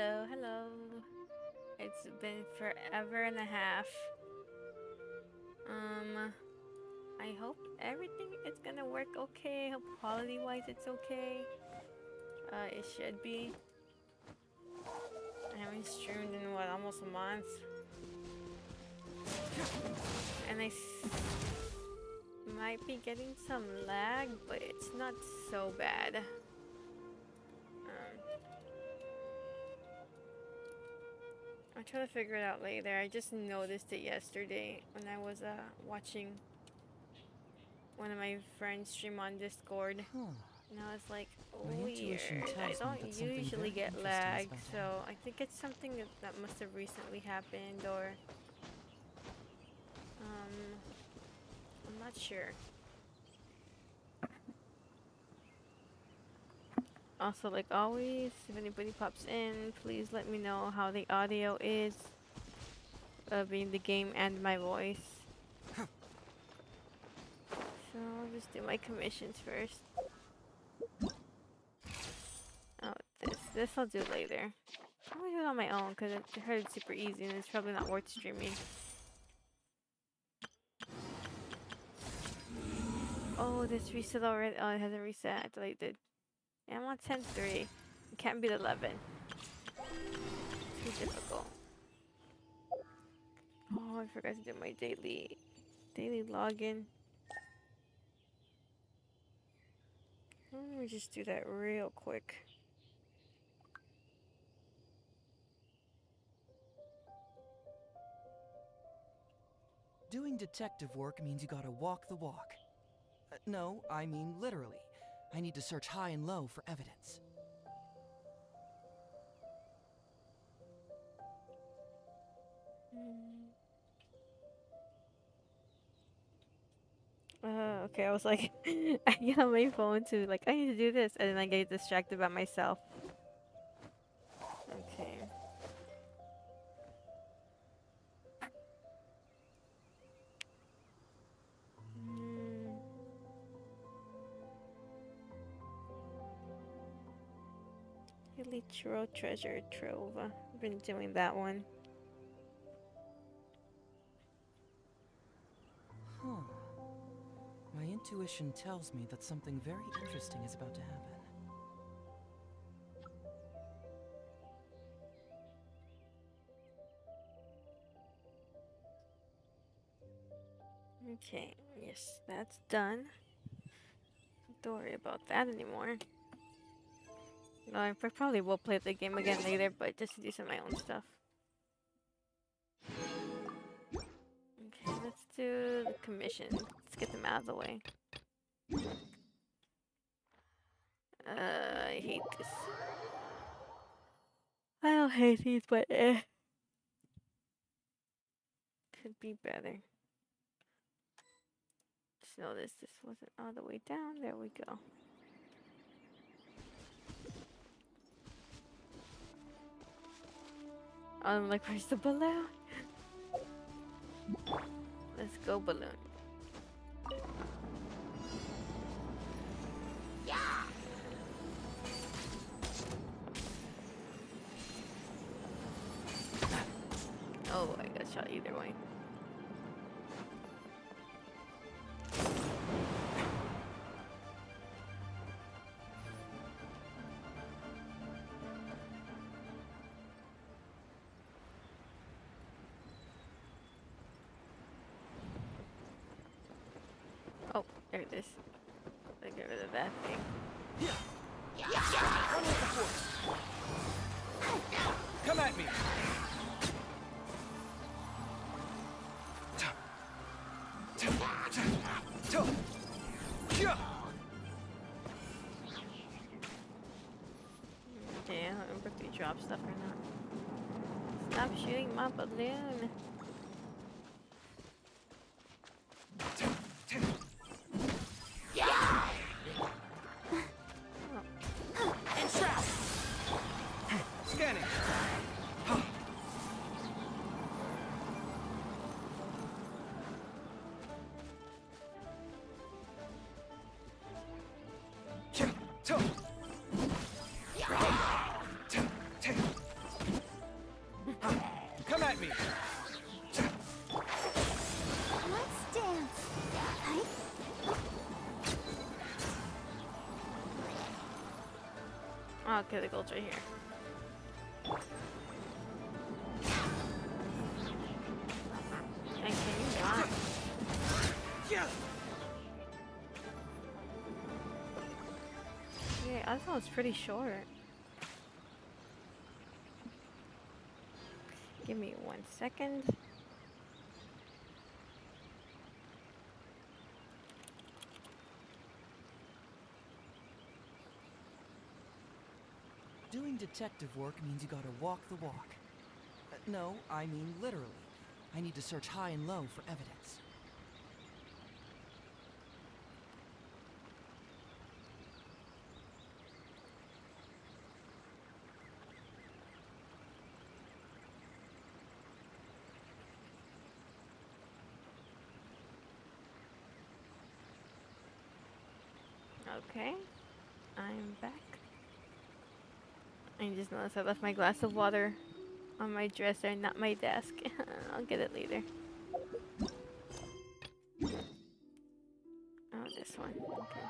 Hello, hello. It's been forever and a half. Um, I hope everything is gonna work okay. Hope quality-wise it's okay. It should be. I haven't streamed in what, almost a month? And might be getting some lag, but it's not so bad. I'll try to figure it out later. I just noticed it yesterday when I was watching one of my friends stream on Discord. And I was like, weird. I don't usually get lag, so I think it's something that must have recently happened, or I'm not sure. Also, like always, if anybody pops in, please let me know how the audio is, being the game and my voice. So I'll just do my commissions first. Oh, this I'll do later. I'm gonna do it on my own because I heard it's super easy and it's probably not worth streaming. Oh, this reset already. Oh, it hasn't reset. I thought it did. Yeah, I'm on 10.3. It can't beat 11. Too difficult. Oh, I forgot to do my daily login. Let me just do that real quick. Doing detective work means you gotta walk the walk. No, I mean literally. I need to search high and low for evidence. Okay, I was like, I get on my phone to like, I need to do this, and then I get distracted by myself. Okay. Elytro Treasure Trove. I've been doing that one. Huh. My intuition tells me that something very interesting is about to happen. Okay, yes, that's done. Don't worry about that anymore. No, I probably will play the game again later, but just to do some of my own stuff. Okay, let's do the commission. Let's get them out of the way. I hate this. I don't hate these, but could be better. Just notice this wasn't all the way down. There we go. I'm like, where's the balloon? Let's go, balloon. Yeah. Oh, I got shot either way. Oh, there it is. Let's get rid of that thing. Come at me! Okay, I don't remember if they drop stuff or not. Stop shooting my balloon. Scanning! Okay, the gold's right here. And can you not? Yeah. Yeah, this one's pretty short. Give me 1 second. Doing detective work means you gotta walk the walk. No, I mean literally. I need to search high and low for evidence. Okay, I'm back. I just noticed I left my glass of water on my dresser, not my desk. I'll get it later. Oh, this one. Okay.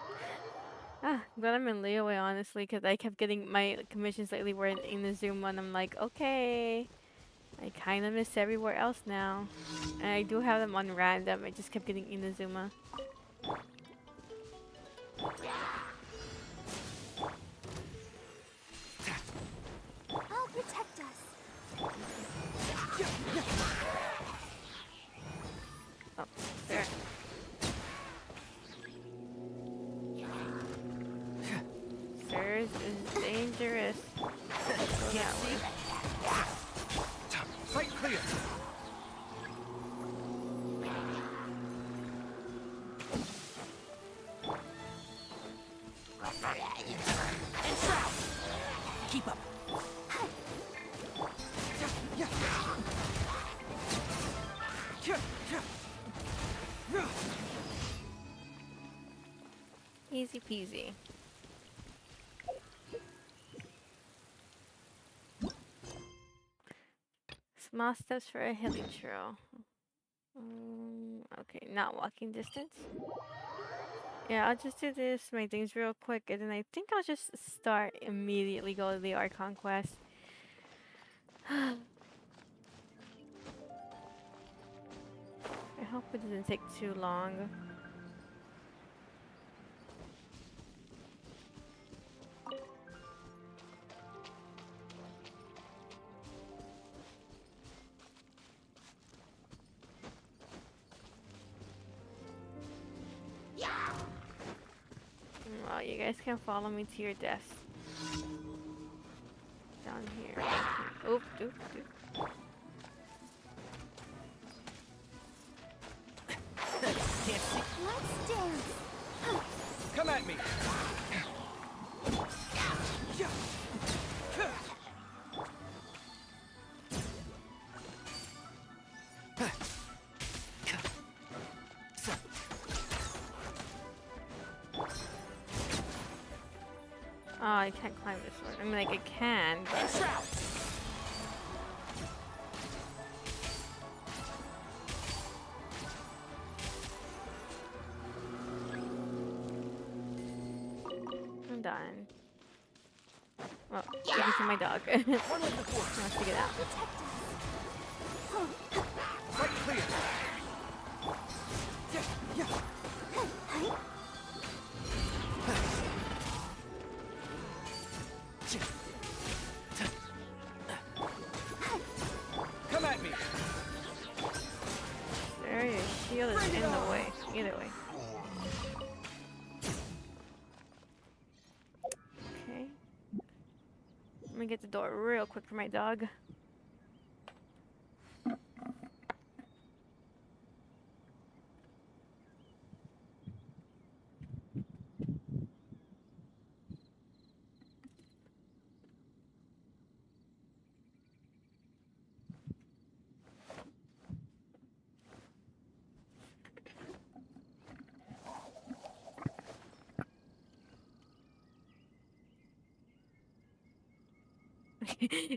Ah, I'm glad I'm in layaway, honestly, because I kept getting my commissions lately were in Inazuma, and I'm like, okay. I kind of miss everywhere else now. And I do have them on random. I just kept getting Inazuma. I'll protect us. Oh, there. Sirs is dangerous. Yeah, Sight clear. Keep up. easy peasy. Small steps for a hilly trail. Okay, not walking distance. Yeah, I'll just do this, my things real quick, and then I think I'll just start immediately go to the Archon Quest. I hope it doesn't take too long. Well, you guys can follow me to your death. Down here. Oop, doop, doop. Can't see. Let's dance. Come at me. Oh, I can't climb this one. I mean, like, I can, but... I'm done. Well, give it to my dog. He wants to get out. Right clear. Come at me. There, your shield is in the way. Either way. Okay. Let me get the door real quick for my dog.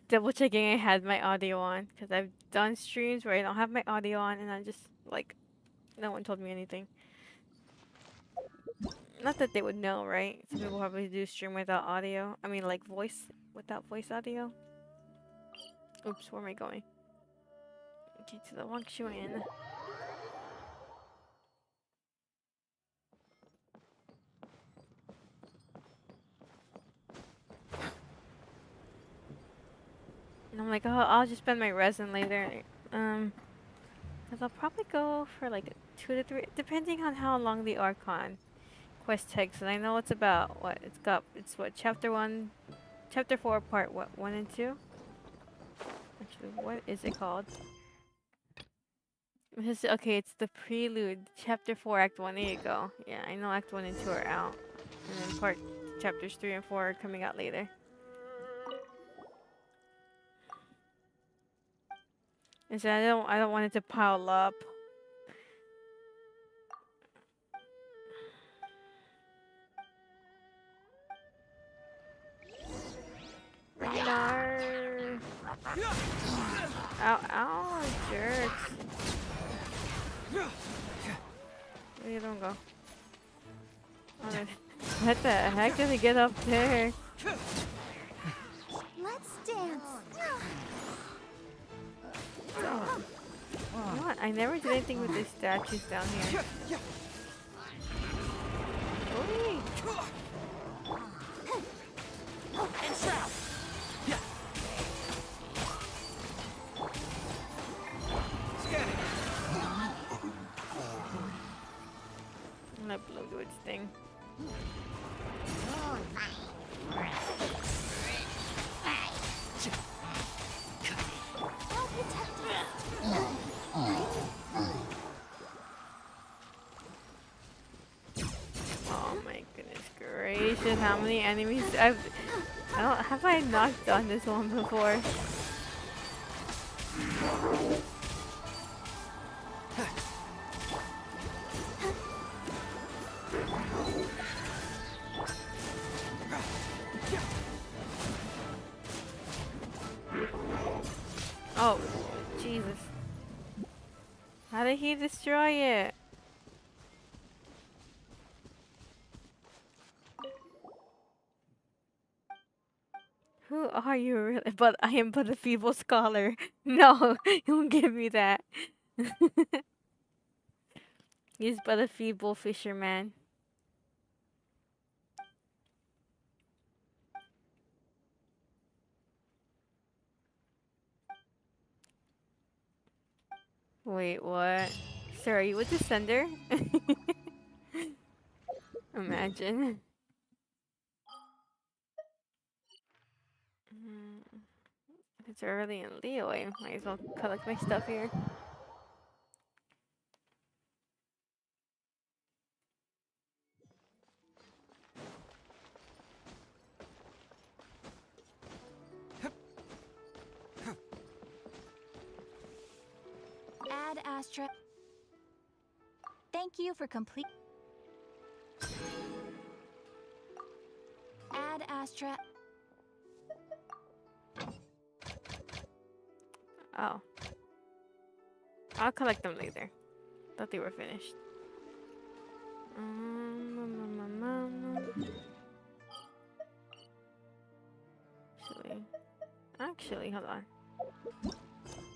Double checking I had my audio on because I've done streams where I don't have my audio on and I'm just like, no one told me anything. Not that they would know, right? Some people probably do stream without audio. I mean, like voice without voice audio. Oops, where am I going? Okay, to the Wangshuan. And I'm like, oh, I'll just spend my resin later. Cause I'll probably go for like 2 to 3, depending on how long the Archon Quest takes. And I know it's about what it's what chapter 4, part what 1 and 2. Actually, what is it called? Okay, it's the prelude, chapter 4, act 1. There you go. Yeah, I know act 1 and 2 are out, and then chapters 3 and 4 are coming out later. And so I don't want it to pile up. No. Ow, ow, jerks. Where you don't go? Oh, what the heck did he get up there? Let's dance. You know what? I never did anything with these statues down here. Ooh. Let blow do its thing. Oh my goodness gracious, how many enemies have I knocked on this one before? Oh, Jesus. How did he destroy it? Who are you really? But I am but a feeble scholar. No, don't give me that. He's but a feeble fisherman. Wait, what? Sir, are you a descender? Imagine. It's early in Leo. I might as well collect my stuff here. Ad Astra. Thank you for complete. Ad Astra. Oh. I'll collect them later. Thought they were finished. Actually, hold on. We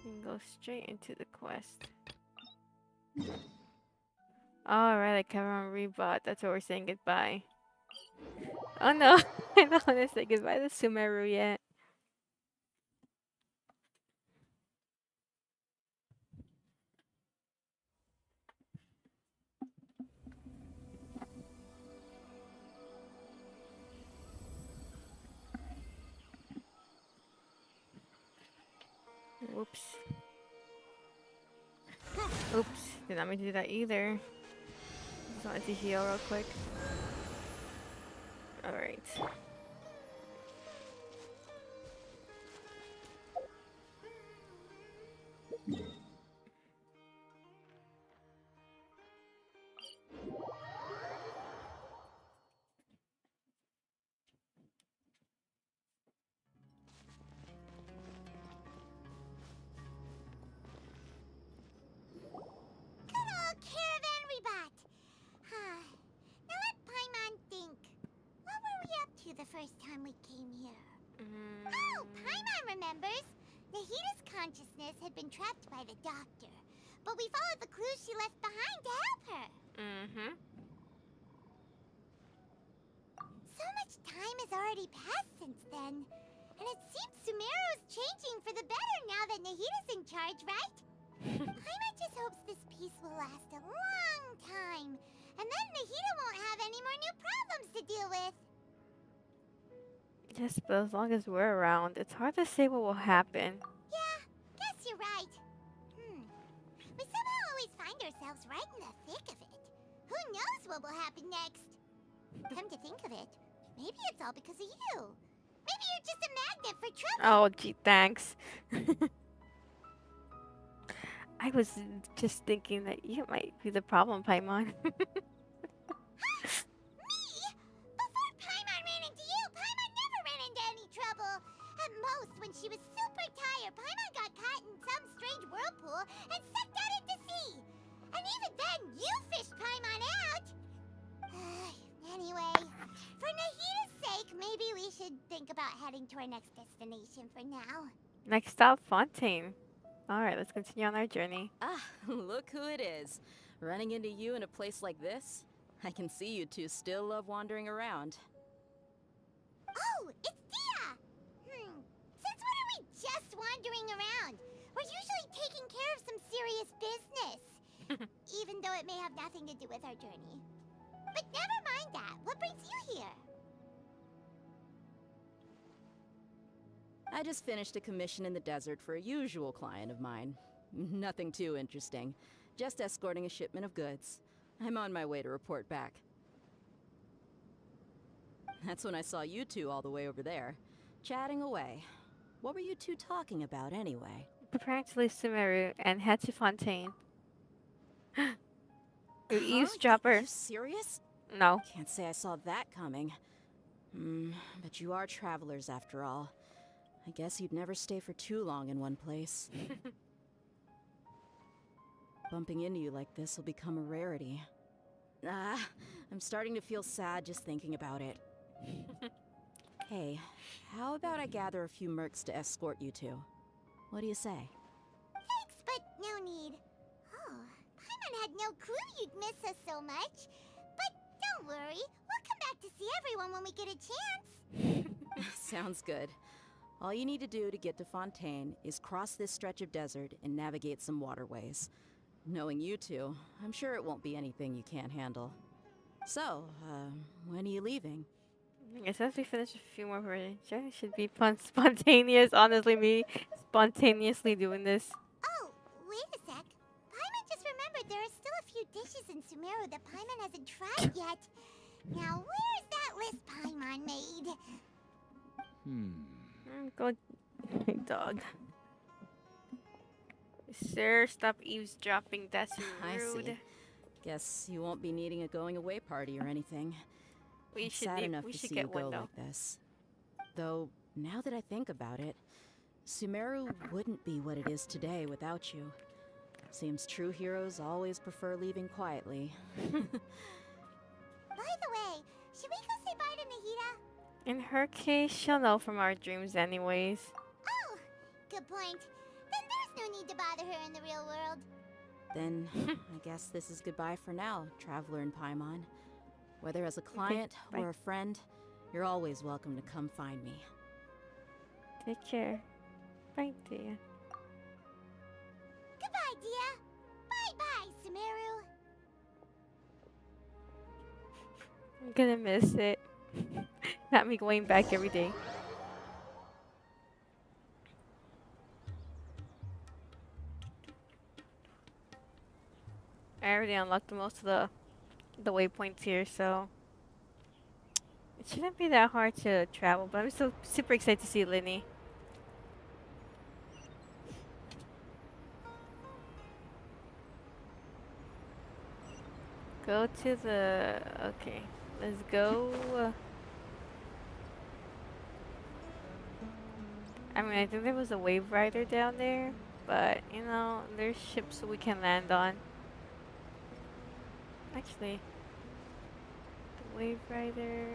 can go straight into the quest. Alright, I come on Rebot. That's where we're saying goodbye. Oh no, I don't want to say goodbye to Sumeru yet. Whoops. Oops, did not mean to do that either. Just wanted to heal real quick. Alright. Good old caravan rebot. Now let Paimon first time we came here. Oh, Paimon remembers. Nahita's consciousness had been trapped by the doctor, but we followed the clues she left behind to help her. So much time has already passed since then, and it seems Sumeru's changing for the better now that Nahita's in charge, right? Paimon just hopes this peace will last a long time, and then Nahita won't have any more new problems to deal with. Yes, but as long as we're around, it's hard to say what will happen. Yeah, guess you're right. We somehow always find ourselves right in the thick of it. Who knows what will happen next? Come to think of it, maybe it's all because of you. Maybe you're just a magnet for trouble. Oh, gee, thanks. I was just thinking that you might be the problem, Paimon. Me? Before Paimon ran into you, Paimon never ran into any trouble. At most, when she was super tired, Paimon got caught in some strange whirlpool and sucked out into sea. And even then, you fished Paimon out. Anyway, for Nahita's sake, maybe we should think about heading to our next destination for now. Next stop, Fontaine. Alright, let's continue on our journey. Ah, look who it is. Running into you in a place like this? I can see you two still love wandering around. Oh, it's Dia! Since when are we just wandering around? We're usually taking care of some serious business. Even though it may have nothing to do with our journey. But never mind that. What brings you here? I just finished a commission in the desert for a usual client of mine. Nothing too interesting. Just escorting a shipment of goods. I'm on my way to report back. That's when I saw you two all the way over there, chatting away. What were you two talking about anyway? Preparing to leave Sumeru and head to Fontaine. You eavesdropper. Are you serious? No. Can't say I saw that coming. But you are travelers after all. I guess you'd never stay for too long in one place. Bumping into you like this will become a rarity. I'm starting to feel sad just thinking about it. Hey, how about I gather a few mercs to escort you two? What do you say? Thanks, but no need. Oh, Paimon had no clue you'd miss us so much. But don't worry, we'll come back to see everyone when we get a chance. Sounds good. All you need to do to get to Fontaine is cross this stretch of desert and navigate some waterways. Knowing you two, I'm sure it won't be anything you can't handle. So, when are you leaving? I guess once we finish a few more it should be spontaneous. Honestly, me spontaneously doing this. Oh, wait a sec. Paimon just remembered there are still a few dishes in Sumeru that Paimon hasn't tried yet. Now, where's that list Paimon made? Go, dog. Sir, stop eavesdropping. That's I rude. see. Guess you won't be needing a going-away party or anything. We It's sad enough we to should see get you go one though. like this. Though, now that I think about it, Sumeru wouldn't be what it is today without you. Seems true heroes always prefer leaving quietly. By the way, should we go say bye to Nahita? In her case, she'll know from our dreams anyways. Oh, good point. Then there's no need to bother her in the real world. Then, I guess this is goodbye for now, Traveler in Paimon. Whether as a client bye. or a friend, you're always welcome to come find me. Take care. Bye, dear. Goodbye, Dia. Bye-bye, Sumeru. I'm gonna miss it. Not me going back every day. I already unlocked most of the waypoints here, so it shouldn't be that hard to travel. But I'm still super excited to see Linny. Go to the... Okay, let's go. I mean, I think there was a wave rider down there, but, you know, there's ships we can land on. Actually, the wave rider...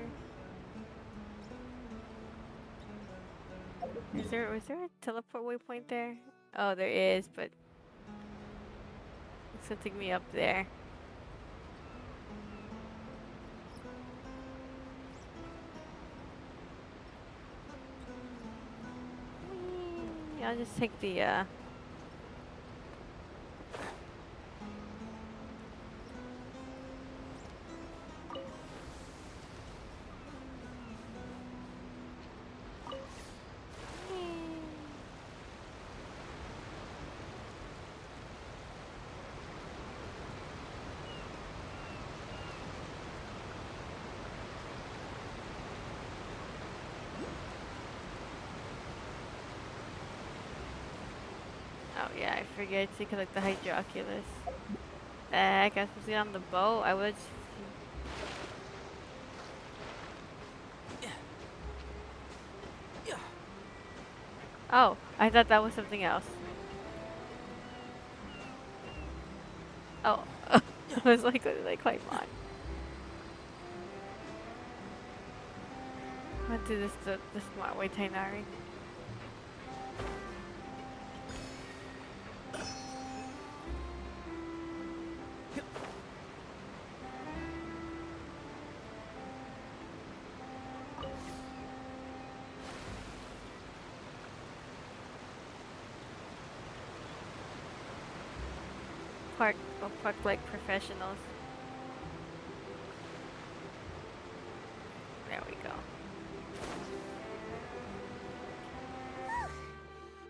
Was there a teleport waypoint there? Oh, there is, but it's gonna take me up there. Whee! I'll just take the oh yeah, I forget to collect the Hydroculus. Heck, I was supposed to get on the boat. I would. Oh, I thought that was something else. Oh, I was like, what did I climb on? Let's do this the smart way, Tainari. Park like professionals. There we go.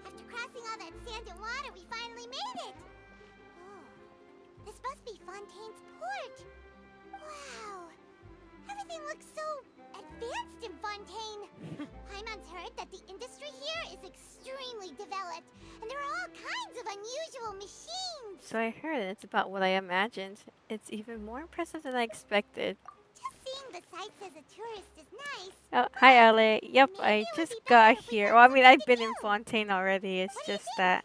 After crossing all that sand and water, we finally made it! Oh, this must be Fontaine's port! Wow! Everything looks so advanced in Fontaine! Paimon's heard that the industry here is extremely developed, and there are all kinds of unusual machines! So I heard it's about what I imagined. It's even more impressive than I expected. Just seeing the sights as a tourist is nice. Oh, hi, Ale. Yep, Maybe I it would just be got better if we here. found Well, I mean, I've something been in to do. Fontaine already. It's What do you just think? that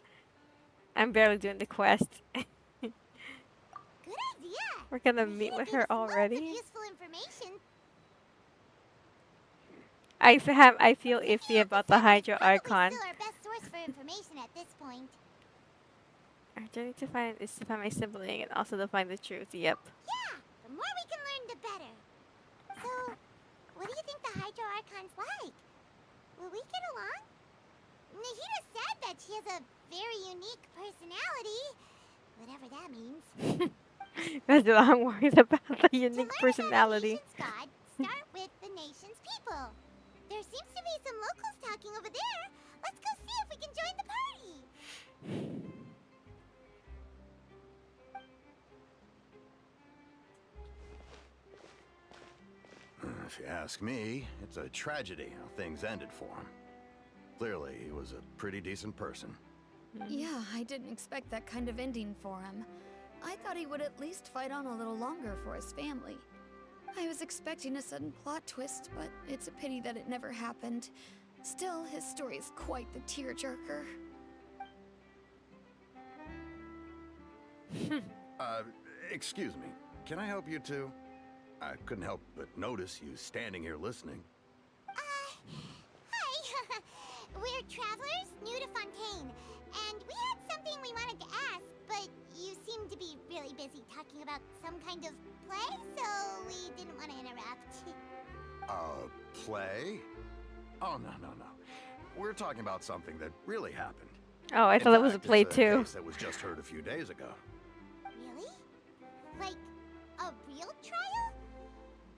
I'm barely doing the quest. Good idea! We're gonna Mahina meet with gave her us lots of already. useful information. I feel Looking iffy at about this the map is Hydro probably Archon. still our best source for information at this point. Our journey to find my sibling and also to find the truth. Yep. Yeah, the more we can learn, the better. So, what do you think the Hydro Archon's like? Will we get along? Nahida said that she has a very unique personality, whatever that means. That's what I'm worried about, the To unique learn about personality. the nation's god, start with the nation's people. There seems to be some locals talking over there. Let's go see if we can join the party. If you ask me, it's a tragedy how things ended for him. Clearly, he was a pretty decent person. Yeah, I didn't expect that kind of ending for him. I thought he would at least fight on a little longer for his family. I was expecting a sudden plot twist, but it's a pity that it never happened. Still, his story is quite the tearjerker. Excuse me. Can I help you too? I couldn't help but notice you standing here listening. Hi. We're travelers new to Fontaine, and we had something we wanted to ask, but you seem to be really busy talking about some kind of play, so we didn't want to interrupt. Play? Oh, no. We're talking about something that really happened. Oh, I In thought it was a fact, play it's too. Case that was just heard a few days ago. Really? Like, a real trial?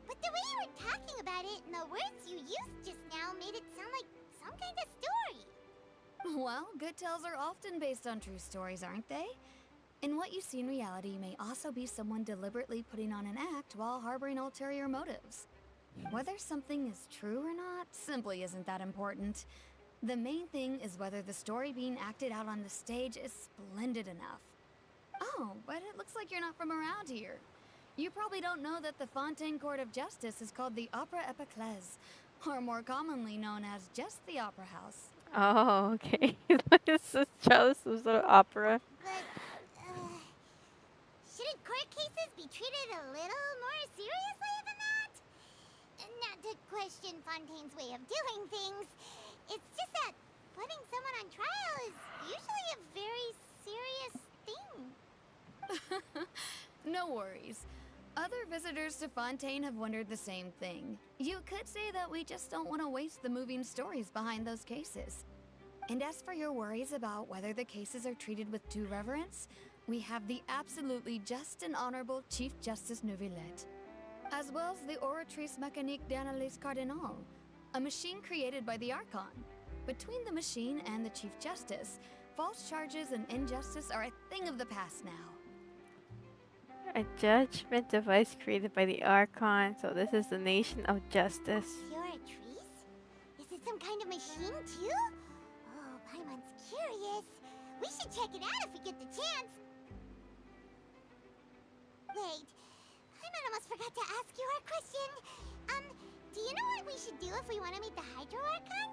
But the way you were talking about it and the words you used just now made it sound like some kind of story. Well, good tales are often based on true stories, aren't they? And what you see in reality may also be someone deliberately putting on an act while harboring ulterior motives. Whether something is true or not simply isn't that important. The main thing is whether the story being acted out on the stage is splendid enough. Oh, but it looks like you're not from around here. You probably don't know that the Fontaine Court of Justice is called the Opera Epiclese, or more commonly known as just the Opera House. Oh, okay. This is some sort of opera. But, shouldn't court cases be treated a little more seriously than that? Not to question Fontaine's way of doing things. It's just that putting someone on trial is usually a very serious thing. No worries. Other visitors to Fontaine have wondered the same thing. You could say that we just don't want to waste the moving stories behind those cases. And as for your worries about whether the cases are treated with due reverence, we have the absolutely just and honorable Chief Justice Neuvillette, as well as the Oratrice Mécanique d'Analyse Cardinal, a machine created by the Archon. Between the machine and the Chief Justice, false charges and injustice are a thing of the past now. A judgment device created by the Archon, so this is the nation of justice. Oratrice? Is it some kind of machine too? Oh, Paimon's curious. We should check it out if we get the chance. Wait, Paimon almost forgot to ask you our question. Do you know what we should do if we want to meet the Hydro Archon?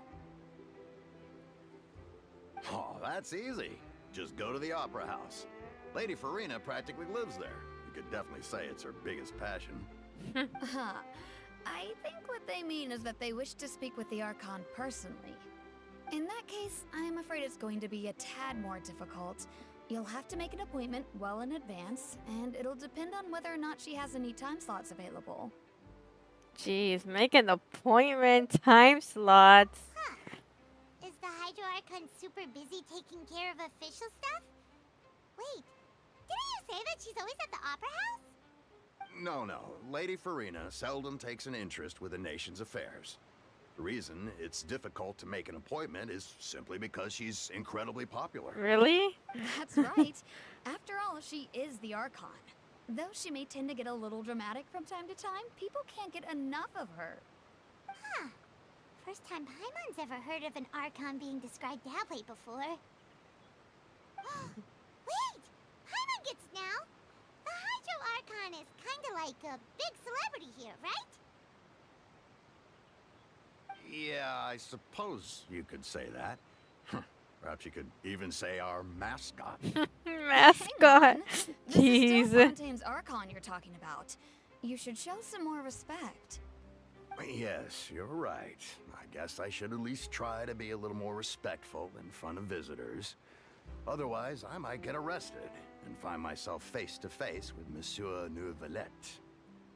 Oh, that's easy. Just go to the Opera House. Lady Farina practically lives there. You could definitely say it's her biggest passion. I think what they mean is that they wish to speak with the Archon personally. In that case, I'm afraid it's going to be a tad more difficult. You'll have to make an appointment well in advance, and it'll depend on whether or not she has any time slots available. Jeez, make an appointment, time slots. Is the Hydro Archon super busy taking care of official stuff? Wait, didn't you say that she's always at the Opera House? No. Lady Farina seldom takes an interest with the nation's affairs. The reason it's difficult to make an appointment is simply because she's incredibly popular. Really? That's right. After all, she is the Archon. Though she may tend to get a little dramatic from time to time, people can't get enough of her. Huh. First time Paimon's ever heard of an Archon being described that way before. Wait! Paimon gets now! The Hydro Archon is kinda like a big celebrity here, right? Yeah, I suppose you could say that. Perhaps you could even say our mascot. Mascot. This is Jeez. still Fontaine's Archon you're talking about. You should show some more respect. Yes, you're right. I guess I should at least try to be a little more respectful in front of visitors. Otherwise, I might get arrested and find myself face to face with Monsieur Neuvillette.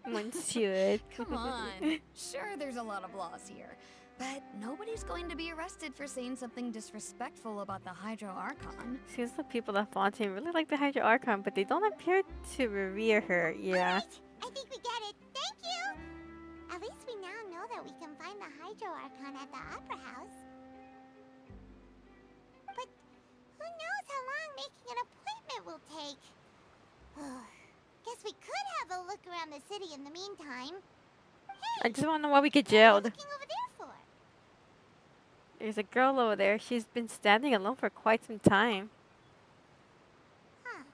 Monsieur. Come on. Sure, there's a lot of laws here, but nobody's going to be arrested for saying something disrespectful about the Hydro Archon. Seems the people at Fontaine really like the Hydro Archon, but they don't appear to revere her. Yeah. Alright, I think we get it. Thank you! At least we now know that we can find the Hydro Archon at the Opera House. But who knows how long making an appointment will take? Guess we could have a look around the city in the meantime. I just want to know why we get What are you jailed. looking over there for? There's a girl over there. She's been standing alone for quite some time. Huh.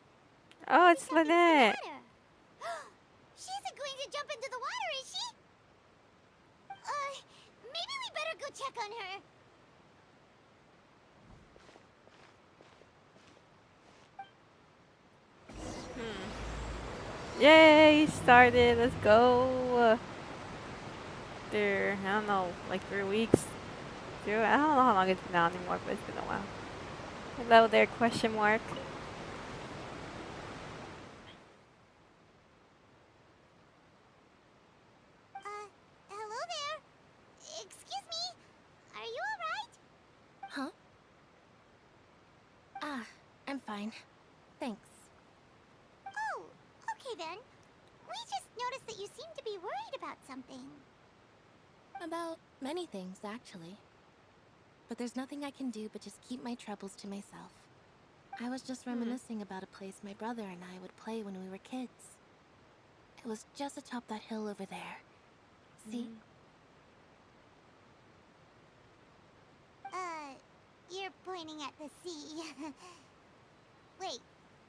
Oh, it's Something's the Lynette. matter. She isn't going to jump into the water, is she? Maybe we better go check on her. Yay, started. Let's go. There, I don't know, like 3 weeks. I don't know how long it's been out anymore, but it's been a while. Hello there, question mark. Hello there. Excuse me. Are you alright? Huh? I'm fine. Thanks. Oh, okay then. We just noticed that you seem to be worried about something. About many things, actually. But there's nothing I can do but just keep my troubles to myself. I was just reminiscing about a place my brother and I would play when we were kids. It was just atop that hill over there. See? You're pointing at the sea. Wait,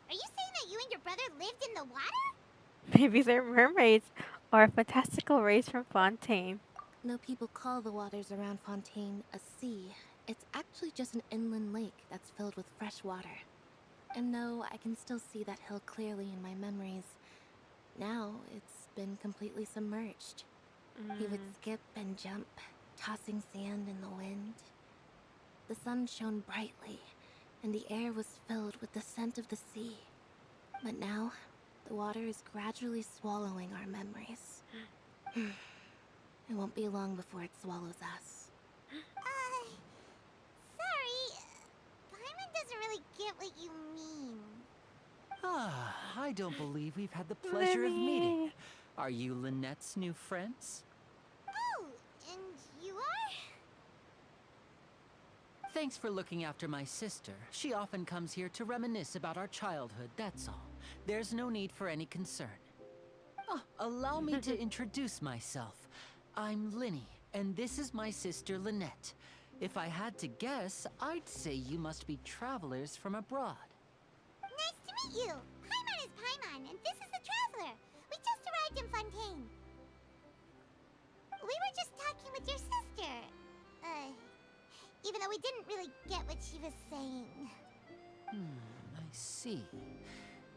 are you saying that you and your brother lived in the water? Maybe they're mermaids or a fantastical race from Fontaine. No people call the waters around Fontaine a sea. It's actually just an inland lake that's filled with fresh water. And no, I can still see that hill clearly in my memories. Now, it's been completely submerged. We would skip and jump, tossing sand in the wind. the sun shone brightly, and the air was filled with the scent of the sea. But now, the water is gradually swallowing our memories. It won't be long before it swallows us. Sorry. Paimon doesn't really get what you mean. Ah, I don't believe we've had the pleasure of meeting. Lyney. Are you Lynette's new friends? Oh, and you are? Thanks for looking after my sister. She often comes here to reminisce about our childhood, that's all. There's no need for any concern. Oh, allow me to introduce myself. I'm Lyney, and this is my sister Lynette. If I had to guess, I'd say you must be travelers from abroad. Nice to meet you. Paimon is Paimon, and this is the Traveler. We just arrived in Fontaine. We were just talking with your sister. Even though we didn't really get what she was saying. I see.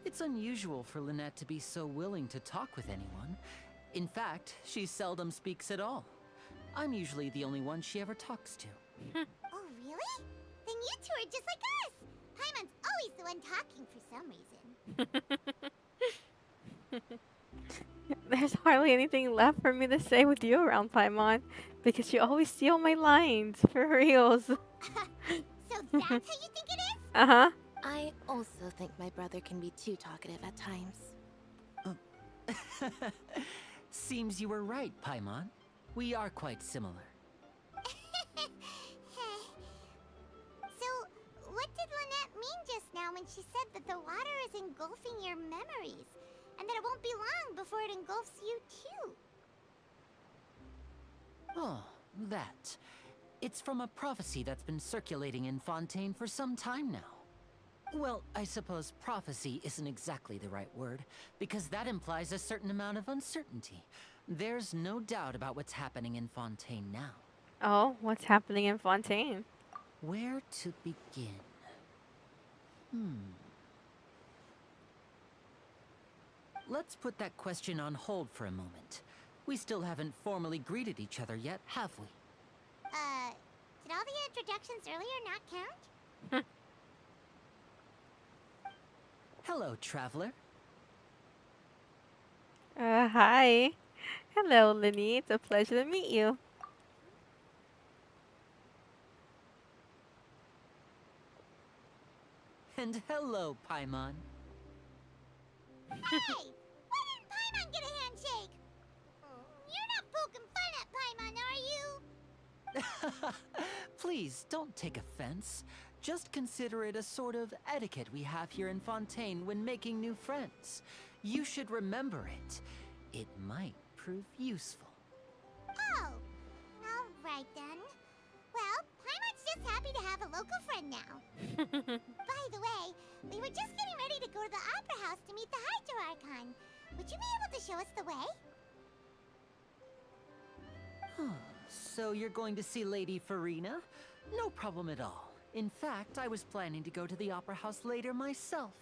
It's unusual for Lynette to be so willing to talk with anyone. In fact, she seldom speaks at all. I'm usually the only one she ever talks to. Oh, really? Then you two are just like us. Paimon's always the one talking for some reason. There's hardly anything left for me to say with you around, Paimon, because you always steal my lines, for reals. So that's how you think it is? Uh-huh. I also think my brother can be too talkative at times. Seems you were right, Paimon. We are quite similar. So, what did Lynette mean just now when she said that the water is engulfing your memories? And that it won't be long before it engulfs you too? Oh, that. It's from a prophecy that's been circulating in Fontaine for some time now. Well, I suppose prophecy isn't exactly the right word, because that implies a certain amount of uncertainty. There's no doubt about what's happening in Fontaine now. Oh, what's happening in Fontaine? Where to begin? Let's put that question on hold for a moment. We still haven't formally greeted each other yet, have we? Did all the introductions earlier not count? Hello, traveler. Hi. Hello, Lyney. It's a pleasure to meet you. And hello, Paimon. Hey! Why didn't Paimon get a handshake? You're not poking fun at Paimon, are you? Please, don't take offense. Just consider it a sort of etiquette we have here in Fontaine when making new friends. You should remember it. It might prove useful. Oh, alright then. Well, Paimon's just happy to have a local friend now. By the way, we were just getting ready to go to the Opera House to meet the Hydro Archon. Would you be able to show us the way? So you're going to see Lady Farina? No problem at all. In fact, I was planning to go to the Opera House later myself.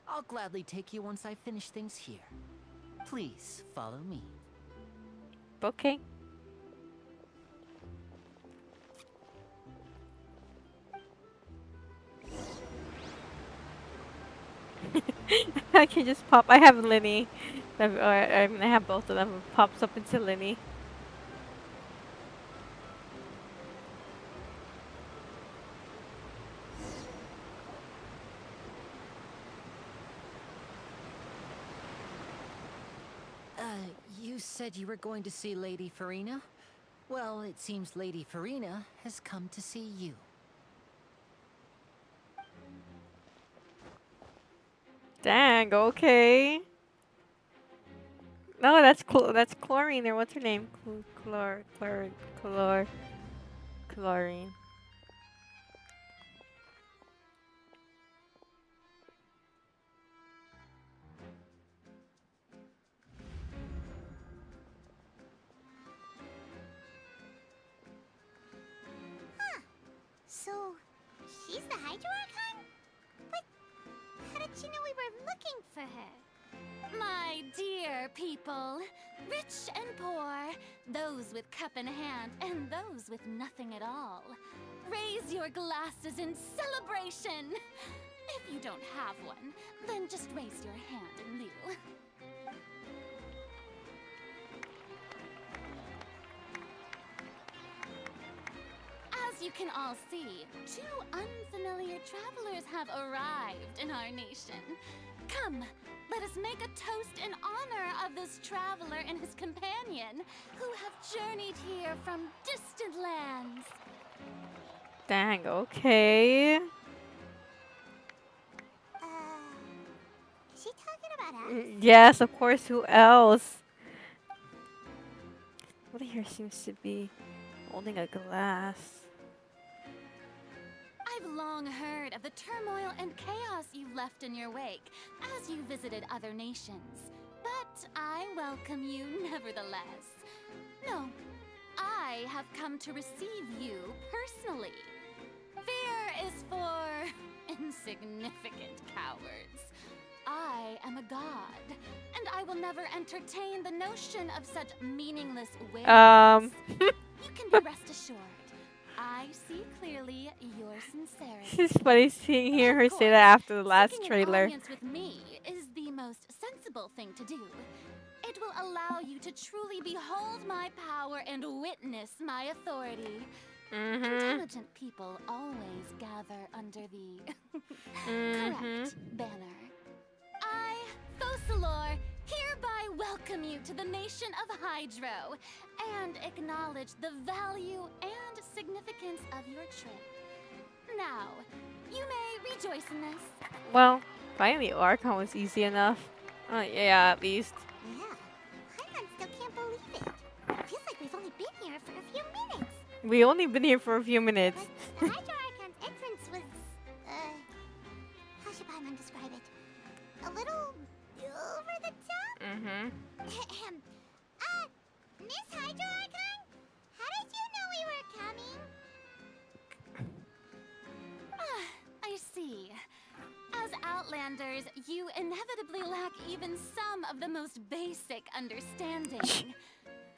I'll gladly take you once I finish things here. Please, follow me. Okay. I can just pop. I have Lyney. Or I'm gonna have both of them. It pops up into Lyney. You said you were going to see Lady Farina? Well, it seems Lady Farina has come to see you. Dang. Okay. No, that's that's Chlorine. Or what's her name? Chlorine. So, she's the Hydro Archon? But how did she know we were looking for her? My dear people, rich and poor, those with cup in hand and those with nothing at all, raise your glasses in celebration. If you don't have one, then just raise your hand in lieu. As you can all see, 2 unfamiliar travelers have arrived in our nation. Come, let us make a toast in honor of this traveler and his companion, who have journeyed here from distant lands. Dang, okay. Is she talking about us? Yes, of course, who else? What here seems to be holding a glass. I've long heard of the turmoil and chaos you left in your wake as you visited other nations, but I welcome you nevertheless. No, I have come to receive you personally. Fear is for insignificant cowards. I am a god, and I will never entertain the notion of such meaningless ways. You can be rest assured. I see clearly your sincerity. It's funny seeing hear her Of say that after the course, last seeking an trailer. audience with me is the most sensible thing to do. It will allow you to truly behold my power and witness my authority. Intelligent people always gather under the correct banner. I, Focalor, hereby welcome you to the nation of Hydro and acknowledge the value and significance of your trip. Now, you may rejoice in this. Well, finally, Archon was easy enough. Yeah, at least. Yeah, Paimon still can't believe it. Feels like we've only been here for a few minutes. We only been here for a few minutes. But the Hydro Archon's entrance was, how should Paimon describe it? A little over the top? Miss Hydro Archon? How did you know we were coming? I see. As Outlanders, you inevitably lack even some of the most basic understanding.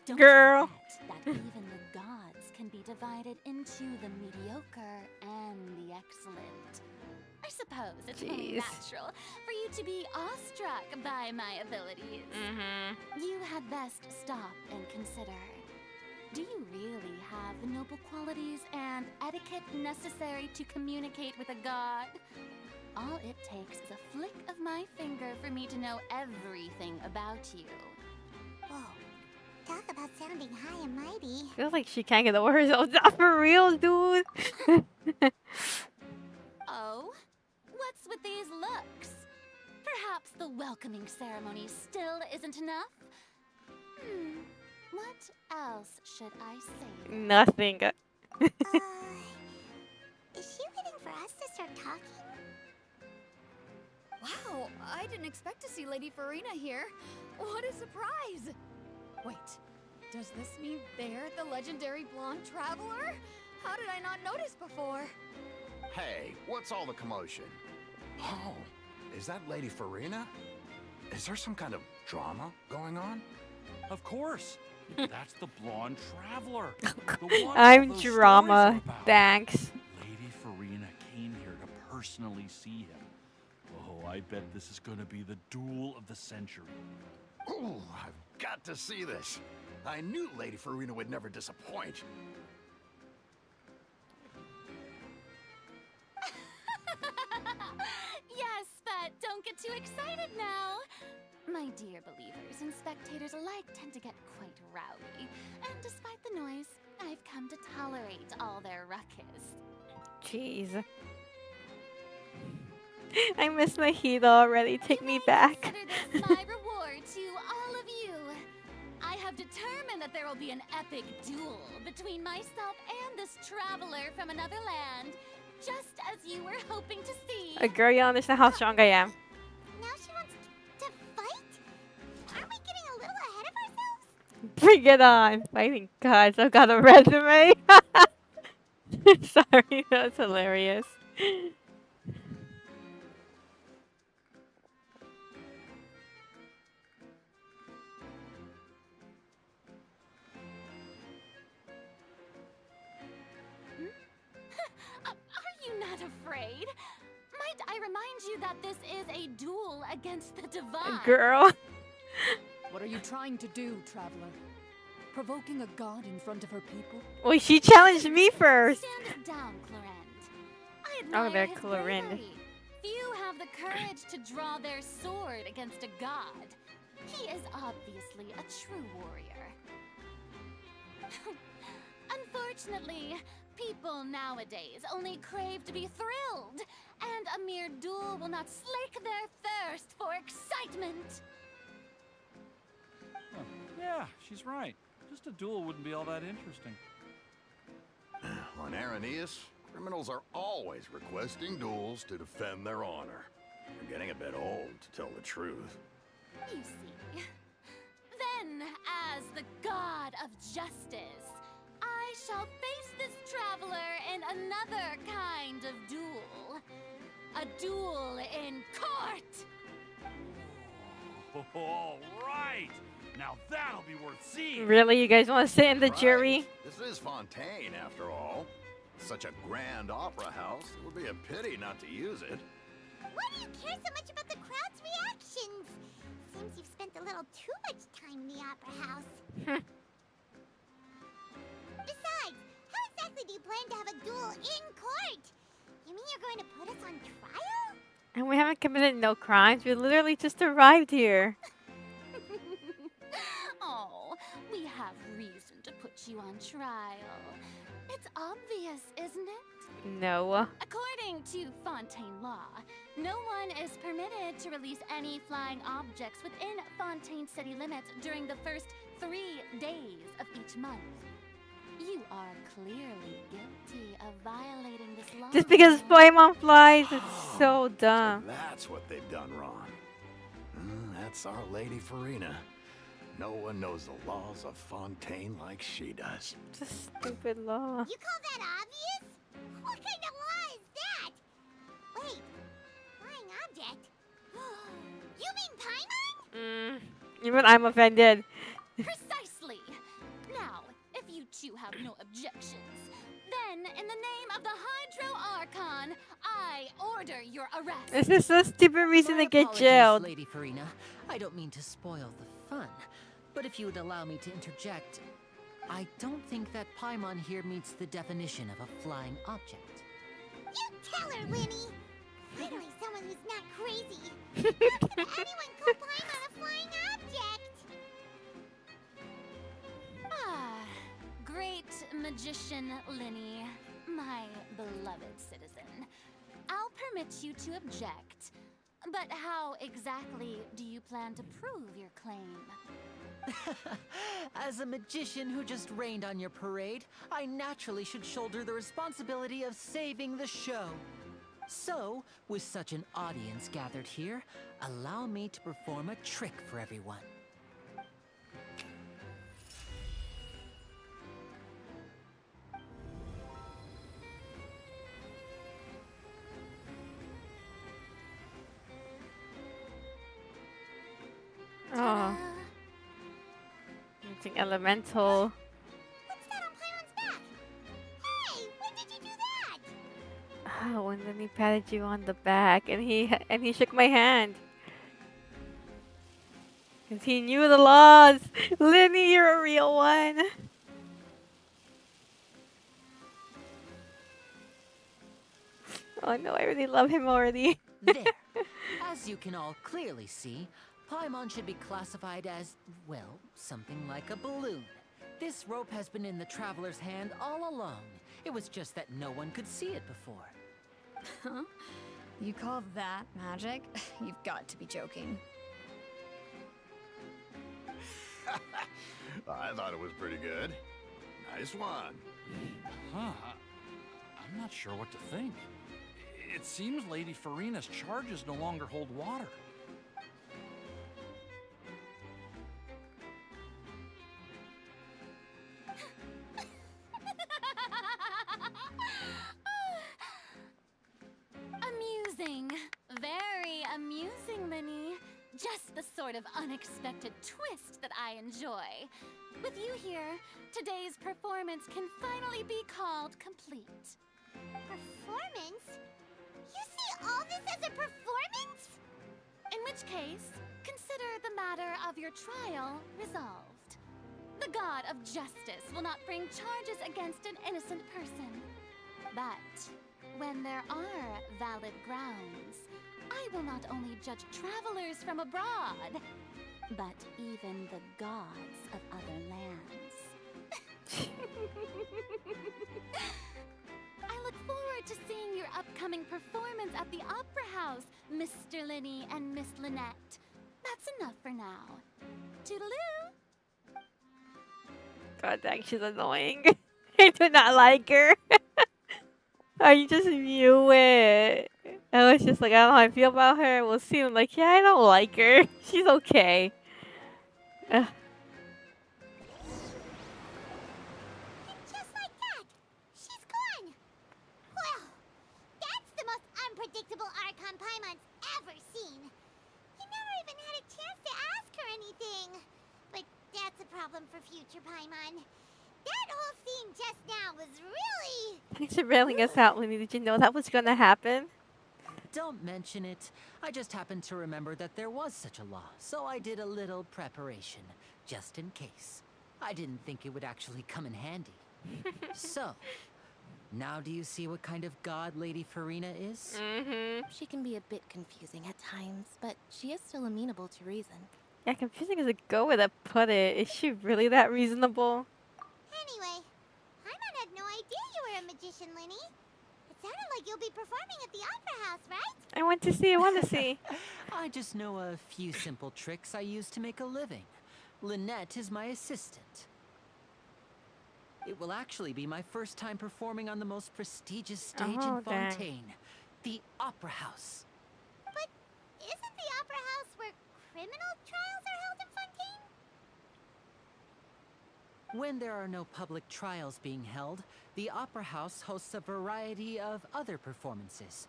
Don't Girl. forget that even the gods can be divided into the mediocre and the excellent. I suppose it's only Jeez. natural for you to be awestruck by my abilities. You had best stop and consider. Do you really have the noble qualities and etiquette necessary to communicate with a god? All it takes is a flick of my finger for me to know everything about you. Whoa, talk about sounding high and mighty. Feels like she can't get over herself. Not for real, dude. Oh? What's with these looks? Perhaps the welcoming ceremony still isn't enough? What else should I say? Nothing. Is she waiting for us to start talking? Wow, I didn't expect to see Lady Farina here. What a surprise! Wait, does this mean they're the legendary blonde traveler? How did I not notice before? Hey, what's all the commotion? Oh, is that Lady Farina? Is there some kind of drama going on? Of course. That's the blonde traveler. The one I'm all those stories drama. are about. Thanks. Lady Farina came here to personally see him. Oh, I bet this is going to be the duel of the century. Ooh, I've got to see this. I knew Lady Farina would never disappoint. Yes, but don't get too excited now. My dear believers and spectators alike tend to get quite rowdy, and despite the noise, I've come to tolerate all their ruckus. Jeez. I miss my Hito already. Take You me may back. Consider this my reward to all of you. I have determined that there will be an epic duel between myself and this traveler from another land, just as you were hoping to see. A girl, you don't understand how strong I am. Now she wants to fight? Aren't we getting a little ahead of ourselves? Bring it on. Fighting gods. I've got a resume. Sorry, that's hilarious. remind you that this is a duel against the divine. Girl. What are you trying to do, traveler? Provoking a god in front of her people? Well, she challenged me first. Stand down, Clorinde. I Oh, admire they're his Clorinde. bravery. Few have the courage to draw their sword against a god. He is obviously a true warrior. Unfortunately, people nowadays only crave to be thrilled, and a mere duel will not slake their thirst for excitement. Huh. Yeah, she's right. Just a duel wouldn't be all that interesting. On Araneus, criminals are always requesting duels to defend their honor. They're getting a bit old, to tell the truth. You see, then, as the god of justice, I shall face this traveler in another kind of duel. A duel in court! All right! Now that'll be worth seeing! Really? You guys want to sit in the Right. jury? This is Fontaine, after all. Such a grand opera house. It would be a pity not to use it. Why do you care so much about the crowd's reactions? Seems you've spent a little too much time in the opera house. Besides, how exactly do you plan to have a duel in court? You mean you're going to put us on trial? And we haven't committed no crimes. We literally just arrived here. Oh, we have reason to put you on trial. It's obvious, isn't it? No. According to Fontaine law, no one is permitted to release any flying objects within Fontaine city limits during the first 3 days of each month. You are clearly guilty of violating this law. Just because Paimon flies, it's so dumb. That's what they've done wrong. That's our Lady Farina. No one knows the laws of Fontaine like she does. Just stupid law. You call that obvious? What kind of law is that? Wait, flying object? You mean Paimon? Even I'm offended. Precisely. Now, if you two have no objections, then in the name of the Hydro Archon, I order your arrest. This is a stupid reason My to get apologies, jailed. Lady Farina. I don't mean to spoil the fun, but if you would allow me to interject, I don't think that Paimon here meets the definition of a flying object. You tell her, Linny. Finally, someone who's not crazy. How can anyone call Paimon a flying object? Ah, great magician Linny, my beloved citizen. I'll permit you to object. But how exactly do you plan to prove your claim? As a magician who just rained on your parade, I naturally should shoulder the responsibility of saving the show. So, with such an audience gathered here, allow me to perform a trick for everyone. Oh, using elemental. What's that on Paimon's back? Hey, when did you do that? Oh, and then he patted you on the back, and he shook my hand. 'Cause he knew the laws. Linny, you're a real one. Oh no, I really love him already. There. As you can all clearly see, Paimon should be classified as, well, something like a balloon. This rope has been in the traveler's hand all along. It was just that no one could see it before. Huh? You call that magic? You've got to be joking. I thought it was pretty good. Nice one. Huh. I'm not sure what to think. It seems Lady Farina's charges no longer hold water. Amusing. Very amusing, Linny. Just the sort of unexpected twist that I enjoy. With you here, today's performance can finally be called complete. Performance? You see all this as a performance? In which case, consider the matter of your trial resolved. The god of justice will not bring charges against an innocent person. But when there are valid grounds, I will not only judge travelers from abroad, but even the gods of other lands. I look forward to seeing your upcoming performance at the Opera House, Mr. Linny and Miss Lynette. That's enough for now. Toodaloo! God dang, she's annoying. I do not like her. I just knew it. I was just like, I don't know how I feel about her. We'll see. I'm like, yeah, I don't like her. She's okay. Ugh. And just like that, she's gone. Well, that's the most unpredictable Archon Paimon's ever seen. You never even had a chance to ask her anything. But that's a problem for future Paimon. That whole scene just now was really... Thanks for bailing us out, Linny. Did you know that was gonna happen? Don't mention it. I just happened to remember that there was such a law, so I did a little preparation, just in case. I didn't think it would actually come in handy. So, now do you see what kind of god Lady Farina is? Mm-hmm. She can be a bit confusing at times, but she is still amenable to reason. Yeah, confusing is a good way to put it. Is she really that reasonable? Anyway, Paimon had no idea you were a magician, Linny. It sounded like you'll be performing at the Opera House, right? I want to see. I want to see. I just know a few simple tricks I use to make a living. Lynette is my assistant. It will actually be my first time performing on the most prestigious stage Oh, in dang. Fontaine, the Opera House. But isn't the Opera House where criminal trials are held in Fontaine? When there are no public trials being held, the Opera House hosts a variety of other performances.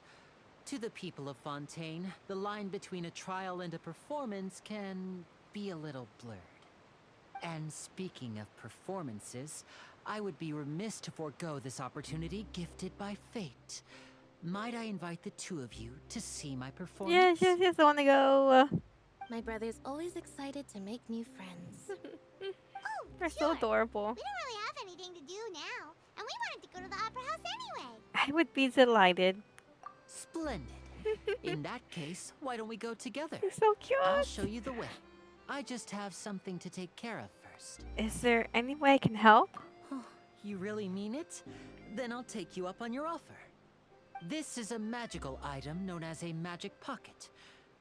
To the people of Fontaine, the line between a trial and a performance can be a little blurred. And speaking of performances, I would be remiss to forego this opportunity gifted by fate. Might I invite the two of you to see my performance? Yes, yes, yes. I want to go. My brother's always excited to make new friends. Oh, They're sure. so adorable. We don't really have anything to do now, and we wanted to go to the Opera House anyway. I would be delighted. Splendid. In that case, why don't we go together? You're so cute. I'll show you the way. I just have something to take care of first. Is there any way I can help? You really mean it? Then I'll take you up on your offer. This is a magical item known as a magic pocket.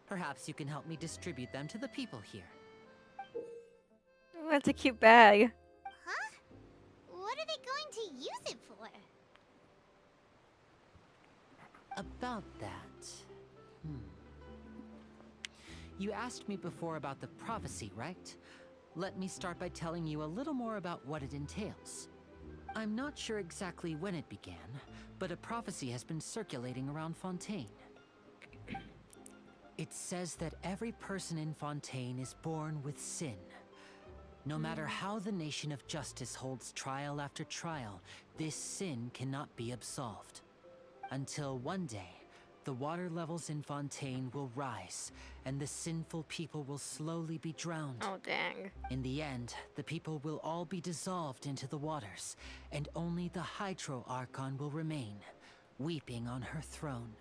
Perhaps you can help me distribute them to the people here. Oh, that's a cute bag. Huh? What are they going to use it for? About that... You asked me before about the prophecy, right? Let me start by telling you a little more about what it entails. I'm not sure exactly when it began, but a prophecy has been circulating around Fontaine. It says that every person in Fontaine is born with sin. No matter how the nation of justice holds trial after trial, this sin cannot be absolved. Until one day, the water levels in Fontaine will rise, and the sinful people will slowly be drowned. Oh, dang. In the end, the people will all be dissolved into the waters, and only the 4.0 Archon will remain, weeping on her throne.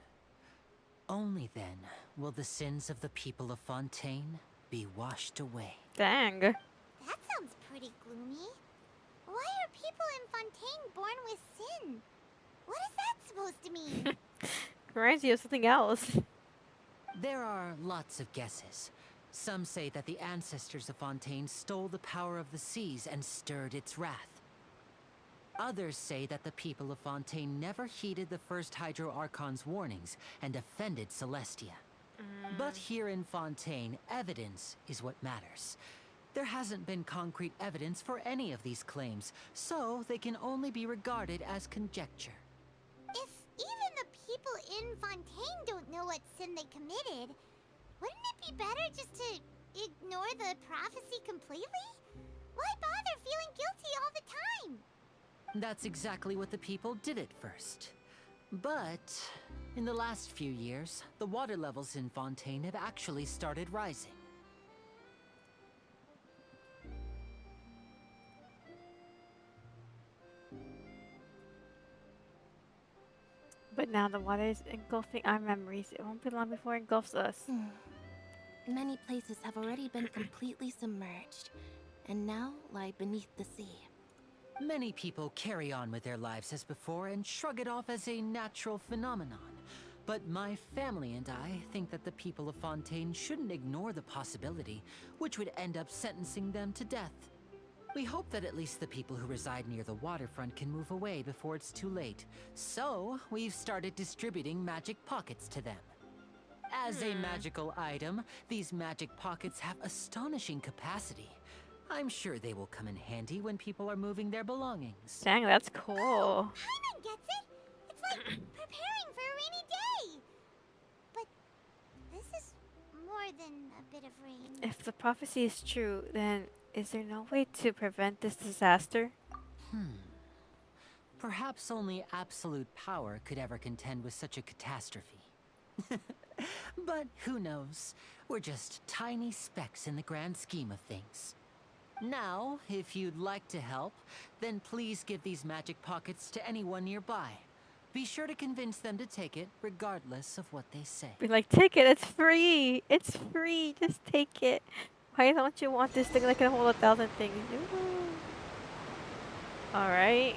Only then will the sins of the people of Fontaine be washed away. Dang. That sounds pretty gloomy. Why are people in Fontaine born with sin? What is that supposed to mean? Reminds you of something else. There are lots of guesses. Some say that the ancestors of Fontaine stole the power of the seas and stirred its wrath. Others say that the people of Fontaine never heeded the first 4.0 Archon's warnings and offended Celestia. But here in Fontaine, evidence is what matters. There hasn't been concrete evidence for any of these claims, so they can only be regarded as conjecture. If even the people in Fontaine don't know what sin they committed, wouldn't it be better just to ignore the prophecy completely? Why bother feeling guilty all the time? That's exactly what the people did at first. But In the last few years, the water levels in Fontaine have actually started rising. But now the water is engulfing our memories. It won't be long before it engulfs us. Many places have already been completely submerged, and now lie beneath the sea. Many people carry on with their lives as before and shrug it off as a natural phenomenon. But my family and I think that the people of Fontaine shouldn't ignore the possibility, which would end up sentencing them to death. We hope that at least the people who reside near the waterfront can move away before it's too late. So, we've started distributing magic pockets to them. As a magical item, these magic pockets have astonishing capacity. I'm sure they will come in handy when people are moving their belongings. Dang, that's cool. Paimon gets it. It's like preparing for a rainy day. But this is more than a bit of rain. If the prophecy is true, then is there no way to prevent this disaster? Perhaps only absolute power could ever contend with such a catastrophe. But who knows? We're just tiny specks in the grand scheme of things. Now, if you'd like to help, then please give these magic pockets to anyone nearby. Be sure to convince them to take it, regardless of what they say. Be like, take it, it's free. It's free, just take it. Why don't you want this thing that can hold 1,000 things? Alright.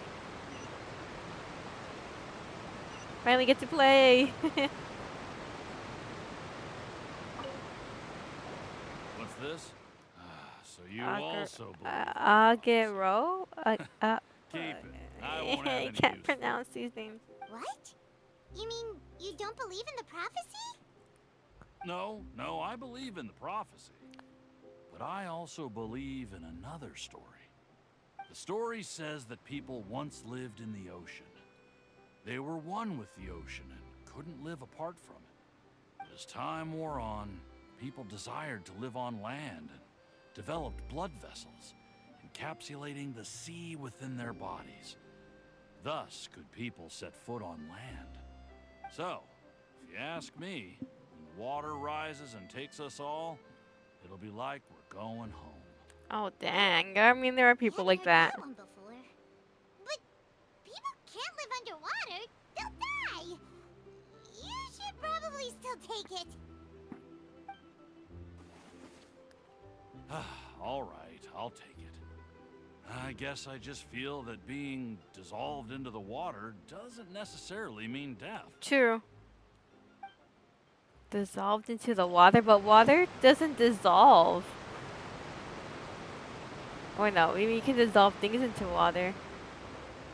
Finally get to play. What's this? So you also believe. Agero? Keep it. I won't have I any can't use. pronounce these names. What? You mean you don't believe in the prophecy? No, I believe in the prophecy. But I also believe in another story. The story says that people once lived in the ocean. They were one with the ocean and couldn't live apart from it. But as time wore on, people desired to live on land and developed blood vessels, encapsulating the sea within their bodies. Thus could people set foot on land. So, if you ask me, when the water rises and takes us all, it'll be like we're going home. Oh, dang. I mean, there are people like that. Haven't heard that one before. But people can't live underwater. They'll die. You should probably still take it. All right, I'll take it. I guess I just feel that being dissolved into the water doesn't necessarily mean death. True. Dissolved into the water, but water doesn't dissolve. Or no, maybe you can dissolve things into water.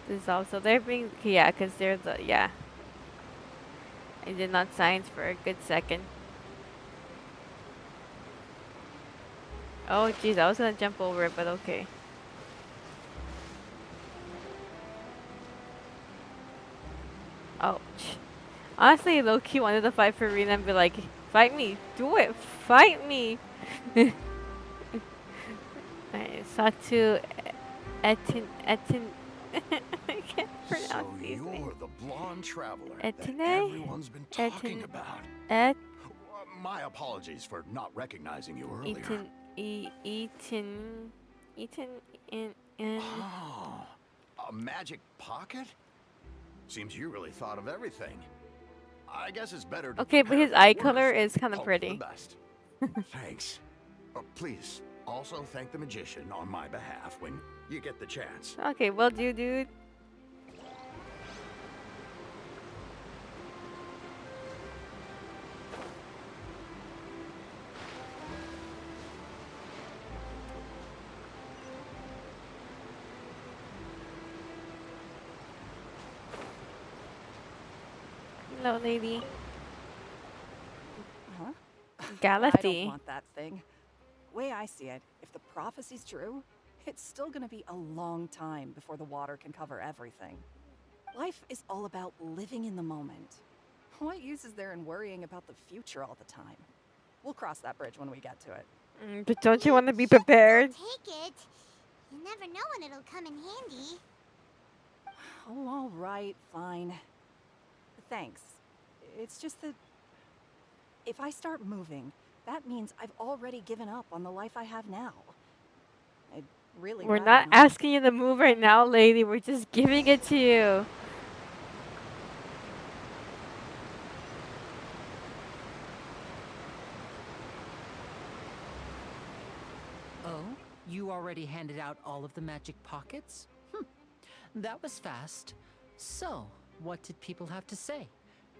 Dissolve, so they're being, yeah, because they're the, yeah. I did not science for a good second. Oh, jeez, I was gonna jump over it, but okay. Ouch. Honestly, low-key wanted to fight for Rena and be like, fight me, do it, fight me. Alright, Satu Etin I can't pronounce these So names. you're the blonde traveler Etine? that everyone's been talking Etin- about. My apologies for not recognizing you earlier. Eaton in Oh, a magic pocket? Seems you really thought of everything. I guess it's better to Okay, but prepare his for eye the color worst. is kind of Hope for the pretty. best. Thanks. Please, also thank the magician on my behalf when you get the chance. Okay, will do, dude. Hello, lady. Huh? I Galaxy. don't want that thing. Way I see it, if the prophecy's true, it's still gonna be a long time before the water can cover everything. Life is all about living in the moment. What use is there in worrying about the future all the time? We'll cross that bridge when we get to it. But don't you want to be should still prepared? Take it. You never know when it'll come in handy. Oh, all right, fine. Thanks. It's just that if I start moving, that means I've already given up on the life I have now. I'd really We're rather not asking you to move right now, lady. We're just giving it to you. Oh, you already handed out all of the magic pockets? That was fast. So, what did people have to say?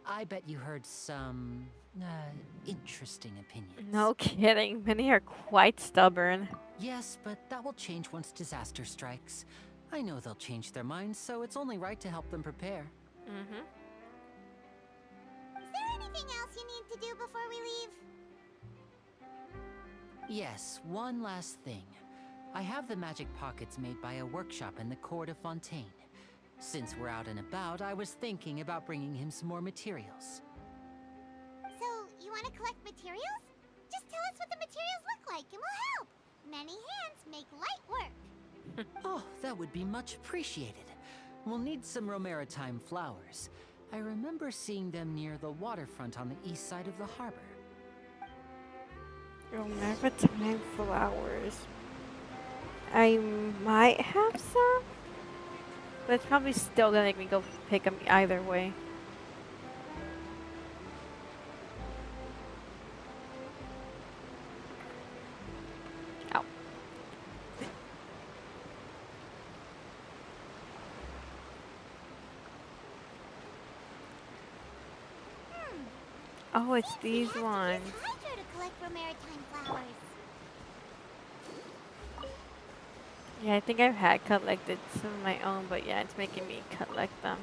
I bet you heard some interesting opinions. No kidding. Many are quite stubborn. Yes, but that will change once disaster strikes. I know they'll change their minds, so it's only right to help them prepare. Mm-hmm. Is there anything else you need to do before we leave? Yes, one last thing. I have the magic pockets made by a workshop in the court of Fontaine. Since we're out and about, I was thinking about bringing him some more materials. So, you want to collect materials? Just tell us what the materials look like and we'll help. Many hands make light work. Oh, that would be much appreciated. We'll need some Romaritime flowers. I remember seeing them near the waterfront on the east side of the harbor. Romaritime flowers. I might have some, but it's probably still gonna make me go pick them either way. Ow. Oh, it's these ones. Hydro to collect Romaritime flowers. Yeah, I think I've had collected some of my own, but yeah, it's making me collect them.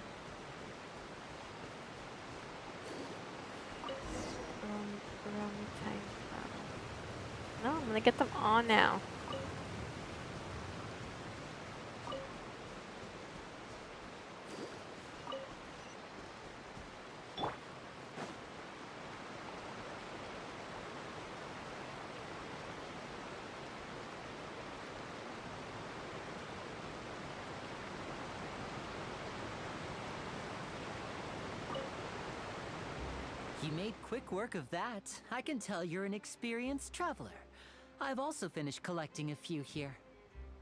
Romaritime flowers. No, I'm gonna get them all now. You made quick work of that. I can tell you're an experienced traveler. I've also finished collecting a few here.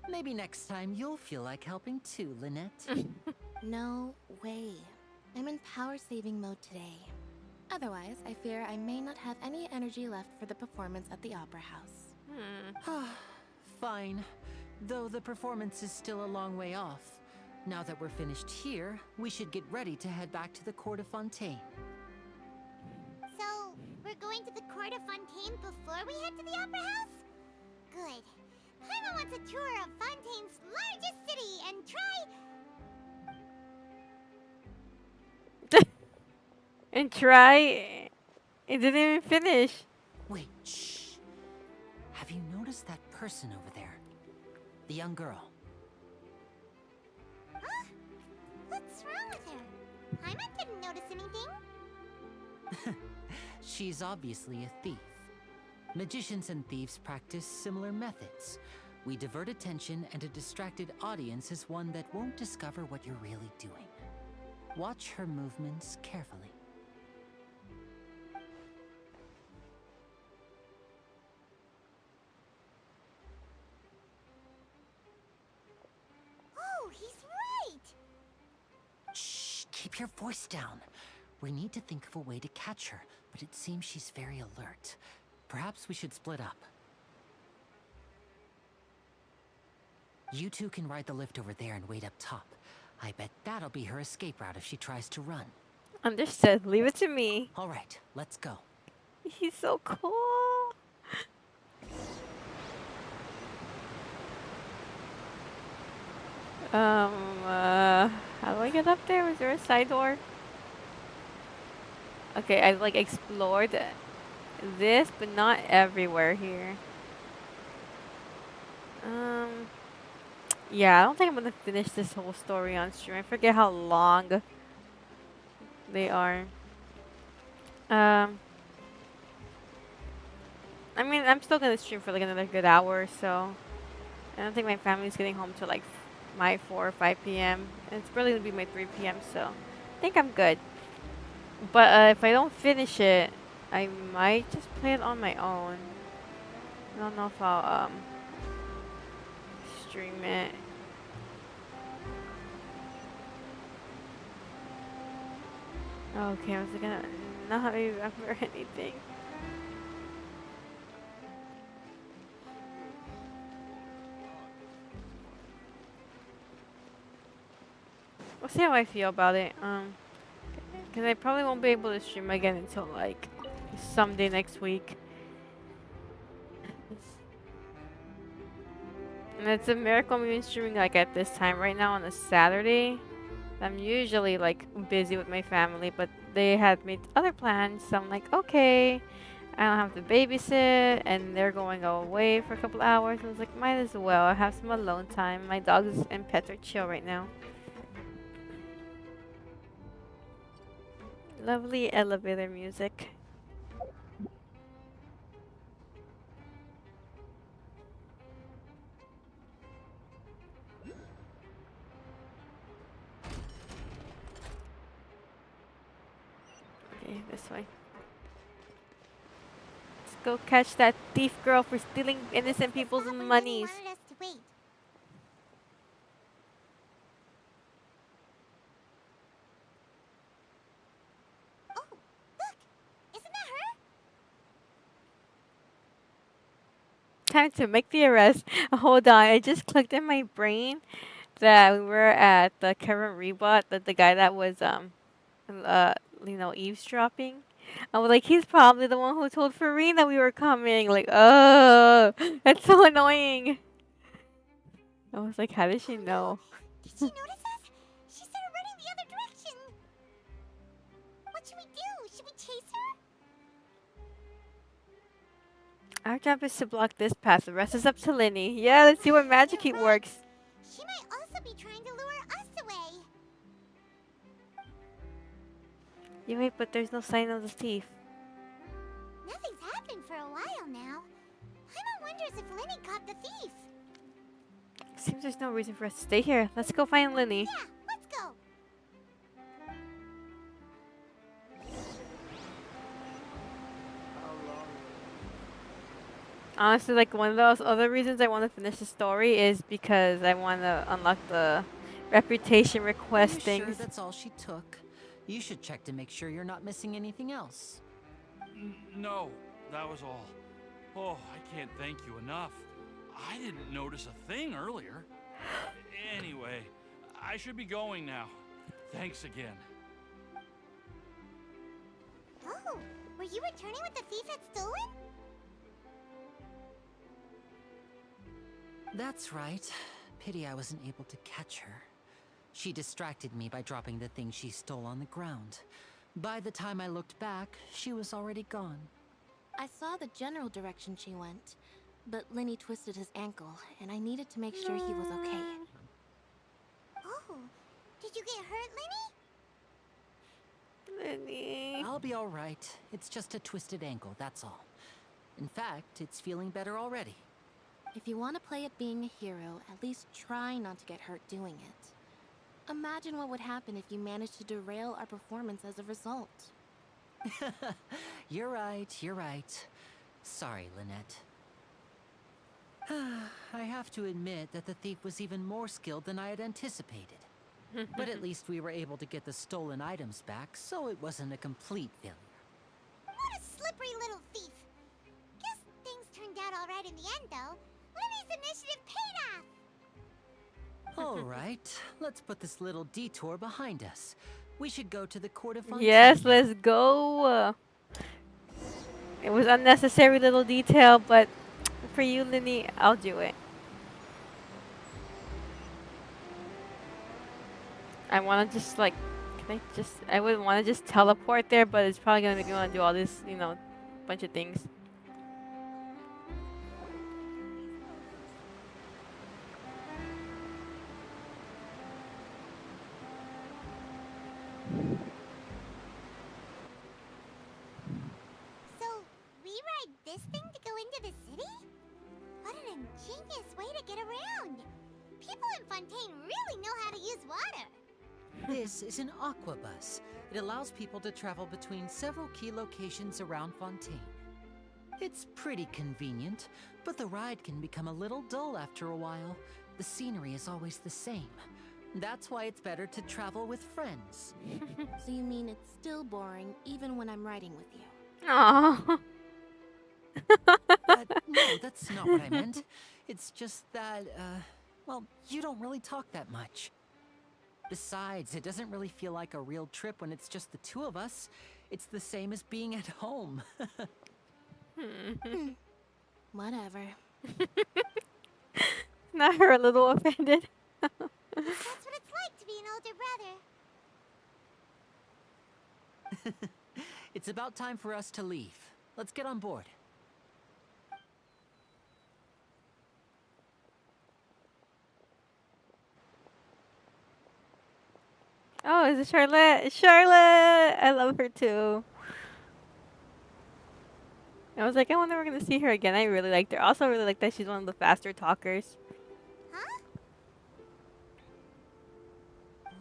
Maybe next time you'll feel like helping too, Lynette. No way. I'm in power-saving mode today. Otherwise, I fear I may not have any energy left for the performance at the Opera House. Fine. Though the performance is still a long way off. Now that we're finished here, we should get ready to head back to the Court of Fontaine. So, we're going to the Court of Fontaine before we head to the Opera House? Good. Paimon wants a tour of Fontaine's largest city and And try. It didn't even finish. Wait, shh. Have you noticed that person over there? The young girl. Huh? What's wrong with her? Paimon didn't notice anything. She's obviously a thief. Magicians and thieves practice similar methods. We divert attention, and a distracted audience is one that won't discover what you're really doing. Watch her movements carefully. Oh, he's right! Shh, keep your voice down. We need to think of a way to catch her, but it seems she's very alert. Perhaps we should split up. You two can ride the lift over there and wait up top. I bet that'll be her escape route if she tries to run. Understood. Leave it to me. All right, let's go. He's so cool. How do I get up there? Was there a side door? Okay, I've like explored this, but not everywhere here. Yeah, I don't think I'm gonna finish this whole story on stream. I forget how long they are. I mean, I'm still gonna stream for like another good hour or so. I don't think my family's getting home till like my 4 or 5 p.m. And it's probably gonna be my 3 p.m. So I think I'm good. But if I don't finish it, I might just play it on my own. I don't know if I'll stream it. Okay, I was gonna not remember anything. We'll see how I feel about it. Cause I probably won't be able to stream again until like someday next week. And it's a miracle I'm even streaming like at this time right now on a Saturday. I'm usually like busy with my family, but they had made other plans, so I'm like, okay, I don't have to babysit, and they're going away for a couple hours. I was like, might as well. I have some alone time. My dogs and pets are chill right now. Lovely elevator music. Okay, this way. Let's go catch that thief girl for stealing innocent people's monies. Wanted us to wait. Oh, look! Isn't that her? Time to make the arrest. Hold on, I just clicked in my brain that we were at the current rebut, that the guy that was eavesdropping. I was like, he's probably the one who told Farine that we were coming. Like, oh, that's so annoying. I was like, how did she know? Did she notice us? She started running the other direction. What should we do? Should we chase her? Our job is to block this path. The rest is up to Linny. Yeah, let's see what magic heat works. She might also be trying to lure us away. Yeah, wait, but there's no sign of the thief. Nothing's happened for a while now. Paimon wonders if Linny caught the thief. Seems there's no reason for us to stay here. Let's go find Linny. Yeah, let's go. Honestly, like one of those other reasons I want to finish the story is because I want to unlock the reputation request Are you things. sure that's all she took? You should check to make sure you're not missing anything else. No, that was all. Oh, I can't thank you enough. I didn't notice a thing earlier. Anyway, I should be going now. Thanks again. Oh, were you returning what the thief had stolen? That's right. Pity I wasn't able to catch her. She distracted me by dropping the thing she stole on the ground. By the time I looked back, she was already gone. I saw the general direction she went, but Linny twisted his ankle, and I needed to make sure he was okay. Oh, did you get hurt, Linny? Linny. I'll be all right. It's just a twisted ankle, that's all. In fact, it's feeling better already. If you want to play at being a hero, at least try not to get hurt doing it. Imagine what would happen if you managed to derail our performance as a result. You're right, you're right. Sorry, Lynette. I have to admit that the thief was even more skilled than I had anticipated. But at least we were able to get the stolen items back, so it wasn't a complete failure. What a slippery little thief. Guess things turned out all right in the end, though. Linny's initiative paid off. All right, let's put this little detour behind us. We should go to the Court of Fontaine. Yes, let's go. It was unnecessary little detail, but for you, Linny, I'll do it. I want to just like, I would want to just teleport there, but it's probably going to make me want to do all this, bunch of things. So, we ride this thing to go into the city? What an ingenious way to get around. People in Fontaine really know how to use water. This is an aqua bus. It allows people to travel between several key locations around Fontaine. It's pretty convenient, but the ride can become a little dull after a while. The scenery is always the same. That's why it's better to travel with friends. So you mean it's still boring even when I'm riding with you? Aww. No, that's not what I meant. It's just that, well, you don't really talk that much. Besides, it doesn't really feel like a real trip when it's just the two of us. It's the same as being at home. Whatever. Not her a little offended. That's what it's like to be an older brother. It's about time for us to leave. Let's get on board. Oh, is it Charlotte? Charlotte! I love her too. I was like, I wonder if we're gonna see her again. I really liked her. Also, really like that she's one of the faster talkers. Huh?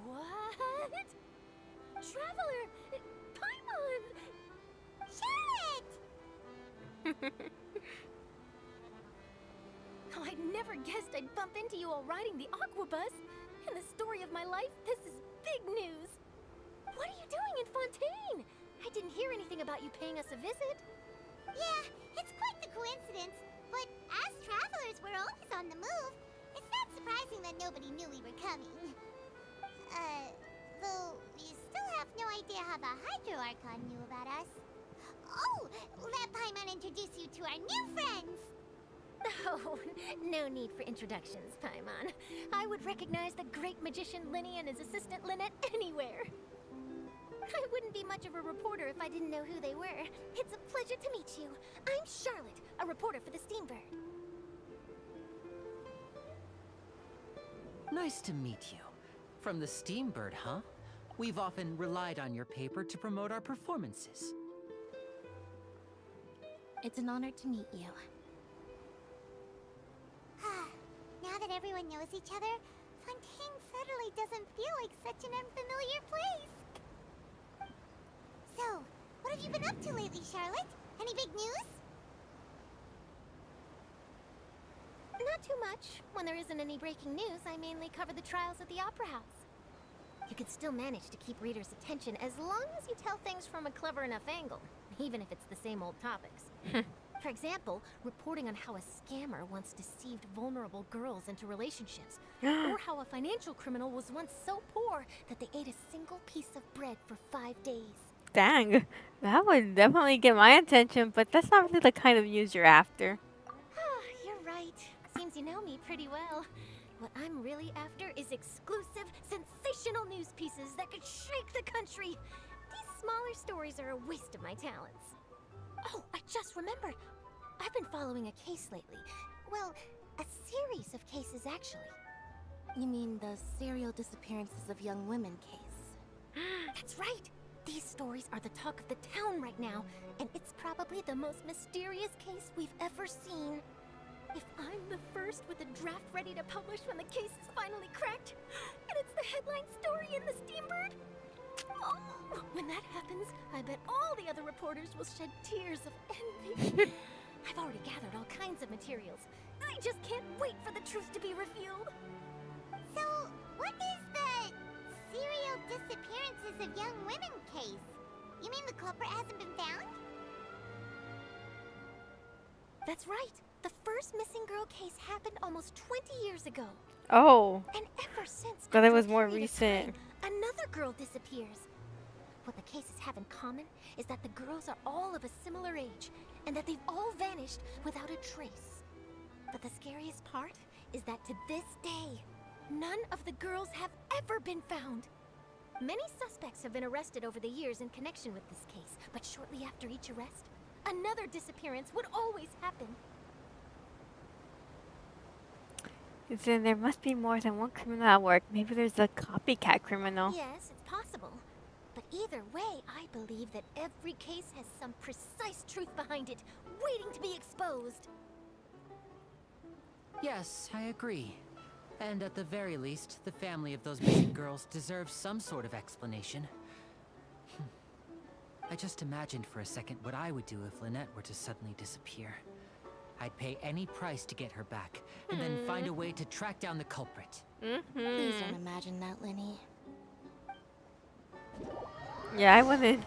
What? Traveler! Paimon! Charlotte! Oh, I never guessed I'd bump into you while riding the aqua bus. In the story of my life, this is big news. What are you doing in Fontaine? I didn't hear anything about you paying us a visit. Yeah, it's quite the coincidence. But as travelers, we're always on the move. It's not surprising that nobody knew we were coming. Though we still have no idea how the Hydro Archon knew about us. Oh, let Paimon introduce you to our new friends. Oh, no need for introductions, Paimon. I would recognize the great magician Linny and his assistant Lynette anywhere. I wouldn't be much of a reporter if I didn't know who they were. It's a pleasure to meet you. I'm Charlotte, a reporter for the Steambird. Nice to meet you. From the Steambird, huh? We've often relied on your paper to promote our performances. It's an honor to meet you. Now that everyone knows each other, Fontaine suddenly doesn't feel like such an unfamiliar place. So, what have you been up to lately, Charlotte? Any big news? Not too much. When there isn't any breaking news, I mainly cover the trials at the Opera House. You can still manage to keep readers' attention as long as you tell things from a clever enough angle, even if it's the same old topics. For example, reporting on how a scammer once deceived vulnerable girls into relationships, or how a financial criminal was once so poor that they ate a single piece of bread for 5 days. Dang, that would definitely get my attention, but that's not really the kind of news you're after. You're right. Seems you know me pretty well. What I'm really after is exclusive, sensational news pieces that could shake the country. These smaller stories are a waste of my talents. Oh, I just remembered. I've been following a case lately. Well, a series of cases, actually. You mean the serial disappearances of young women case? That's right. These stories are the talk of the town right now, and it's probably the most mysterious case we've ever seen. If I'm the first with a draft ready to publish when the case is finally cracked, and it's the headline story in the Steambird, oh, when that happens, I bet all the other reporters will shed tears of envy. I've already gathered all kinds of materials. I just can't wait for the truth to be revealed. So, what is the serial disappearances of young women case? You mean the culprit hasn't been found? That's right. The first missing girl case happened almost 20 years ago. Oh, And ever since, thought it after was a more period of recent. time, another girl disappears. What the cases have in common is that the girls are all of a similar age, and that they've all vanished without a trace. But the scariest part is that to this day, none of the girls have ever been found. Many suspects have been arrested over the years in connection with this case, but shortly after each arrest, another disappearance would always happen. then there must be more than one criminal at work. Maybe there's a copycat criminal. Yes, it's possible. But either way, I believe that every case has some precise truth behind it, waiting to be exposed. Yes, I agree. And at the very least, the family of those missing girls deserves some sort of explanation. I just imagined for a second what I would do if Lynette were to suddenly disappear. I'd pay any price to get her back, and then find a way to track down the culprit. Please don't imagine that, Lenny. Yeah, I wouldn't.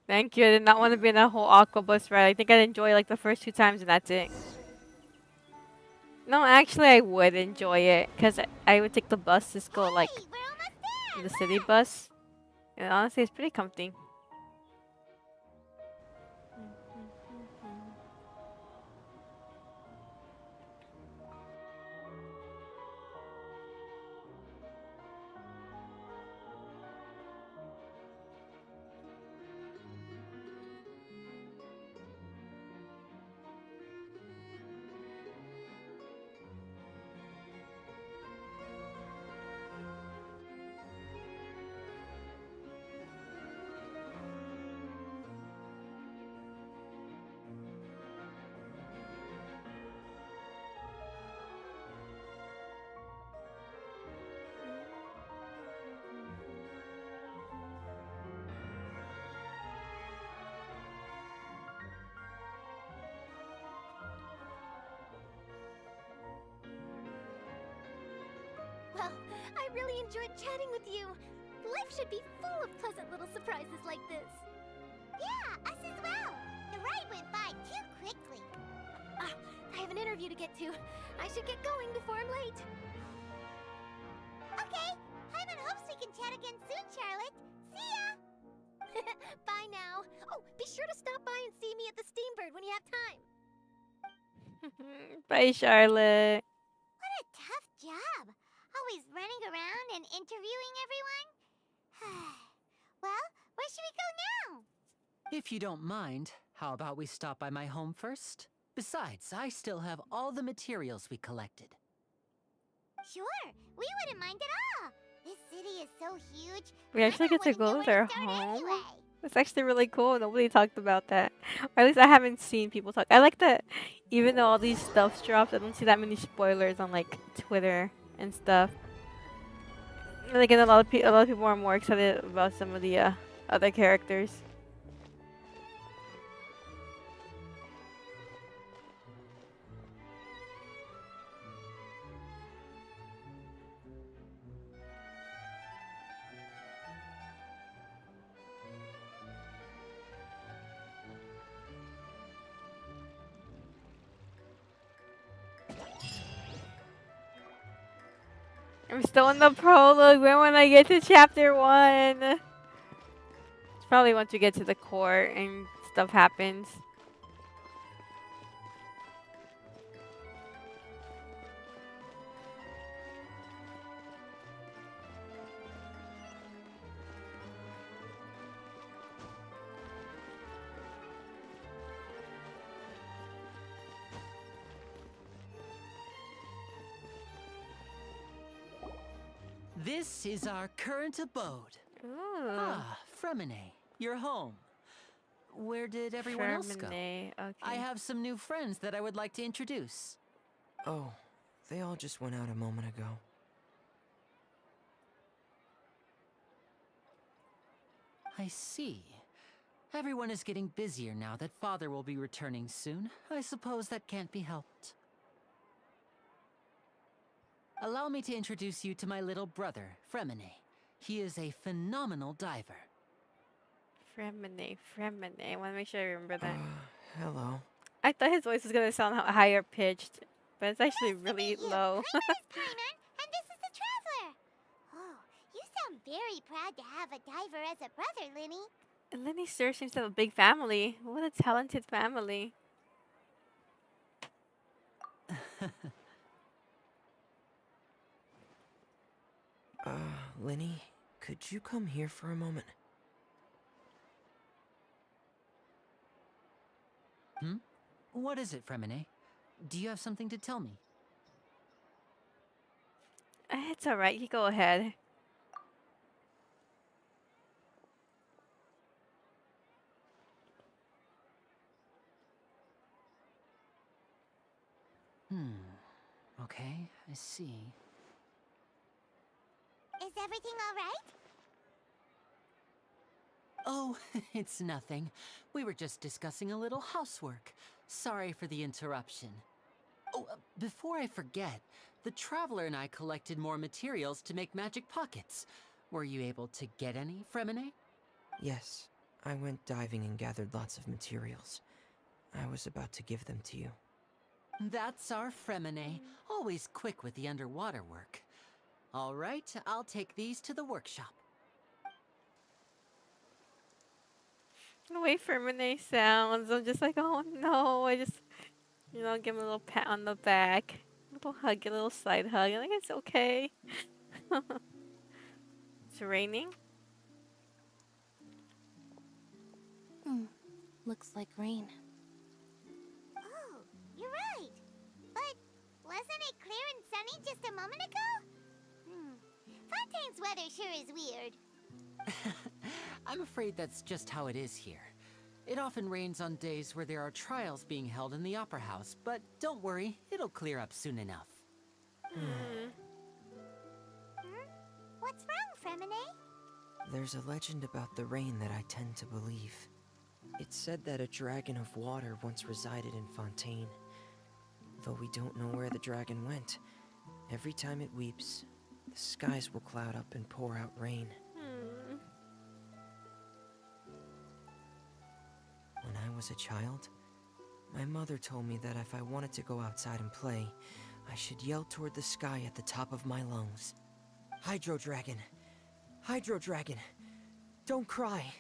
Thank you. I did not want to be in a whole aqua bus ride. I think I'd enjoy like the first 2 times and that's it. No, actually, I would enjoy it because I would take the bus to school, like Hey, we're almost there. the city bus. And honestly, it's pretty comfy. Well, I really enjoyed chatting with you. Life should be full of pleasant little surprises like this. Yeah, us as well. The ride went by too quickly. I have an interview to get to. I should get going before I'm late. Okay, Hyman hopes we can chat again soon, Charlotte. See ya! Bye now. Oh, be sure to stop by and see me at the Steambird when you have time. Bye, Charlotte. What a tough job. Always running around and interviewing everyone. Well, where should we go now? If you don't mind, how about we stop by my home first? Besides, I still have all the materials we collected. Sure, we wouldn't mind at all. This city is so huge. We actually get to wouldn't know go to where their start home. anyway. That's actually really cool. Nobody talked about that. Or at least I haven't seen people talk. I like that even though all these stuff's dropped, I don't see that many spoilers on like Twitter and stuff. And again, a lot of people are more excited about some of the other characters. I'm still in the prologue. When I get to chapter 1? It's probably once we get to the court and stuff happens. This is our current abode. Ooh. Ah, Fremine, your home. Where did everyone else go? Fermine, okay. I have some new friends that I would like to introduce. Oh, they all just went out a moment ago. I see. Everyone is getting busier now that Father will be returning soon. I suppose that can't be helped. Allow me to introduce you to my little brother, Fremine. He is a phenomenal diver. Fremine. I want to make sure I remember that. Hello. I thought his voice was going to sound higher pitched, but it's actually really Meet you. low. My name is Paimon, and this is the Traveler. Oh, you sound very proud to have a diver as a brother, Linny. And Lenny sure seems to have a big family. What a talented family. Linny, could you come here for a moment? What is it, Fremine? Do you have something to tell me? It's alright, you go ahead. Okay, I see. Is everything all right? Oh, it's nothing. We were just discussing a little housework. Sorry for the interruption. Oh, before I forget, the Traveler and I collected more materials to make magic pockets. Were you able to get any, Fremine? Yes, I went diving and gathered lots of materials. I was about to give them to you. That's our Fremine, always quick with the underwater work. All right, I'll take these to the workshop. The way Fermine sounds, I'm just like, oh no. I just, give him a little pat on the back. A little hug, a little side hug. I think it's okay. It's raining. Looks like rain. Oh, you're right. But wasn't it clear and sunny just a moment ago? Fontaine's weather sure is weird. I'm afraid that's just how it is here. It often rains on days where there are trials being held in the Opera House, but don't worry, it'll clear up soon enough. What's wrong, Fremine? There's a legend about the rain that I tend to believe. It's said that a dragon of water once resided in Fontaine. Though we don't know where the dragon went, every time it weeps, the skies will cloud up and pour out rain. When I was a child, my mother told me that if I wanted to go outside and play, I should yell toward the sky at the top of my lungs. Hydro Dragon! Hydro Dragon! Don't cry!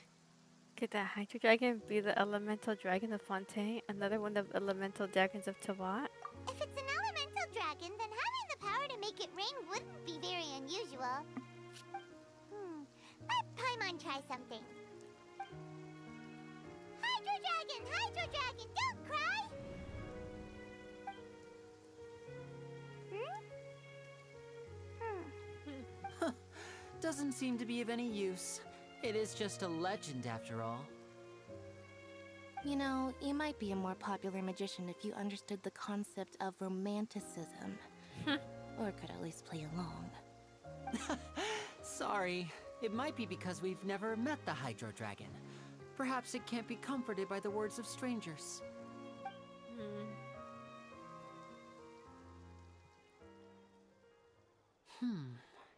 Could that Hydro Dragon be the elemental dragon of Fontaine? Another one of the elemental dragons of Tavat? If it's an elemental dragon, then having the power to make it rain wouldn't be very unusual. Let Paimon try something. Hydro Dragon, don't cry! Doesn't seem to be of any use. It is just a legend after all. You know, you might be a more popular magician if you understood the concept of romanticism. Or could at least play along. Sorry. It might be because we've never met the Hydro Dragon. Perhaps it can't be comforted by the words of strangers.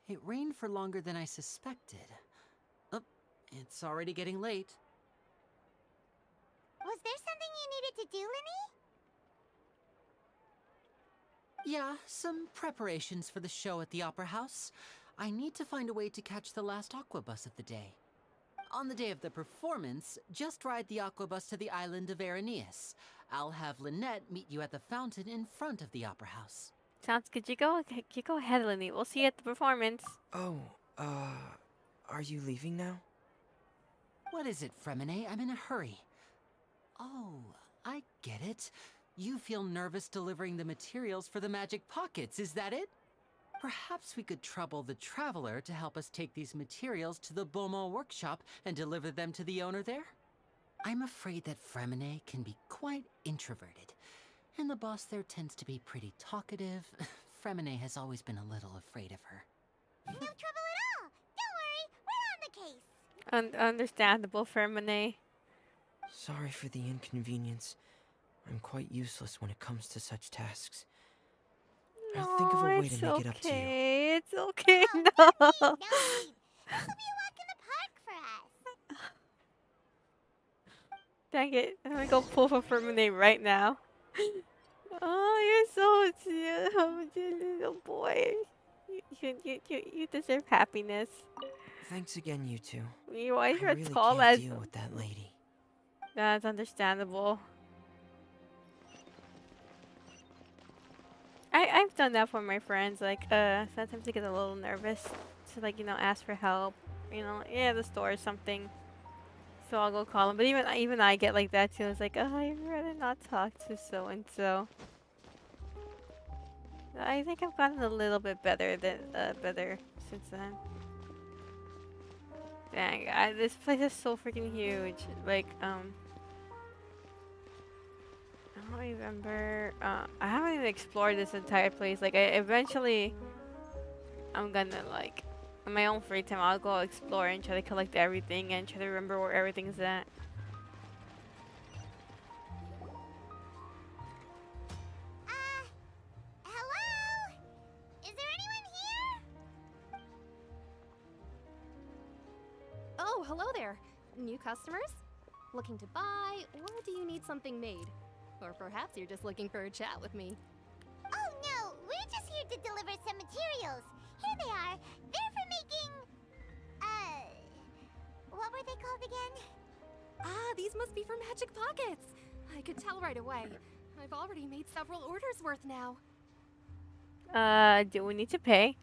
It rained for longer than I suspected. Oh, it's already getting late. Was there something you needed to do, Linny? Yeah, some preparations for the show at the Opera House. I need to find a way to catch the last aqua bus of the day. On the day of the performance, just ride the aqua bus to the island of Araneus. I'll have Lynette meet you at the fountain in front of the Opera House. Sounds good. You go ahead, Linny. We'll see you at the performance. Oh, are you leaving now? What is it, Fremine? I'm in a hurry. Oh, I get it. You feel nervous delivering the materials for the magic pockets, is that it? Perhaps we could trouble the Traveler to help us take these materials to the Beaumont workshop and deliver them to the owner there? I'm afraid that Fremine can be quite introverted, and the boss there tends to be pretty talkative. Fremine has always been a little afraid of her. No trouble at all. Don't worry, we're on the case. Understandable, Fermine. Sorry for the inconvenience. I'm quite useless when it comes to such tasks. I'll think of a way to make it up to you. It's okay. Oh, No. no need. This will be a walk in the park for us. Dang it. I'm gonna go pull for Fermine right now. Oh, you're so cute, little boy. You deserve happiness. Thanks again, you two. Why I you're really tall can't as... deal with that lady. That's understandable. I've done that for my friends. Like, sometimes I get a little nervous to, like, ask for help. Yeah, the store or something. So I'll go call them. But even I get like that too. It's like, oh, I'd rather not talk to so and so. I think I've gotten a little bit better since then. Dang, this place is so freaking huge. Like, I don't remember. I haven't even explored this entire place. Like, I'm gonna like, in my own free time, I'll go explore and try to collect everything and try to remember where everything's at. Hello? Is there anyone here? Oh, hello there. New customers? Looking to buy, or do you need something made? Or perhaps you're just looking for a chat with me. Oh no, we're just here to deliver some materials. Here they are. They're for making... what were they called again? Ah, these must be for magic pockets. I could tell right away. I've already made several orders worth now. Do we need to pay?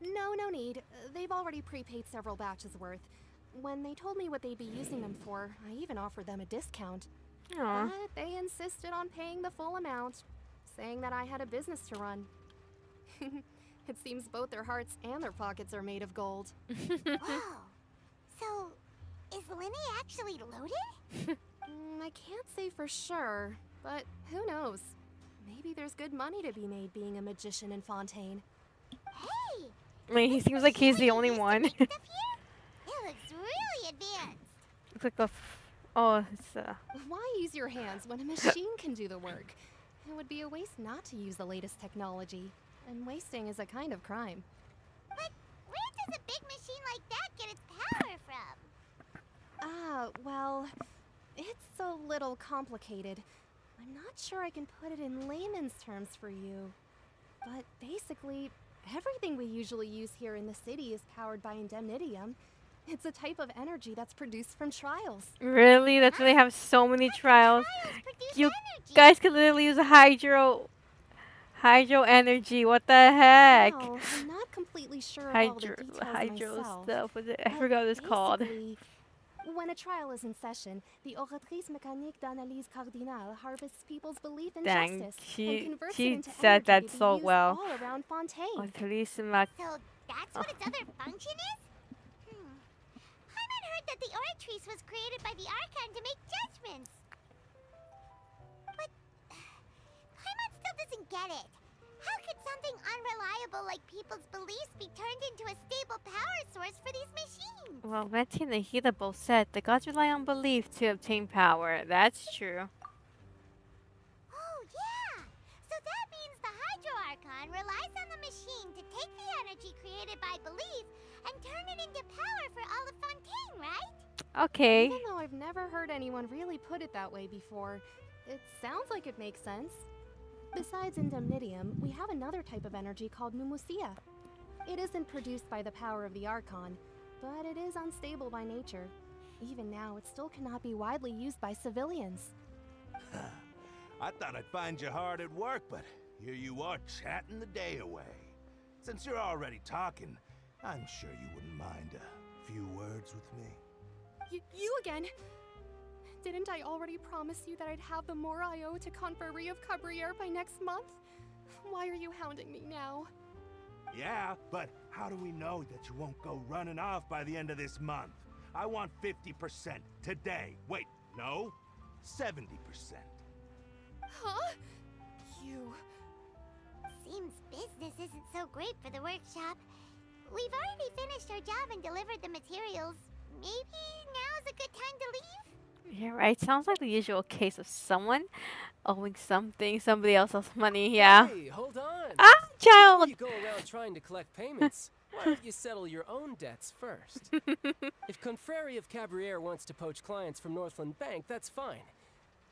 No need. They've already prepaid several batches worth. When they told me what they'd be using them for, I even offered them a discount. Aw. But they insisted on paying the full amount, saying that I had a business to run. It seems both their hearts and their pockets are made of gold. Wow. So, is Linny actually loaded? I can't say for sure, but who knows? Maybe there's good money to be made being a magician in Fontaine. Hey! I mean, he seems like he's the only one. Stuff here? It looks really advanced. Looks like oh, it's Why use your hands when a machine can do the work? It would be a waste not to use the latest technology, and wasting is a kind of crime. But where does a big machine like that get its power from? Well, it's a little complicated. I'm not sure I can put it in layman's terms for you. But basically, everything we usually use here in the city is powered by indemnitium. It's a type of energy that's produced from trials. really, that's why they have so many trials. Trials produce You energy. guys could literally use hydro energy. What the heck? Well, I'm not completely sure of all the details Hydro myself. stuff. Was it? I but forgot what it's called. basically, when a trial is in session, the oratrice mécanique d'analyse cardinale harvests people's belief in Dang, justice she- and converts she it into said energy that to be so used well. all around Fontaine. Autolissima. So that's what its other function is? Paimon heard that the Oratrice was created by the Archon to make judgments. But Paimon still doesn't get it. How could something unreliable like people's beliefs be turned into a stable power source for these machines? Well, Venti and the Hida both said the gods rely on belief to obtain power. That's true. Oh, yeah! So that means the Hydro Archon relies on the machine to take the energy created by belief and turn it into power for all of Fontaine, right? Okay. Even though I've never heard anyone really put it that way before, it sounds like it makes sense. Besides indemnitium, we have another type of energy called pneumosia. It isn't produced by the power of the Archon, but it is unstable by nature. Even now, it still cannot be widely used by civilians. I thought I'd find you hard at work, but here you are chatting the day away. Since you're already talking, I'm sure you wouldn't mind a few words with me. You again? Didn't I already promise you that I'd have the Moraio to Confrérie of Cabriere by next month? Why are you hounding me now? Yeah, but how do we know that you won't go running off by the end of this month? I want 50% today. Wait, no, 70%. Huh? You... Seems business isn't so great for the workshop. We've already finished our job and delivered the materials. Maybe now's a good time to leave? Yeah, right. Sounds like the usual case of someone owing somebody else else money. Yeah. Hey, hold on. Ah, Before child. you go around trying to collect payments, why don't you settle your own debts first? If Confrérie of Cabriere wants to poach clients from Northland Bank, that's fine.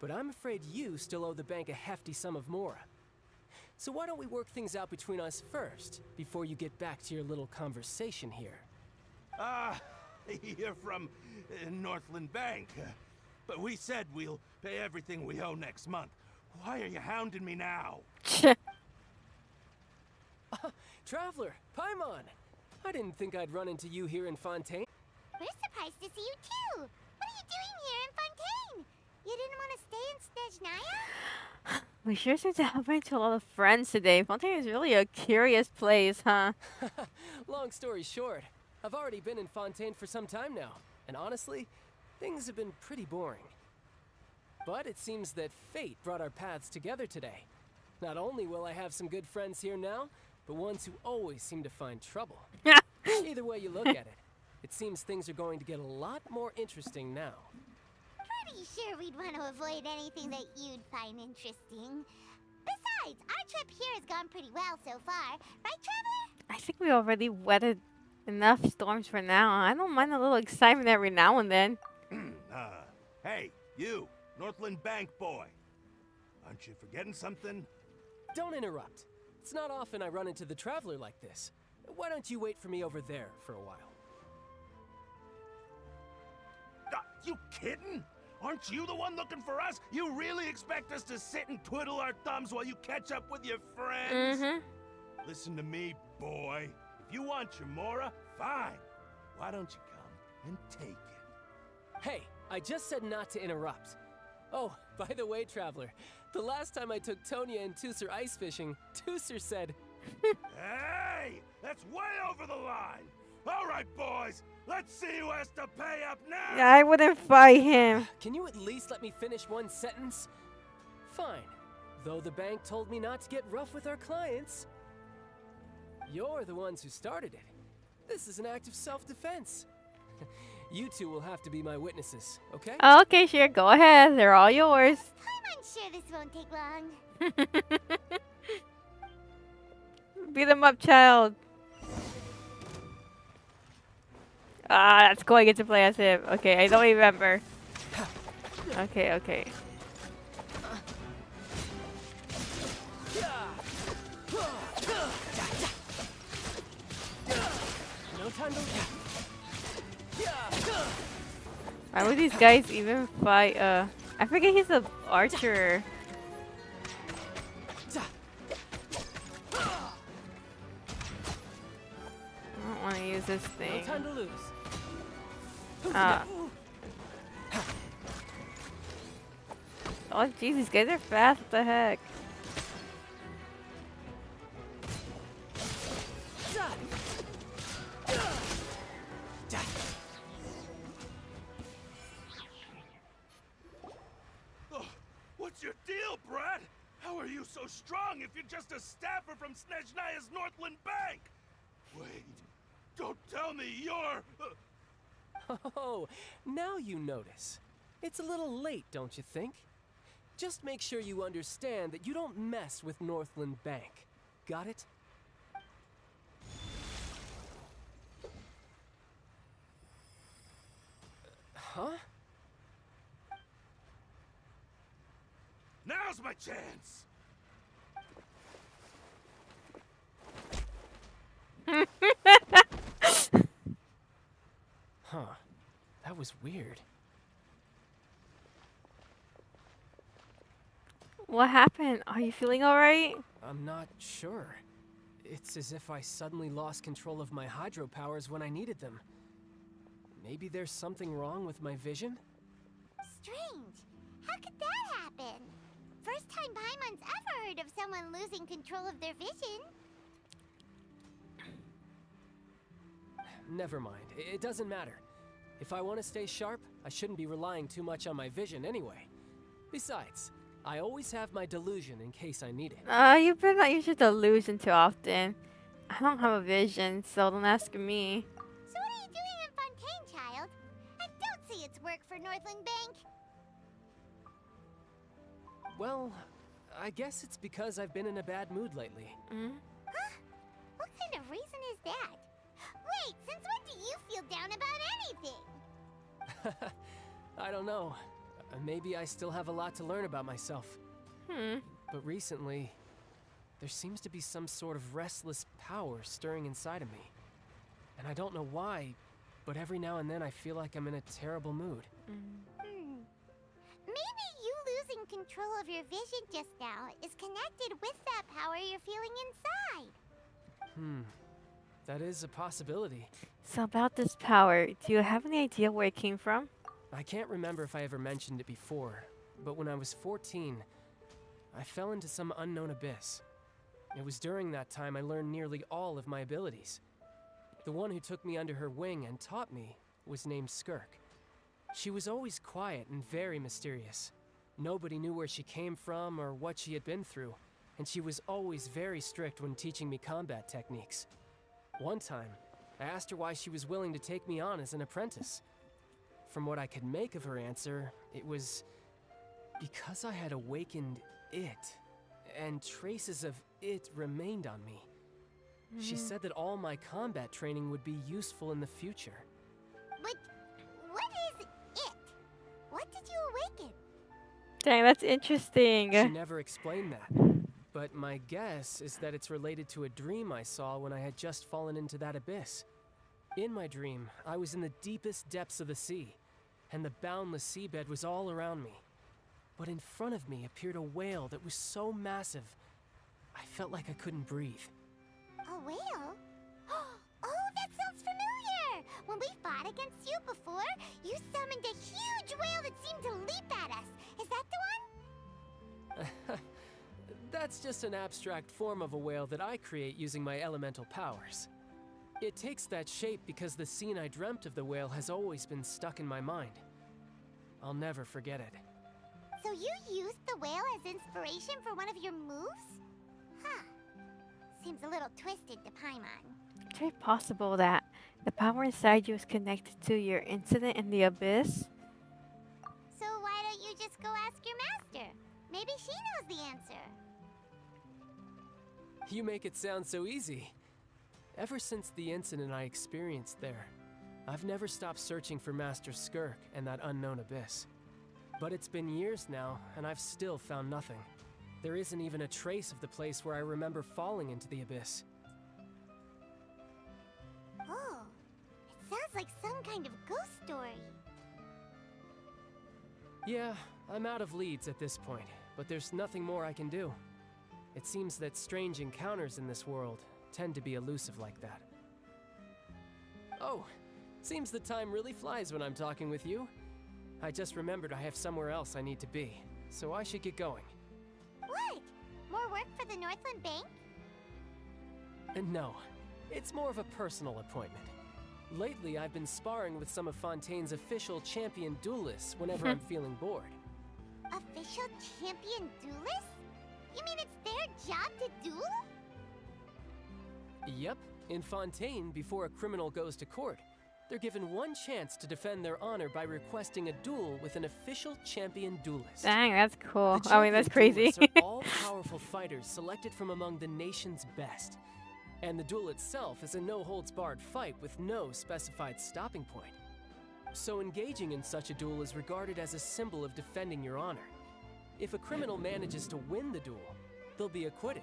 But I'm afraid you still owe the bank a hefty sum of mora. So why don't we work things out between us first, before you get back to your little conversation here? You're from Northland Bank. But we said we'll pay everything we owe next month. Why are you hounding me now? Traveler, Paimon! I didn't think I'd run into you here in Fontaine. We're surprised to see you too. What are you doing here in Fontaine? You didn't want to stay in Snezhnaya? We sure seem to have run into a lot of friends today. Fontaine is really a curious place, huh? Long story short, I've already been in Fontaine for some time now, and honestly, things have been pretty boring. But it seems that fate brought our paths together today. Not only will I have some good friends here now, but ones who always seem to find trouble. Either way you look at it, it seems things are going to get a lot more interesting now. Pretty sure we'd want to avoid anything that you'd find interesting. Besides, our trip here has gone pretty well so far. Right, Traveler? I think we already weathered enough storms for now. I don't mind a little excitement every now and then. Hey, you, Northland Bank boy. Aren't you forgetting something? Don't interrupt. It's not often I run into the Traveler like this. Why don't you wait for me over there for a while? You kidding? Aren't you the one looking for us? You really expect us to sit and twiddle our thumbs while you catch up with your friends? Mm-hmm. Listen to me, boy. If you want your Mora, fine. Why don't you come and take it? Hey, I just said not to interrupt. Oh, by the way, Traveler, the last time I took Tonya and Tooser ice fishing, Tooser said... Hey! That's way over the line! All right, boys, let's see who has to pay up now! Yeah, I wouldn't fight him. Can you at least let me finish one sentence? Fine. Though the bank told me not to get rough with our clients. You're the ones who started it. This is an act of self-defense. You two will have to be my witnesses, okay? Okay, sure. Go ahead. They're all yours. I'm unsure this won't take long. Beat them up, child. Ah, that's cool. I get to play as him. Okay, I don't remember. Okay, okay. No time to... Why would these guys even fight? I forget he's an archer. I don't want to use this thing. No time to lose. Oh, jeez, these guys are fast. What the heck? What's your deal, Brad? How are you so strong if you're just a staffer from Snezhnaya's Northland Bank? Wait, don't tell me you're... Oh, now you notice. It's a little late, don't you think? Just make sure you understand that you don't mess with Northland Bank. Got it? Huh? Now's my chance! Huh. That was weird. What happened? Are you feeling alright? I'm not sure. It's as if I suddenly lost control of my hydro powers when I needed them. Maybe there's something wrong with my vision? Strange. How could that happen? First time Paimon's ever heard of someone losing control of their vision. Never mind. It doesn't matter. If I want to stay sharp, I shouldn't be relying too much on my vision anyway. Besides, I always have my delusion in case I need it. You better not use your delusion too often. I don't have a vision, so don't ask me. So what are you doing in Fontaine, child? I don't see its work for Northland Bank. Well, I guess it's because I've been in a bad mood lately. Huh? What kind of reason is that? Wait, since when do you feel down about anything? I don't know. Maybe I still have a lot to learn about myself. But recently, there seems to be some sort of restless power stirring inside of me. And I don't know why, but every now and then I feel like I'm in a terrible mood. Maybe you losing control of your vision just now is connected with that power you're feeling inside. That is a possibility. So about this power, do you have any idea where it came from? I can't remember if I ever mentioned it before, but when I was 14, I fell into some unknown abyss. It was during that time I learned nearly all of my abilities. The one who took me under her wing and taught me was named Skirk. She was always quiet and very mysterious. Nobody knew where she came from or what she had been through, and she was always very strict when teaching me combat techniques. One time, I asked her why she was willing to take me on as an apprentice. From what I could make of her answer, it was because I had awakened it, and traces of it remained on me. She said that all my combat training would be useful in the future. But what is it? What did you awaken? Dang, that's interesting. She never explained that. But my guess is that it's related to a dream I saw when I had just fallen into that abyss. In my dream, I was in the deepest depths of the sea, and the boundless seabed was all around me. But in front of me appeared a whale that was so massive, I felt like I couldn't breathe. A whale? Oh, that sounds familiar! When we fought against you before, you summoned a huge whale that seemed to leap at us. Is that the one? That's just an abstract form of a whale that I create using my elemental powers. It takes that shape because the scene I dreamt of the whale has always been stuck in my mind. I'll never forget it. So you used the whale as inspiration for one of your moves? Huh. Seems a little twisted to Paimon. It's very possible that the power inside you is connected to your incident in the abyss. So why don't you just go ask your master? Maybe she knows the answer. You make it sound so easy. Ever since the incident I experienced there, I've never stopped searching for Master Skirk and that unknown abyss. But it's been years now, and I've still found nothing. There isn't even a trace of the place where I remember falling into the abyss. Oh, it sounds like some kind of ghost story. Yeah, I'm out of leads at this point, but there's nothing more I can do. It seems that strange encounters in this world tend to be elusive like that. Oh, seems the time really flies when I'm talking with you. I just remembered I have somewhere else I need to be, so I should get going. What? More work for the Northland Bank? No, it's more of a personal appointment. Lately, I've been sparring with some of Fontaine's official champion duelists whenever I'm feeling bored. Official champion duelists? You mean it's their job to duel? Yep, in Fontaine, before a criminal goes to court, they're given one chance to defend their honor by requesting a duel with an official champion duelist. Dang, that's cool. The I mean, that's champion crazy. duelists are all-powerful fighters selected from among the nation's best. And the duel itself is a no-holds-barred fight with no specified stopping point. So engaging in such a duel is regarded as a symbol of defending your honor. If a criminal manages to win the duel, they'll be acquitted.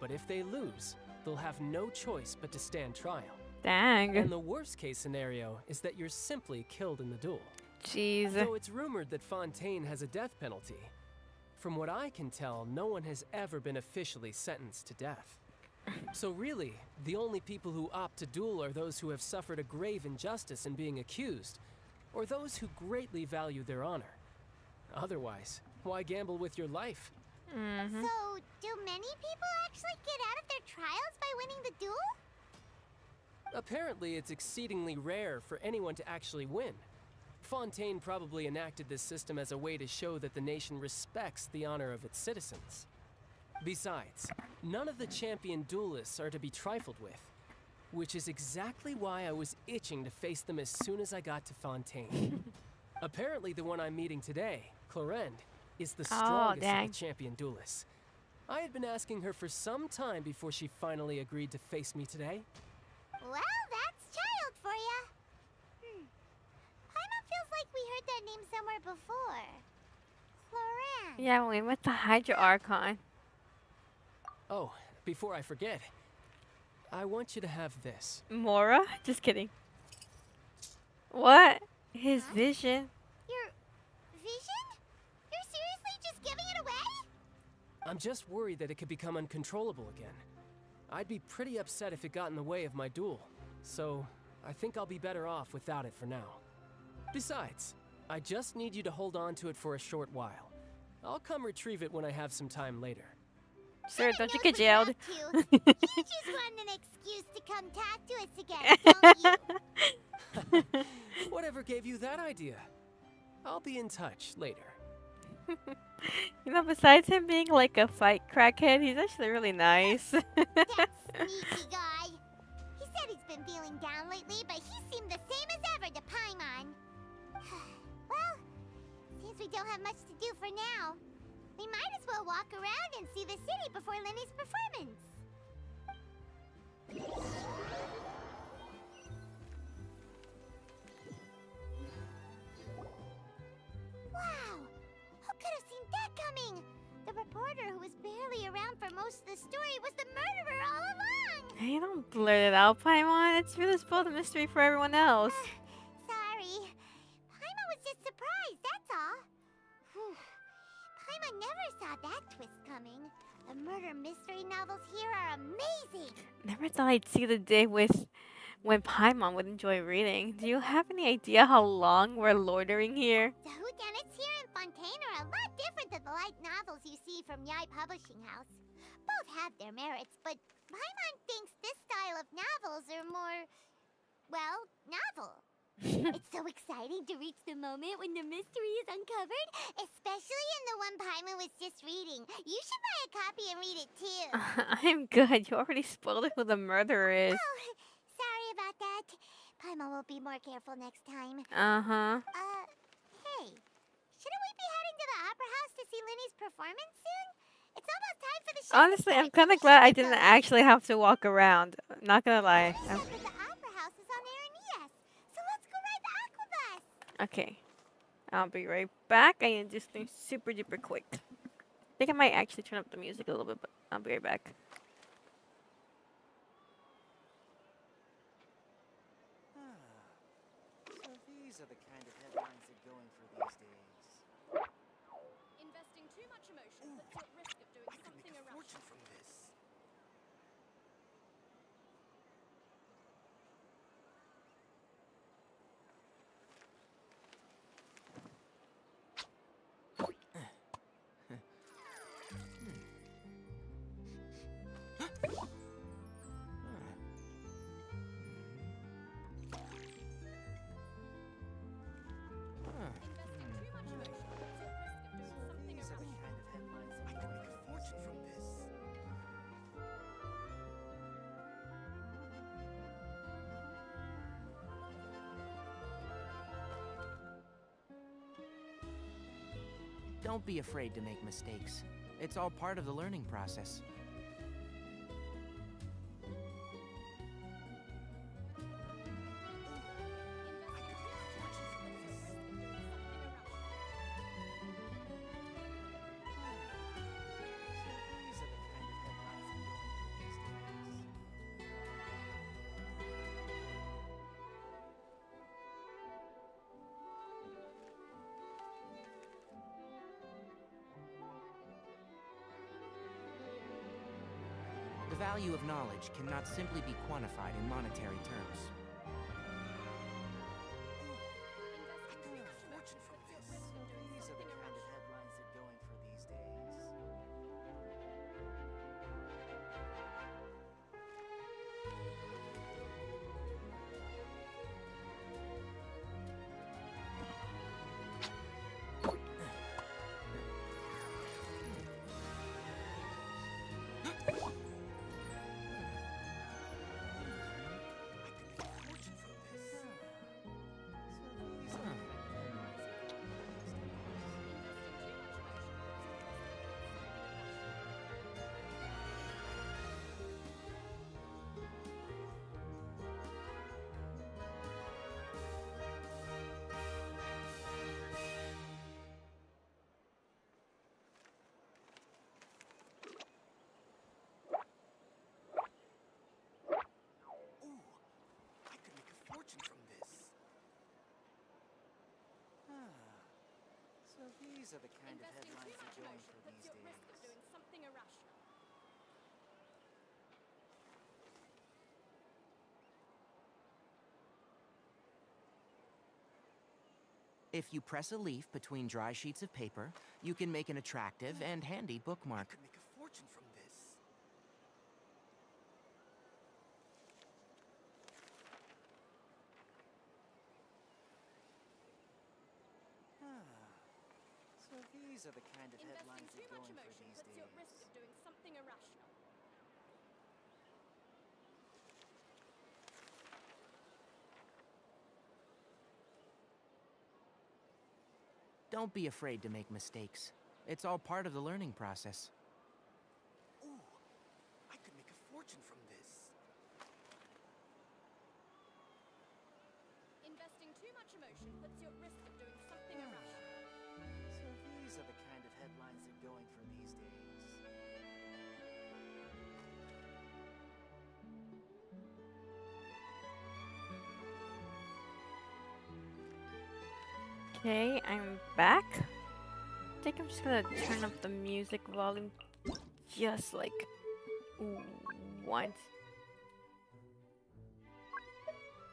But if they lose, they'll have no choice but to stand trial. Dang. And the worst-case scenario is that you're simply killed in the duel. Jeez. Though it's rumored that Fontaine has a death penalty, from what I can tell, no one has ever been officially sentenced to death. So really, the only people who opt to duel are those who have suffered a grave injustice in being accused, or those who greatly value their honor. Otherwise, why gamble with your life? So, do many people actually get out of their trials by winning the duel? Apparently, it's exceedingly rare for anyone to actually win. Fontaine probably enacted this system as a way to show that the nation respects the honor of its citizens. Besides, none of the champion duelists are to be trifled with, which is exactly why I was itching to face them as soon as I got to Fontaine. Apparently, the one I'm meeting today, Clorinde, is the strongest of the champion duelists. I had been asking her for some time before she finally agreed to face me today. Well, that's child for ya. Paimon feels like we heard that name somewhere before. Clorinde. Yeah, when we went to Hydro Archon. Oh, before I forget, I want you to have this. Mora? Just kidding. What? His vision? Your vision? You're seriously just giving it away? I'm just worried that it could become uncontrollable again. I'd be pretty upset if it got in the way of my duel, so I think I'll be better off without it for now. Besides, I just need you to hold on to it for a short while. I'll come retrieve it when I have some time later. Sir, don't you get jailed. You just want an excuse to come talk to us again, don't you? Whatever gave you that idea? I'll be in touch later. You know, besides him being like a fight crackhead, he's actually really nice. That sneaky guy. He said he's been feeling down lately, but he seemed the same as ever to Paimon. Well, since we don't have much to do for now, we might as well walk around and see the city before Lenny's performance. Wow! Who could have seen that coming? The reporter who was barely around for most of the story was the murderer all along! Hey, don't blurt it out, Paimon. It's really spoiled the mystery for everyone else. Sorry. Paimon was just surprised, that's all. Whew. Paimon never saw that twist coming. The murder mystery novels here are amazing! Never thought I'd see the day when Paimon would enjoy reading. Do you have any idea how long we're loitering here? The whodunits here in Fontaine are a lot different than the light novels you see from Yai Publishing House. Both have their merits, but Paimon thinks this style of novels are more, well, novel. It's so exciting to reach the moment when the mystery is uncovered, especially in the one Paimon was just reading. You should buy a copy and read it too. I'm good. You already spoiled it who the murderer is. Oh, sorry about that. Paimon will be more careful next time. Uh-huh. Hey, shouldn't we be heading to the Opera House to see Lenny's performance soon? It's almost time for the show. Honestly, I'm kind of glad I didn't actually have to walk around. Not gonna lie. The Opera House is on Areneas, so let's go ride the Aqua Bus. Okay. I'll be right back. I need to do something super duper quick. I think I might actually turn up the music a little bit, but I'll be right back. So these are the kind of headlines they're going for these days. Investing too much emotion puts you at risk of doing something irrational. From this. Don't be afraid to make mistakes. It's all part of the learning process. The value of knowledge cannot simply be quantified in monetary terms. These are the kind of headlines they're going for these days. So these are the kind of headlines they're going for these days. Something irrational. If you press a leaf between dry sheets of paper, you can make an attractive and handy bookmark. Make a fortune from this. So these are the kind of headlines Investing that too go much in for emotion these puts you at risk days. of doing something irrational. Don't be afraid to make mistakes. It's all part of the learning process. Ooh, I could make a fortune from this. Investing too much emotion puts you at risk of doing something irrational. So these are the kind of headlines that go in for these days. Okay, I'm back. I think I'm just gonna turn up the music volume just like once.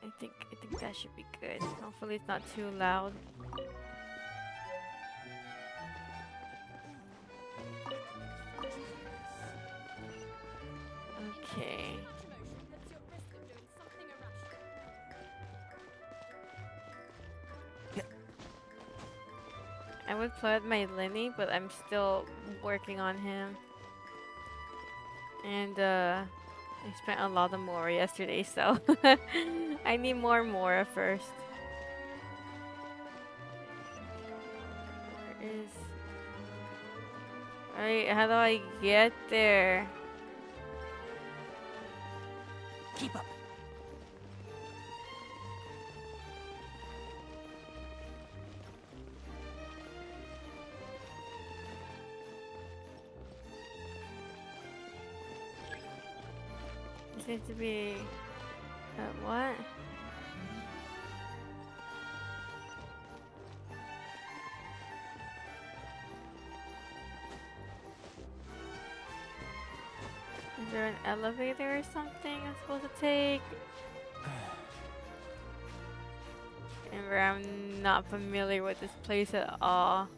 I think that should be good. Hopefully it's not too loud. Okay. I would play with my Lenny, but I'm still working on him. And I spent a lot of Mora yesterday, so I need more Mora first. Where is... Alright, how do I get there? Keep up. This needs to be... what? Is there an elevator or something I'm supposed to take? Remember, I'm not familiar with this place at all.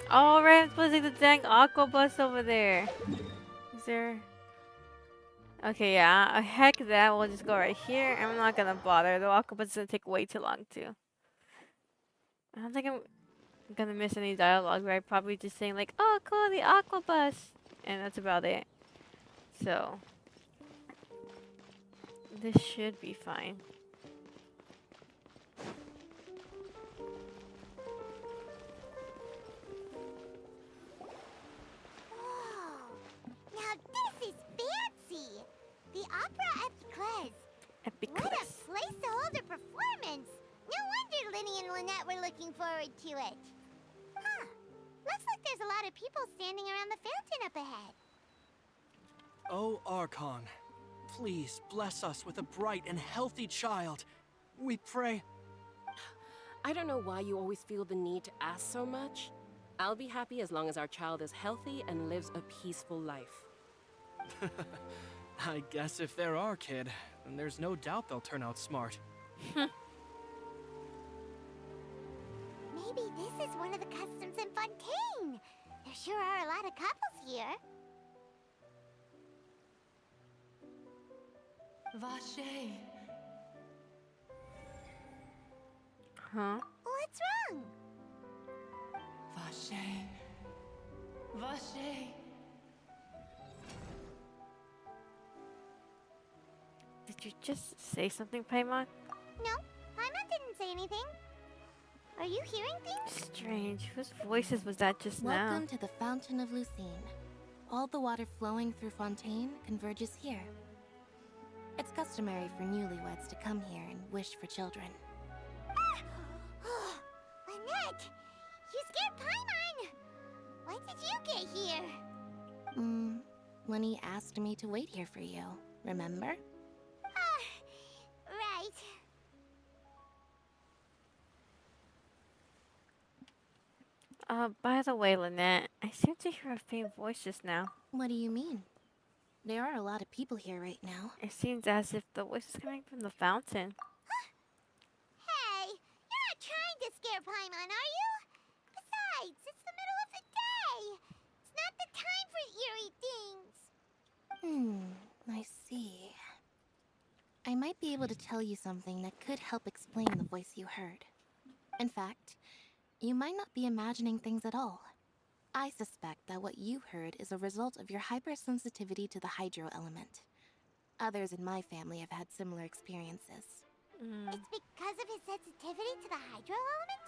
Oh, right, I'm supposed to take the dang aqua bus over there. Is there... Okay, yeah, heck that, we'll just go right here. I'm not gonna bother, the aqua bus is gonna take way too long too. I don't think I'm gonna miss any dialogue, right? Probably just saying like, oh cool, the aqua bus. And that's about it. So... this should be fine. Now this is fancy! The Opera Epiclese. What a place to hold a performance! No wonder Linny and Lynette were looking forward to it. Huh. Looks like there's a lot of people standing around the fountain up ahead. Oh, Archon, please bless us with a bright and healthy child. We pray. I don't know why you always feel the need to ask so much. I'll be happy as long as our child is healthy and lives a peaceful life. I guess if they're our kid, then there's no doubt they'll turn out smart. Maybe this is one of the customs in Fontaine. There sure are a lot of couples here. Vache. Huh? What's wrong? Vache. Vache. Did you just say something, Paimon? No, Paimon didn't say anything. Are you hearing things? Strange. Whose voices was that just now? Welcome to the Fountain of Lucine. All the water flowing through Fontaine converges here. It's customary for newlyweds to come here and wish for children. Lynette! You scared Paimon! When did you get here? Lenny asked me to wait here for you, remember? Right. By the way, Lynette, I seem to hear a faint voice just now. What do you mean? There are a lot of people here right now. It seems as if the voice is coming from the fountain. Hey, you're not trying to scare Paimon, are you? Besides, it's the middle of the day. It's not might be able to tell you something that could help explain the voice you heard. In fact, you might not be imagining things at all. I suspect that what you heard is a result of your hypersensitivity to the hydro element. Others in my family have had similar experiences. It's because of his sensitivity to the hydro element?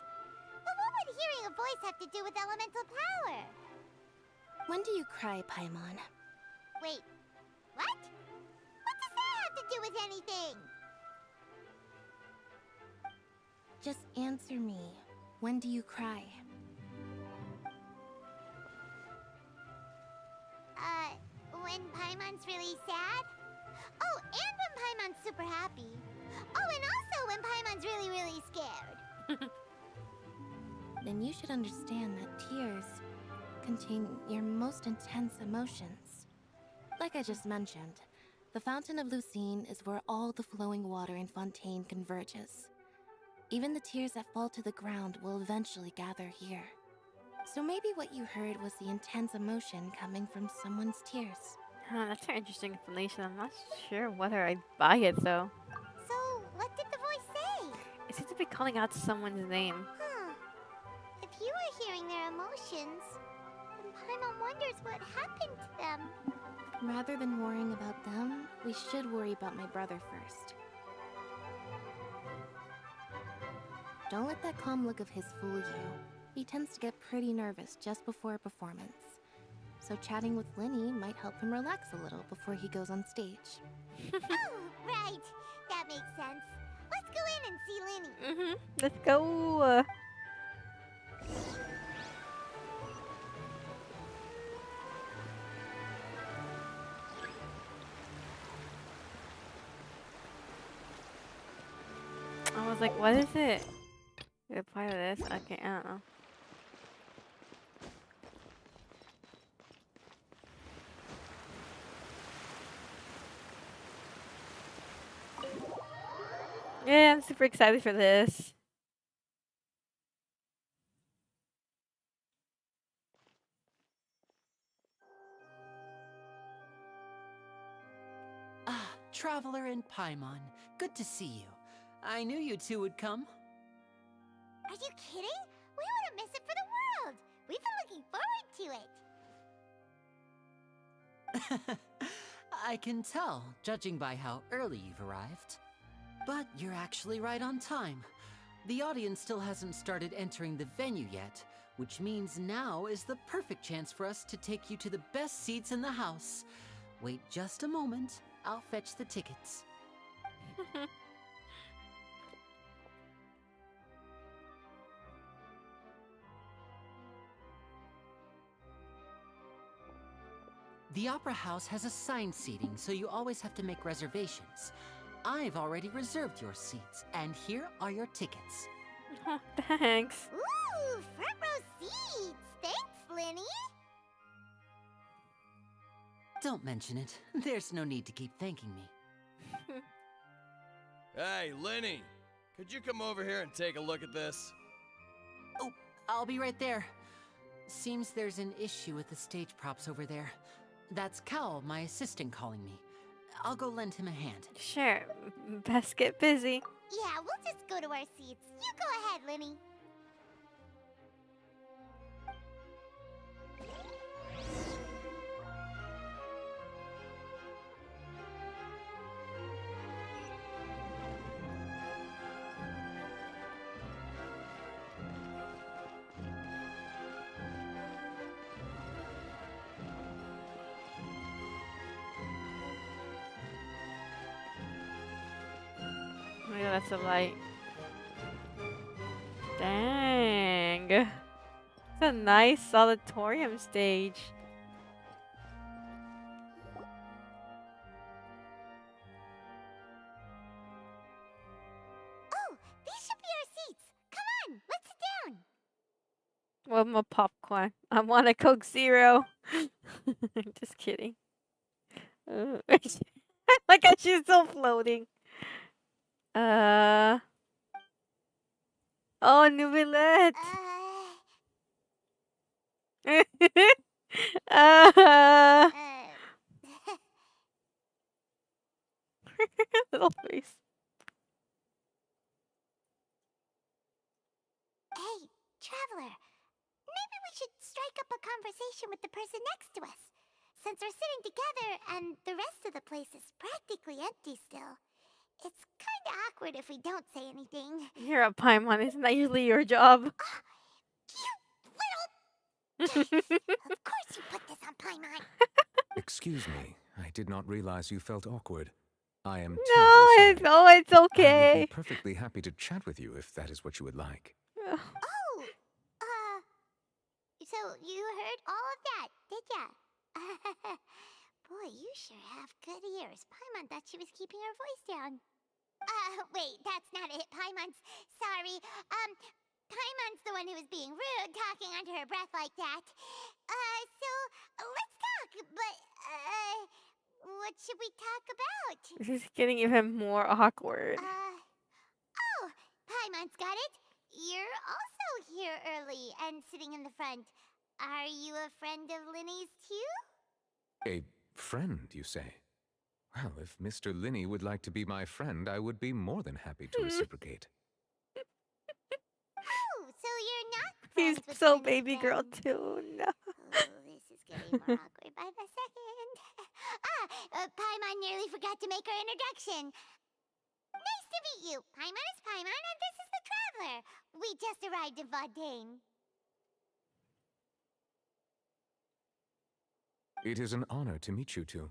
But what would hearing a voice have to do with elemental power? When do you cry, Paimon? Wait, what? What does that have to do with anything? Just answer me. When do you cry? When Paimon's really sad? Oh, and when Paimon's super happy. Oh, and also when Paimon's really, really scared. Then you should understand that tears contain your most intense emotions. Like I just mentioned, the Fountain of Lucine is where all the flowing water in Fontaine converges. Even the tears that fall to the ground will eventually gather here. So maybe what you heard was the intense emotion coming from someone's tears. That's an interesting explanation. I'm not sure whether I'd buy it though. So, what did the voice say? It seems to be calling out someone's name. Huh. If you were hearing their emotions, then Paimon wonders what happened to them. Rather than worrying about them, we should worry about my brother first. Don't let that calm look of his fool you. He tends to get pretty nervous just before a performance. So chatting with Linny might help him relax a little before he goes on stage. Oh, right. That makes sense. Let's go in and see Linny. Let's go. I was like, what is it? Did I apply to this? Okay, I don't know. Yeah, I'm super excited for this. Ah, Traveler and Paimon. Good to see you. I knew you two would come. Are you kidding? We wouldn't miss it for the world. We've been looking forward to it. I can tell, judging by how early you've arrived. But you're actually right on time. The audience still hasn't started entering the venue yet, which means now is the perfect chance for us to take you to the best seats in the house. Wait just a moment. I'll fetch the tickets. The Opera House has assigned seating, so you always have to make reservations. I've already reserved your seats, and here are your tickets. Oh, thanks. Ooh, front row seats. Thanks, Linny. Don't mention it. There's no need to keep thanking me. Hey, Linny! Could you come over here and take a look at this? Oh, I'll be right there. Seems there's an issue with the stage props over there. That's Cal, my assistant, calling me. I'll go lend him a hand. Sure. Best get busy. Yeah, we'll just go to our seats. You go ahead, Linny. Oh my god, that's a light. Dang. It's a nice auditorium stage. Oh, these should be our seats. Come on, let's sit down. Well, I'm a popcorn. I want a Coke Zero. Just kidding. Like she's still floating. Oh, Nubilette. little face. Hey, traveler. Maybe we should strike up a conversation with the person next to us. Since we're sitting together and the rest of the place is practically empty still. It's kinda awkward if we don't say anything. You're a Paimon, isn't that usually your job? Of course you put this on Paimon. Excuse me, I did not realize you felt awkward. I am No, it's I would okay. be perfectly happy to chat with you if that is what you would like. Oh, so you heard all of that, did ya? Boy, you sure have good ears. Paimon thought she was keeping her voice down. Wait, that's not it. Paimon's sorry. Paimon's the one who was being rude, talking under her breath like that. So let's talk, but, what should we talk about? This is getting even more awkward. Oh, Paimon's got it. You're also here early and sitting in the front. Are you a friend of Linny's too? A friend, you say? Well, if Mr. Linney would like to be my friend, I would be more than happy to reciprocate. Oh, so you're not He's friends with so Linny baby girl then? too. No. Oh, this is getting more awkward by the second. Paimon nearly forgot to make her introduction. Nice to meet you. Paimon is Paimon, and this is the Traveler. We just arrived in Fontaine. It is an honor to meet you two.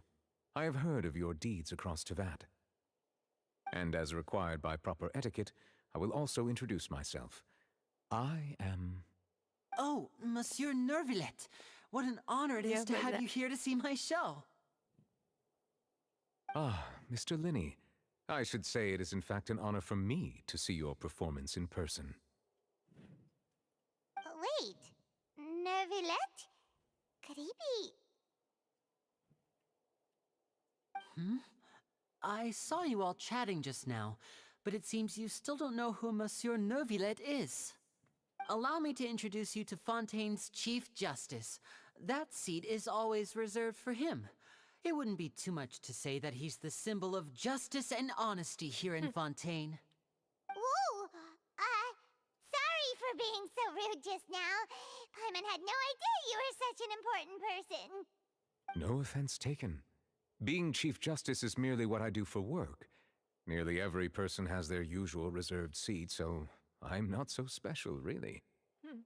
I have heard of your deeds across Tevat. And as required by proper etiquette, I will also introduce myself. I am... Oh, Monsieur Nervillet. What an honor it is to have you here to see my show. Ah, Mr. Linney. I should say it is in fact an honor for me to see your performance in person. Wait, Nervillet? Could he be... I saw you all chatting just now, but it seems you still don't know who Monsieur Nervillet is. Allow me to introduce you to Fontaine's Chief Justice. That seat is always reserved for him. It wouldn't be too much to say that he's the symbol of justice and honesty here in Fontaine. Whoa! Sorry for being so rude just now. Paimon had no idea you were such an important person. No offense taken. Being Chief Justice is merely what I do for work. Nearly every person has their usual reserved seat, so I'm not so special, really.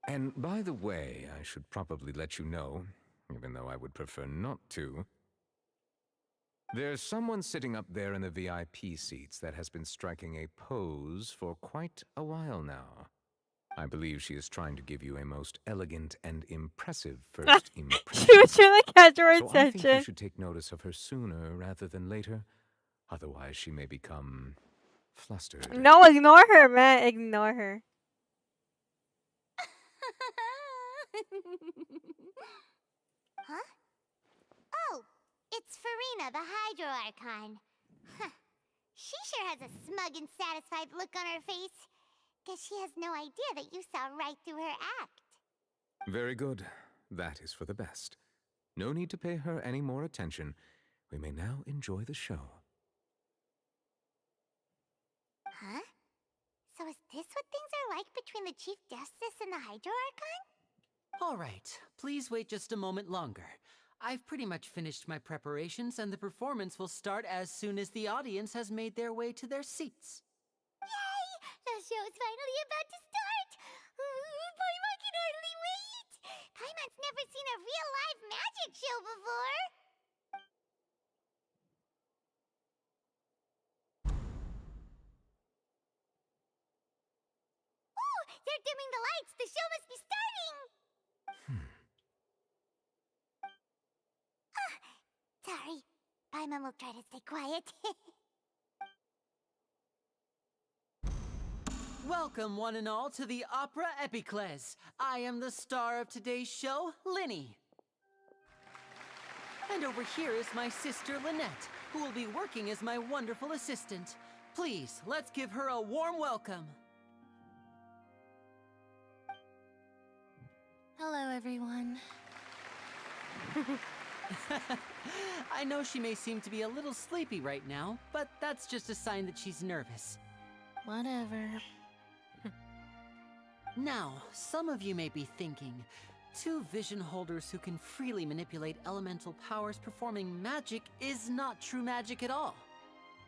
And by the way, I should probably let you know, even though I would prefer not to. There's someone sitting up there in the VIP seats that has been striking a pose for quite a while now. I believe she is trying to give you a most elegant and impressive first impression. She was trying to catch your So I think you attention. should take notice of her sooner rather than later. Otherwise, she may become flustered. No, ignore her, man. Ignore her. Huh? Oh, it's Farina, the Hydro Archon. Huh. She sure has a smug and satisfied look on her face. Guess she has no idea that you saw right through her act. Very good. That is for the best. No need to pay her any more attention. We may now enjoy the show. Huh? So is this what things are like between the Chief Justice and the Hydro Archon? All right, please wait just a moment longer. I've pretty much finished my preparations, and the performance will start as soon as the audience has made their way to their seats. Yay! The show's finally about to start! Paimon can hardly wait! Paimon's never seen a real live magic show before! Ooh! They're dimming the lights! The show must be starting! Sorry. Paimon will try to stay quiet. Welcome, one and all, to the Opera Epiclese. I am the star of today's show, Linny. And over here is my sister, Lynette, who will be working as my wonderful assistant. Please, let's give her a warm welcome. Hello, everyone. I know she may seem to be a little sleepy right now, but that's just a sign that she's nervous. Whatever. Now, some of you may be thinking, two vision holders who can freely manipulate elemental powers performing magic is not true magic at all.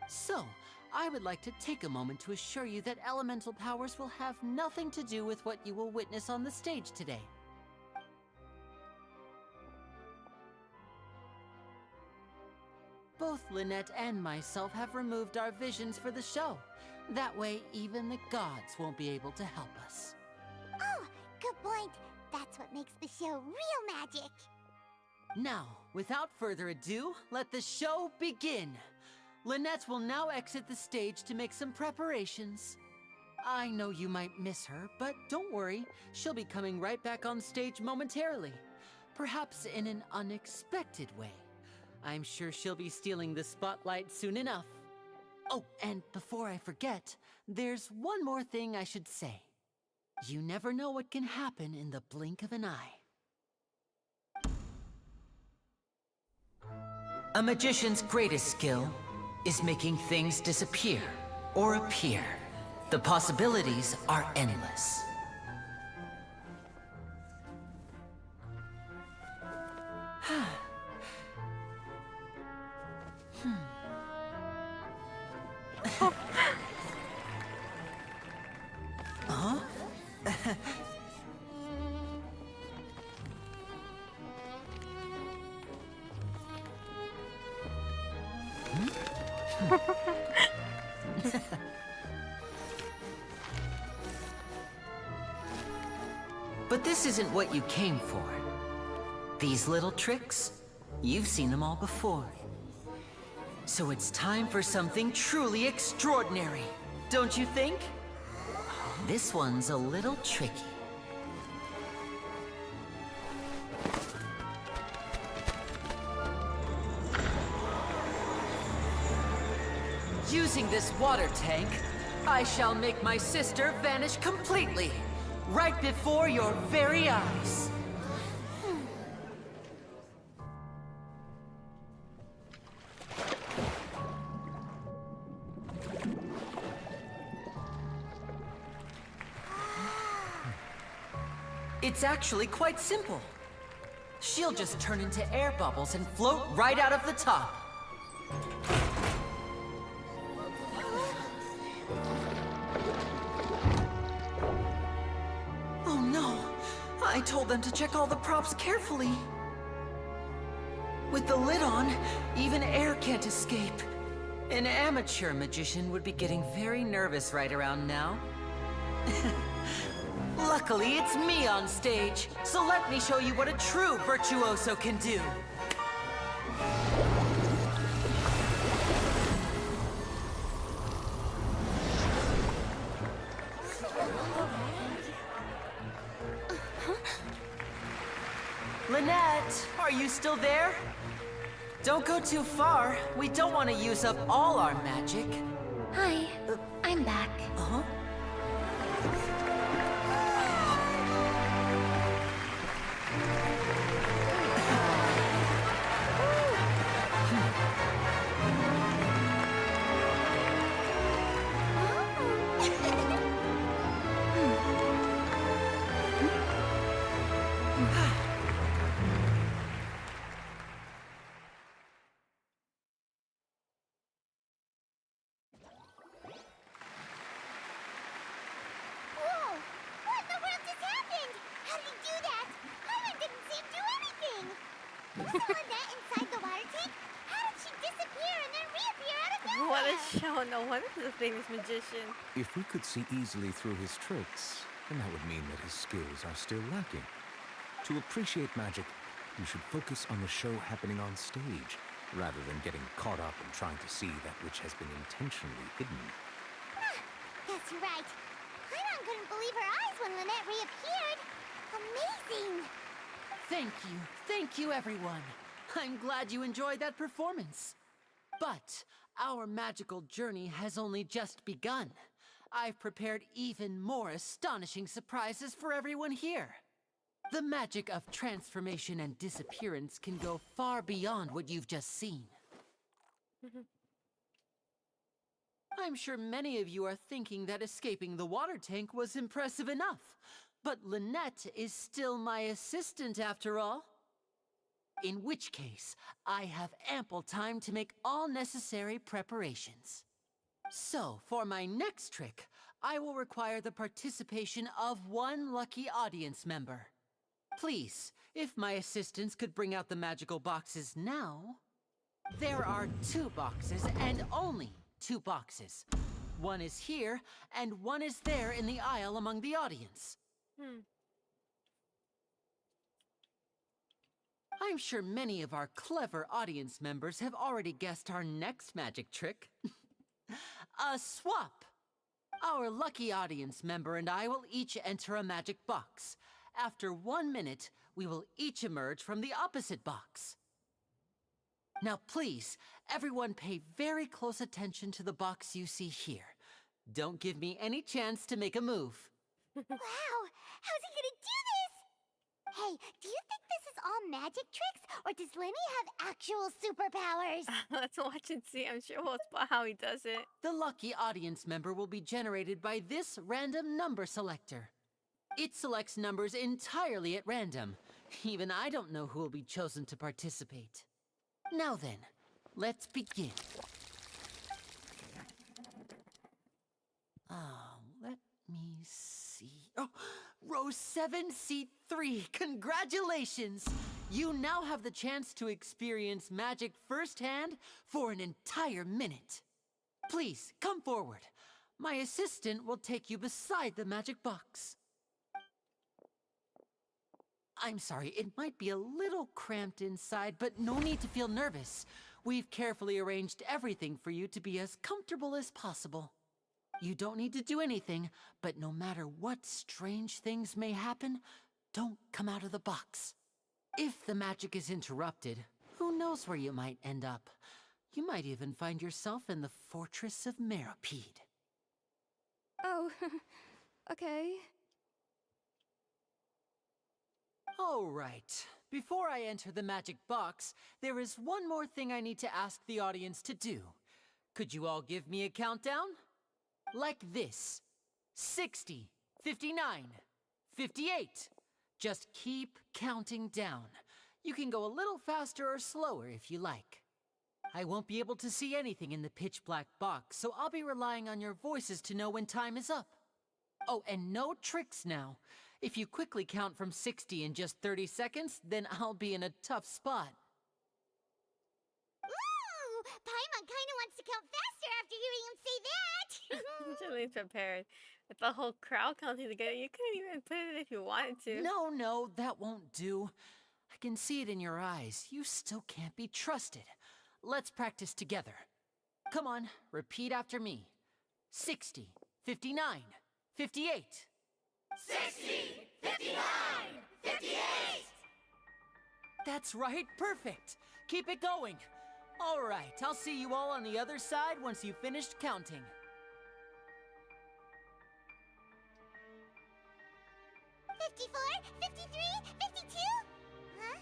So, I would like to take a moment to assure you that elemental powers will have nothing to do with what you will witness on the stage today. Both Lynette and myself have removed our visions for the show. That way, even the gods won't be able to help us. Oh, good point. That's what makes the show real magic. Now, without further ado, let the show begin. Lynette will now exit the stage to make some preparations. I know you might miss her, but don't worry. She'll be coming right back on stage momentarily. Perhaps in an unexpected way. I'm sure she'll be stealing the spotlight soon enough. Oh, and before I forget, there's one more thing I should say. You never know what can happen in the blink of an eye. A magician's greatest skill is making things disappear or appear. The possibilities are endless. Huh? But this isn't what you came for. These little tricks, you've seen them all before. So it's time for something truly extraordinary, don't you think? This one's a little tricky. Using this water tank, I shall make my sister vanish completely, right before your very eyes. It's actually quite simple. She'll just turn into air bubbles and float right out of the top. Oh no! I told them to check all the props carefully. With the lid on, even air can't escape. An amateur magician would be getting very nervous right around now. Luckily, it's me on stage, so let me show you what a true virtuoso can do. Lynette, are you still there? Don't go too far. We don't want to use up all our magic. Hi, I'm back. Uh-huh. Whoa! What in the world just happened? How did he do that? Paimon didn't see him do anything. You saw Lynette inside the water tank? How did she disappear and then reappear out of nowhere? What a show. No wonder he's a famous magician. If we could see easily through his tricks, then that would mean that his skills are still lacking. To appreciate magic, you should focus on the show happening on stage, rather than getting caught up in trying to see that which has been intentionally hidden. Guess you're right. Paimon couldn't believe her eyes when Lynette reappeared. Amazing! Thank you everyone. I'm glad you enjoyed that performance. But our magical journey has only just begun. I've prepared even more astonishing surprises for everyone here. The magic of transformation and disappearance can go far beyond what you've just seen. I'm sure many of you are thinking that escaping the water tank was impressive enough, but Lynette is still my assistant after all. In which case, I have ample time to make all necessary preparations. So, for my next trick, I will require the participation of one lucky audience member. Please, if my assistants could bring out the magical boxes now. There are 2 boxes, and only 2 boxes. One is here, and one is there in the aisle among the audience. I'm sure many of our clever audience members have already guessed our next magic trick. A swap! Our lucky audience member and I will each enter a magic box. After 1 minute, we will each emerge from the opposite box. Now please, everyone pay very close attention to the box you see here. Don't give me any chance to make a move. Wow! How's he gonna do this? Hey, do you think this is all magic tricks, or does Lenny have actual superpowers? Let's watch and see. I'm sure we'll spot how he does it. The lucky audience member will be generated by this random number selector. It selects numbers entirely at random. Even I don't know who will be chosen to participate. Now then, let's begin. Let me see. Oh, row 7, seat 3. Congratulations! You now have the chance to experience magic firsthand for an entire minute. Please, come forward. My assistant will take you beside the magic box. I'm sorry, it might be a little cramped inside, but no need to feel nervous. We've carefully arranged everything for you to be as comfortable as possible. You don't need to do anything, but no matter what strange things may happen, don't come out of the box. If the magic is interrupted, who knows where you might end up? You might even find yourself in the Fortress of Meropide. Oh, okay. All right. Before I enter the magic box, there is one more thing I need to ask the audience to do. Could you all give me a countdown? Like this. 60, 59, 58. Just keep counting down. You can go a little faster or slower if you like. I won't be able to see anything in the pitch black box, so I'll be relying on your voices to know when time is up. Oh, and no tricks now. If you quickly count from 60 in just 30 seconds, then I'll be in a tough spot. Ooh! Paimon kinda wants to count faster after hearing him say that! Totally prepared. With the whole crowd counting together, you couldn't even put it if you wanted to. No, that won't do. I can see it in your eyes. You still can't be trusted. Let's practice together. Come on, repeat after me. 60, 59, 58. 60, 59, 58! That's right, perfect. Keep it going. All right, I'll see you all on the other side once you've finished counting. $54, $53, $52? Huh?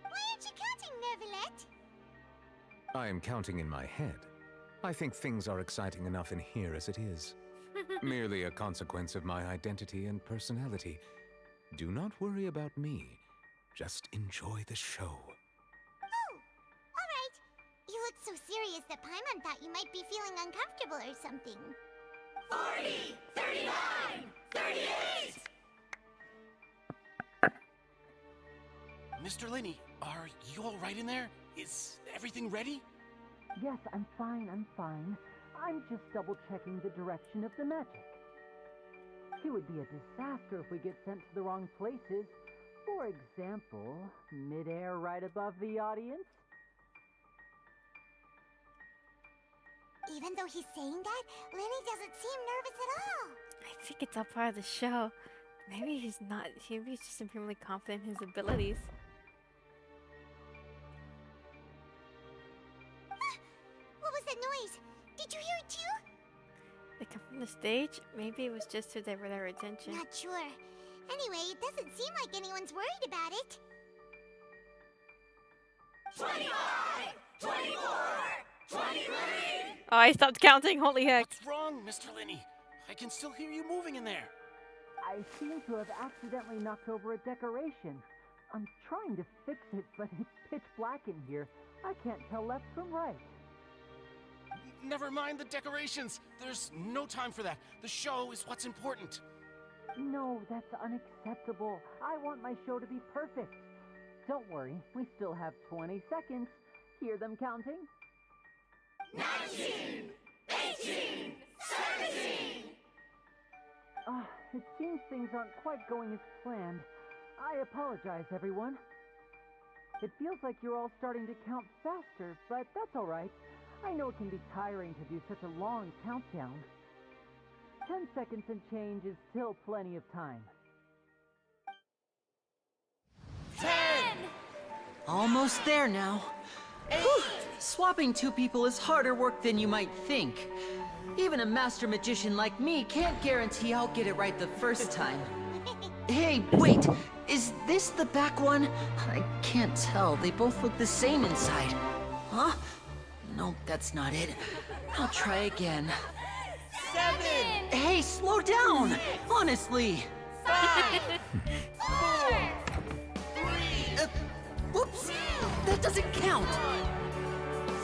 Why aren't you counting, Neuvillette? I am counting in my head. I think things are exciting enough in here as it is. Merely a consequence of my identity and personality. Do not worry about me. Just enjoy the show. Oh, alright. You look so serious that Paimon thought you might be feeling uncomfortable or something. 40, 39, 38! Mr. Lenny, are you all right in there? Is everything ready? Yes, I'm fine. I'm just double-checking the direction of the magic. It would be a disaster if we get sent to the wrong places. For example, mid-air right above the audience. Even though he's saying that, Lenny doesn't seem nervous at all. I think it's all part of the show. Maybe he's not. Maybe he's just supremely confident in his abilities. What was that noise? Did you hear it too? They come from the stage? Maybe it was just to divert our attention. Not sure. And Anyway, it doesn't seem like anyone's worried about it. 25! 24! 23! Oh, I stopped counting. Holy heck. What's wrong, Mr. Linney? I can still hear you moving in there. I seem to have accidentally knocked over a decoration. I'm trying to fix it, but it's pitch black in here. I can't tell left from right. Never mind the decorations. There's no time for that. The show is what's important. No, that's unacceptable. I want my show to be perfect. Don't worry, we still have 20 seconds. Hear them counting? 19! 18! 17! It seems things aren't quite going as planned. I apologize, everyone. It feels like you're all starting to count faster, but that's all right. I know it can be tiring to do such a long countdown. 10 seconds and change is still plenty of time. 10! Almost there now. Whew. Swapping two people is harder work than you might think. Even a master magician like me can't guarantee I'll get it right the first time. Hey, wait! Is this the back one? I can't tell. They both look the same inside. Huh? No, that's not it. I'll try again. 7! Hey, slow down! Honestly! 5! 4! 3! Whoops! That doesn't count!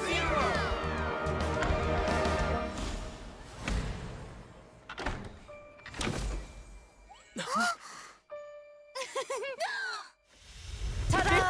0! Ta-da!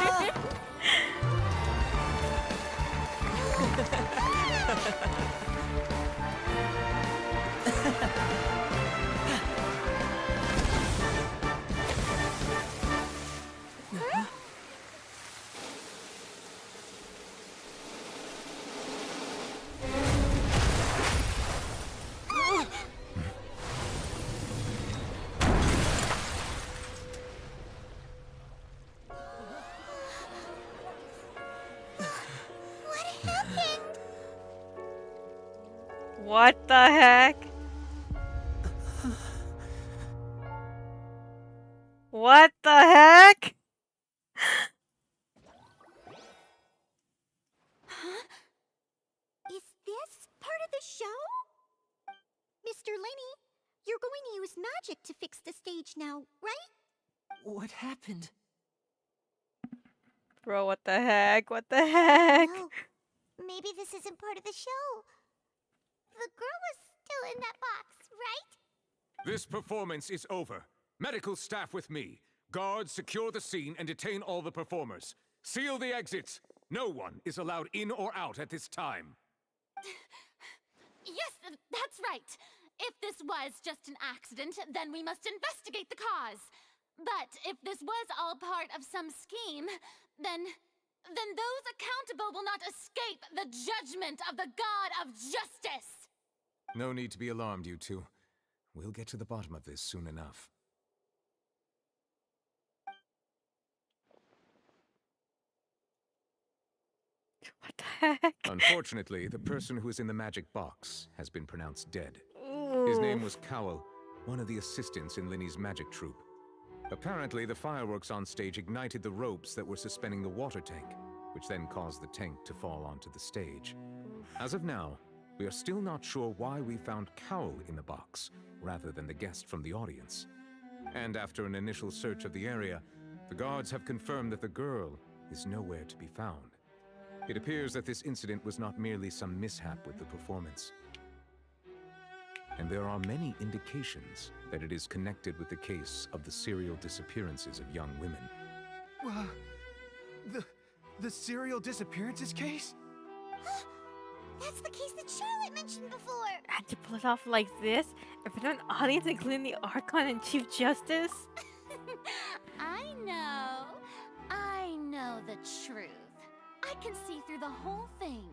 What the heck? What the heck? Huh? Is this part of the show? Mr. Linney, you're going to use magic to fix the stage now, right? What happened? Bro, what the heck? What the heck? No, maybe this isn't part of the show. The girl was still in that box, right? This performance is over. Medical staff with me. Guards, secure the scene and detain all the performers. Seal the exits. No one is allowed in or out at this time. Yes, that's right. If this was just an accident, then we must investigate the cause. But if this was all part of some scheme, then those accountable will not escape the judgment of the God of Justice. No need to be alarmed, you two. We'll get to the bottom of this soon enough. What the heck? Unfortunately, the person who is in the magic box has been pronounced dead. His name was Cowell, one of the assistants in Linney's magic troupe. Apparently, the fireworks on stage ignited the ropes that were suspending the water tank, which then caused the tank to fall onto the stage. As of now, we are still not sure why we found Cowell in the box, rather than the guest from the audience. And after an initial search of the area, the guards have confirmed that the girl is nowhere to be found. It appears that this incident was not merely some mishap with the performance. And there are many indications that it is connected with the case of the serial disappearances of young women. The serial disappearances case? That's the case that Charlotte mentioned before. I had to pull it off like this in front of an audience, including the Archon and Chief Justice. I know the truth. I can see through the whole thing.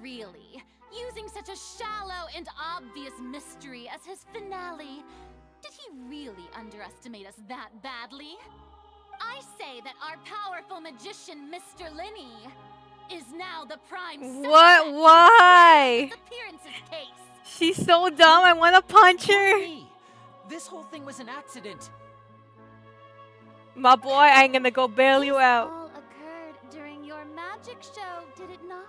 Really, using such a shallow and obvious mystery as his finale. Did he really underestimate us that badly? I say that our powerful magician, Mr. Linney, is now the prime suspect What? Why? in the disappearances case. She's so dumb. I want to punch her. This whole thing was an accident. My boy, I ain't gonna go bail you out. All occurred during your magic show, did it not?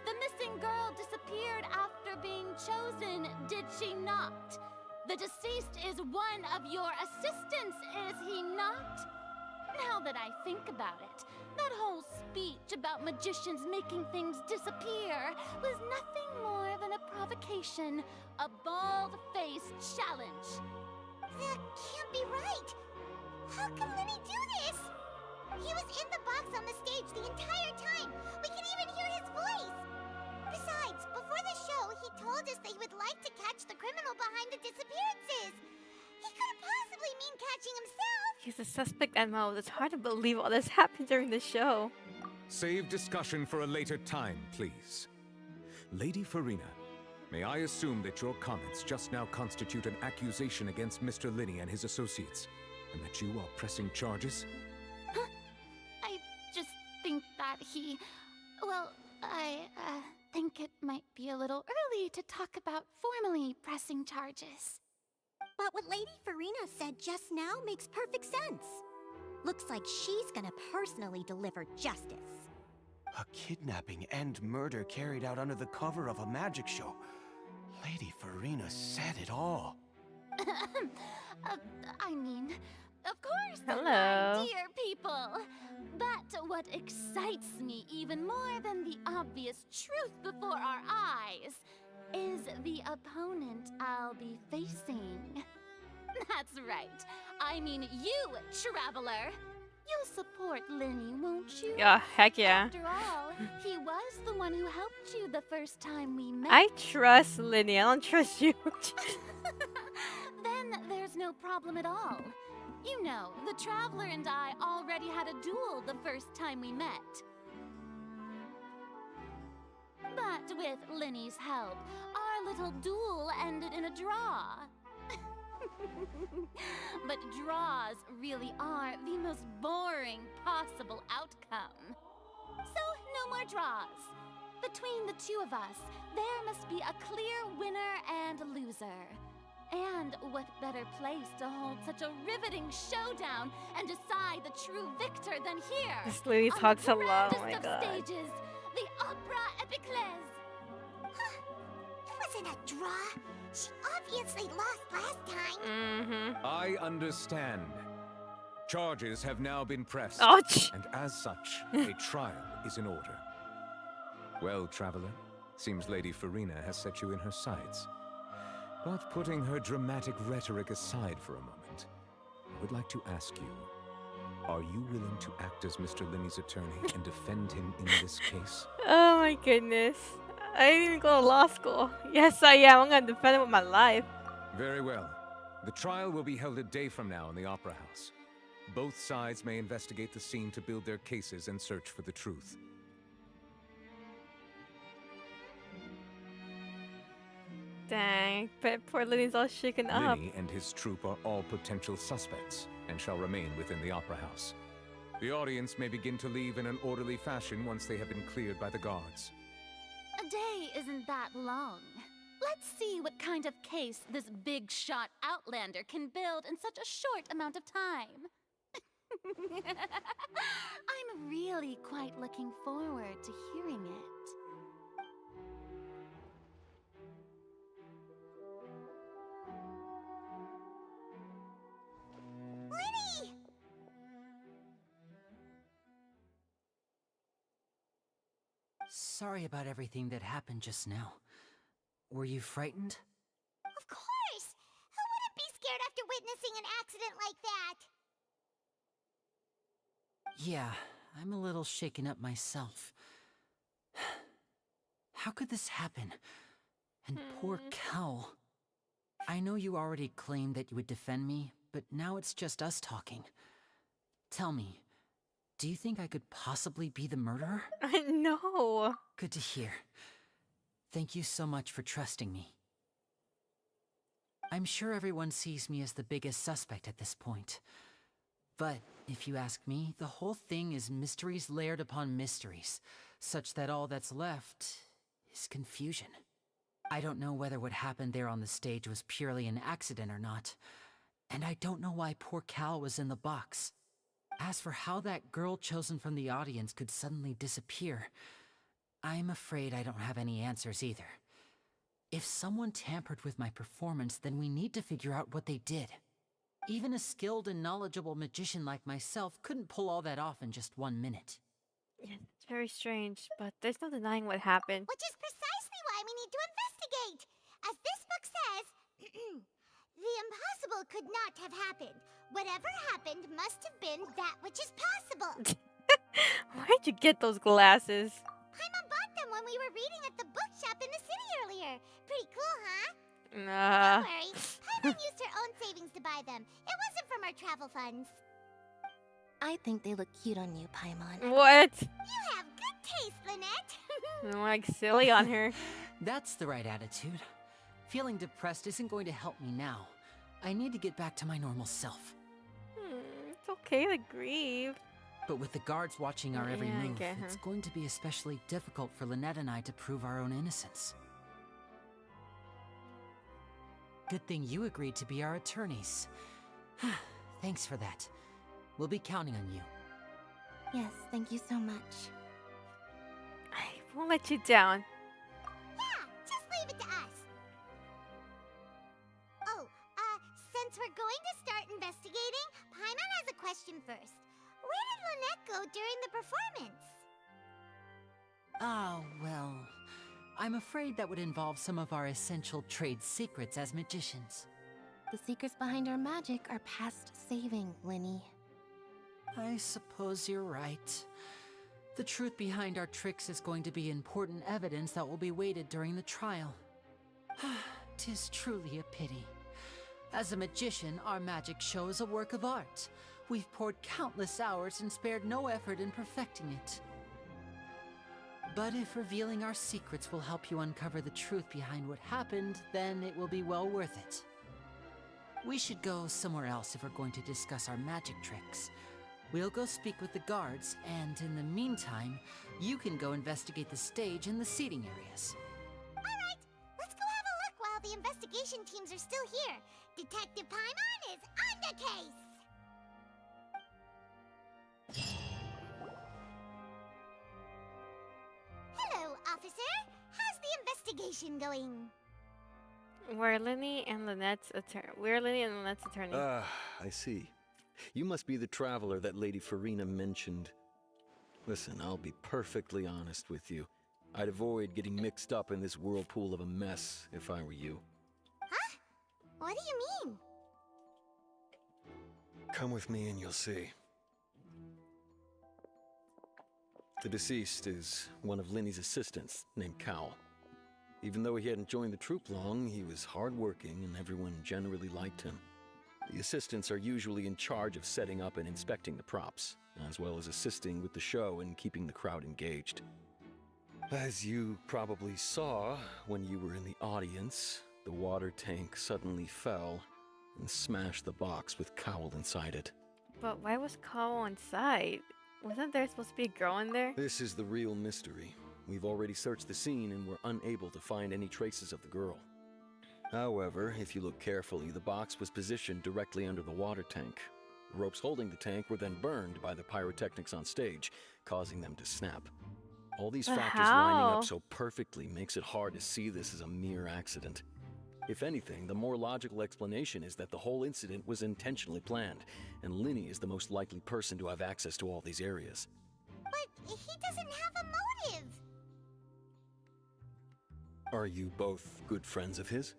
The missing girl disappeared after being chosen, did she not? The deceased is one of your assistants, is he not? Now that I think about it, that whole speech about magicians making things disappear was nothing more than a provocation, a bald-faced challenge. That can't be right. How can Lenny do this? He was in the box on the stage the entire time. We can even hear his voice. Besides, before the show, he told us that he would like to catch the criminal behind the disappearances. He couldn't possibly mean catching himself. He's a suspect, Emma. It's hard to believe all this happened during the show. Save discussion for a later time, please. Lady Farina, may I assume that your comments just now constitute an accusation against Mr. Linney and his associates, and that you are pressing charges? I just think that he... Well, I think it might be a little early to talk about formally pressing charges. But what Lady Farina said just now makes perfect sense. Looks like she's gonna personally deliver justice. A kidnapping and murder carried out under the cover of a magic show. Lady Farina said it all. I mean, of course, Hello. my dear people. But what excites me even more than the obvious truth before our eyes is the opponent I'll be facing. That's right. I mean you, Traveler. You'll support Lenny, won't you? Yeah, heck yeah. After all, he was the one who helped you the first time we met. I trust Lenny. I don't trust you. Then there's no problem at all. You know, the Traveler and I already had a duel the first time we met. But with Lenny's help, our little duel ended in a draw. But draws really are the most boring possible outcome. So, no more draws. Between the two of us, there must be a clear winner and loser. And what better place to hold such a riveting showdown and decide the true victor than here? This lady talks a lot. Oh my god. Stages, the Opera Epiclese. It wasn't a draw. She obviously lost last time. I understand. Charges have now been pressed. Ouch. And as such, a trial is in order. Well, Traveler, seems Lady Farina has set you in her sights. But putting her dramatic rhetoric aside for a moment, I would like to ask you, are you willing to act as Mr. Linney's attorney and defend him in this case? Oh my goodness. I didn't even go to law school. Yes, I am. I'm gonna defend it with my life. Very well. The trial will be held a day from now in the Opera House. Both sides may investigate the scene to build their cases and search for the truth. Dang, but poor Lenny's all shaken up. Linney and his troupe are all potential suspects and shall remain within the Opera House. The audience may begin to leave in an orderly fashion once they have been cleared by the guards. A day isn't that long. Let's see what kind of case this big shot Outlander can build in such a short amount of time. I'm really quite looking forward to hearing it. Lenny! Sorry about everything that happened just now. Were you frightened? Of course! Who wouldn't be scared after witnessing an accident like that? Yeah, I'm a little shaken up myself. How could this happen? And poor Cal. I know you already claimed that you would defend me, but now it's just us talking. Tell me, do you think I could possibly be the murderer? No. Good to hear. Thank you so much for trusting me. I'm sure everyone sees me as the biggest suspect at this point. But if you ask me, the whole thing is mysteries layered upon mysteries, such that all that's left is confusion. I don't know whether what happened there on the stage was purely an accident or not, and I don't know why poor Cal was in the box. As for how that girl chosen from the audience could suddenly disappear, I'm afraid I don't have any answers either. If someone tampered with my performance, then we need to figure out what they did. Even a skilled and knowledgeable magician like myself couldn't pull all that off in just 1 minute. Yeah, it's very strange, but there's no denying what happened. Which is precisely why we need to investigate. As this book says, the impossible could not have happened. Whatever happened must have been that which is possible. Where'd you get those glasses? Paimon bought them when we were reading at the bookshop in the city earlier. Pretty cool, huh? Nah. Don't worry. Paimon used her own savings to buy them. It wasn't from our travel funds. I think they look cute on you, Paimon. What? You have good taste, Lynette. I'm like silly on her. That's the right attitude. Feeling depressed isn't going to help me now. I need to get back to my normal self. It's okay to grieve. But with the guards watching our every Yeah, I move, get her. it's going to be especially difficult for Lynette and I to prove our own innocence. Good thing you agreed to be our attorneys. Thanks for that. We'll be counting on you. Yes, thank you so much. I won't let you down. Yeah, just leave it to us. Oh, since we're going to start investigating, Paimon has a question first. Where did Lynette go during the performance? Ah, well, I'm afraid that would involve some of our essential trade secrets as magicians. The secrets behind our magic are past saving, Linny. I suppose you're right. The truth behind our tricks is going to be important evidence that will be weighted during the trial. 'Tis truly a pity. As a magician, our magic show is a work of art. We've poured countless hours and spared no effort in perfecting it. But if revealing our secrets will help you uncover the truth behind what happened, then it will be well worth it. We should go somewhere else if we're going to discuss our magic tricks. We'll go speak with the guards, and in the meantime, you can go investigate the stage and the seating areas. Alright, let's go have a look while the investigation teams are still here. Detective Paimon is on the case! Hello, officer. How's the investigation going? We're Linny and Lynette's attorney. I see. You must be the traveler that Lady Farina mentioned. Listen, I'll be perfectly honest with you. I'd avoid getting mixed up in this whirlpool of a mess if I were you. Huh? What do you mean? Come with me and you'll see. The deceased is one of Linny's assistants, named Cowell. Even though he hadn't joined the troupe long, he was hardworking and everyone generally liked him. The assistants are usually in charge of setting up and inspecting the props, as well as assisting with the show and keeping the crowd engaged. As you probably saw when you were in the audience, the water tank suddenly fell and smashed the box with Cowell inside it. But why was Cowell inside? Wasn't there supposed to be a girl in there? This is the real mystery. We've already searched the scene and were unable to find any traces of the girl. However, if you look carefully, the box was positioned directly under the water tank. The ropes holding the tank were then burned by the pyrotechnics on stage, causing them to snap. All these But factors lining how? up so perfectly makes it hard to see this as a mere accident. If anything, the more logical explanation is that the whole incident was intentionally planned, and Linny is the most likely person to have access to all these areas. But he doesn't have a motive. Are you both good friends of his?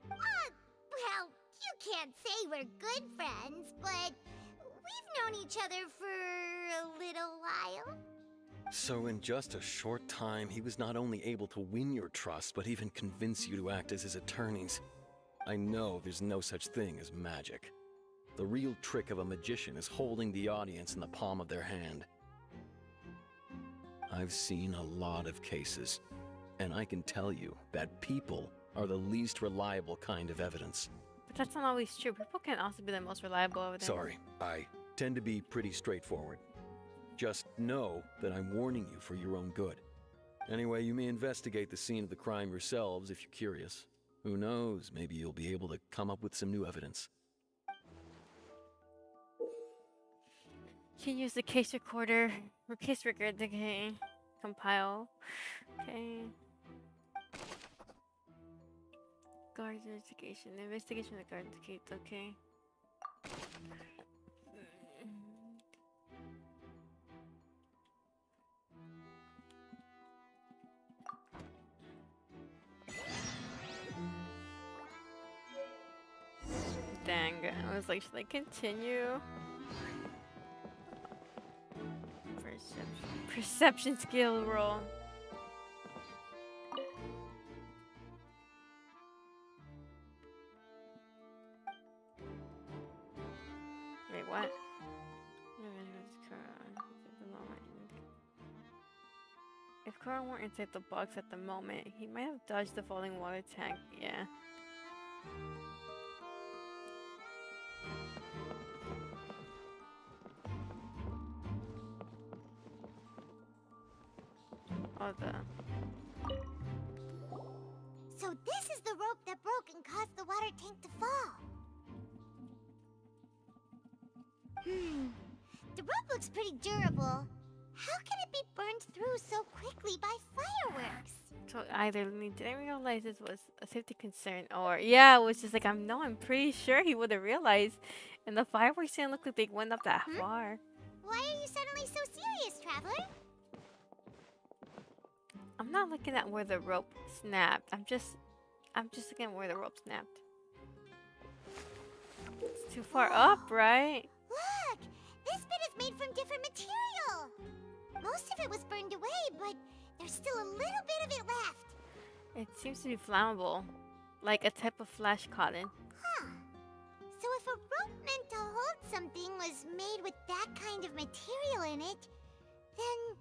Well, you can't say we're good friends, but we've known each other for a little while. So in just a short time, he was not only able to win your trust, but even convince you to act as his attorneys. I know there's no such thing as magic. The real trick of a magician is holding the audience in the palm of their hand. I've seen a lot of cases, and I can tell you that people are the least reliable kind of evidence. But that's not always true. People can also be the most reliable over there. Sorry, I tend to be pretty straightforward. Just know that I'm warning you for your own good. Anyway, you may investigate the scene of the crime yourselves if you're curious. Who knows, maybe you'll be able to come up with some new evidence. can use the case recorder or case record to compile. Okay. Guard investigation. Investigation of the guard indicates okay. Dang, I was like, should I continue? Perception skill roll. Wait, what? If Carl weren't inside the box at the moment, he might have dodged the falling water tank. Yeah. Oh, So this is the rope that broke and caused the water tank to fall. The rope looks pretty durable. How can it be burned through so quickly by fireworks? So either Lenny didn't realize this was a safety concern, or yeah, it was just like I'm pretty sure he would have realized. And the fireworks didn't look like they went up that far. Why are you suddenly so serious, traveler? I'm not looking at where the rope snapped. I'm just looking at where the rope snapped. It's too far up, right? Look! This bit is made from different material! Most of it was burned away, but there's still a little bit of it left. It seems to be flammable. Like a type of flash cotton. Huh. So if a rope meant to hold something was made with that kind of material in it, then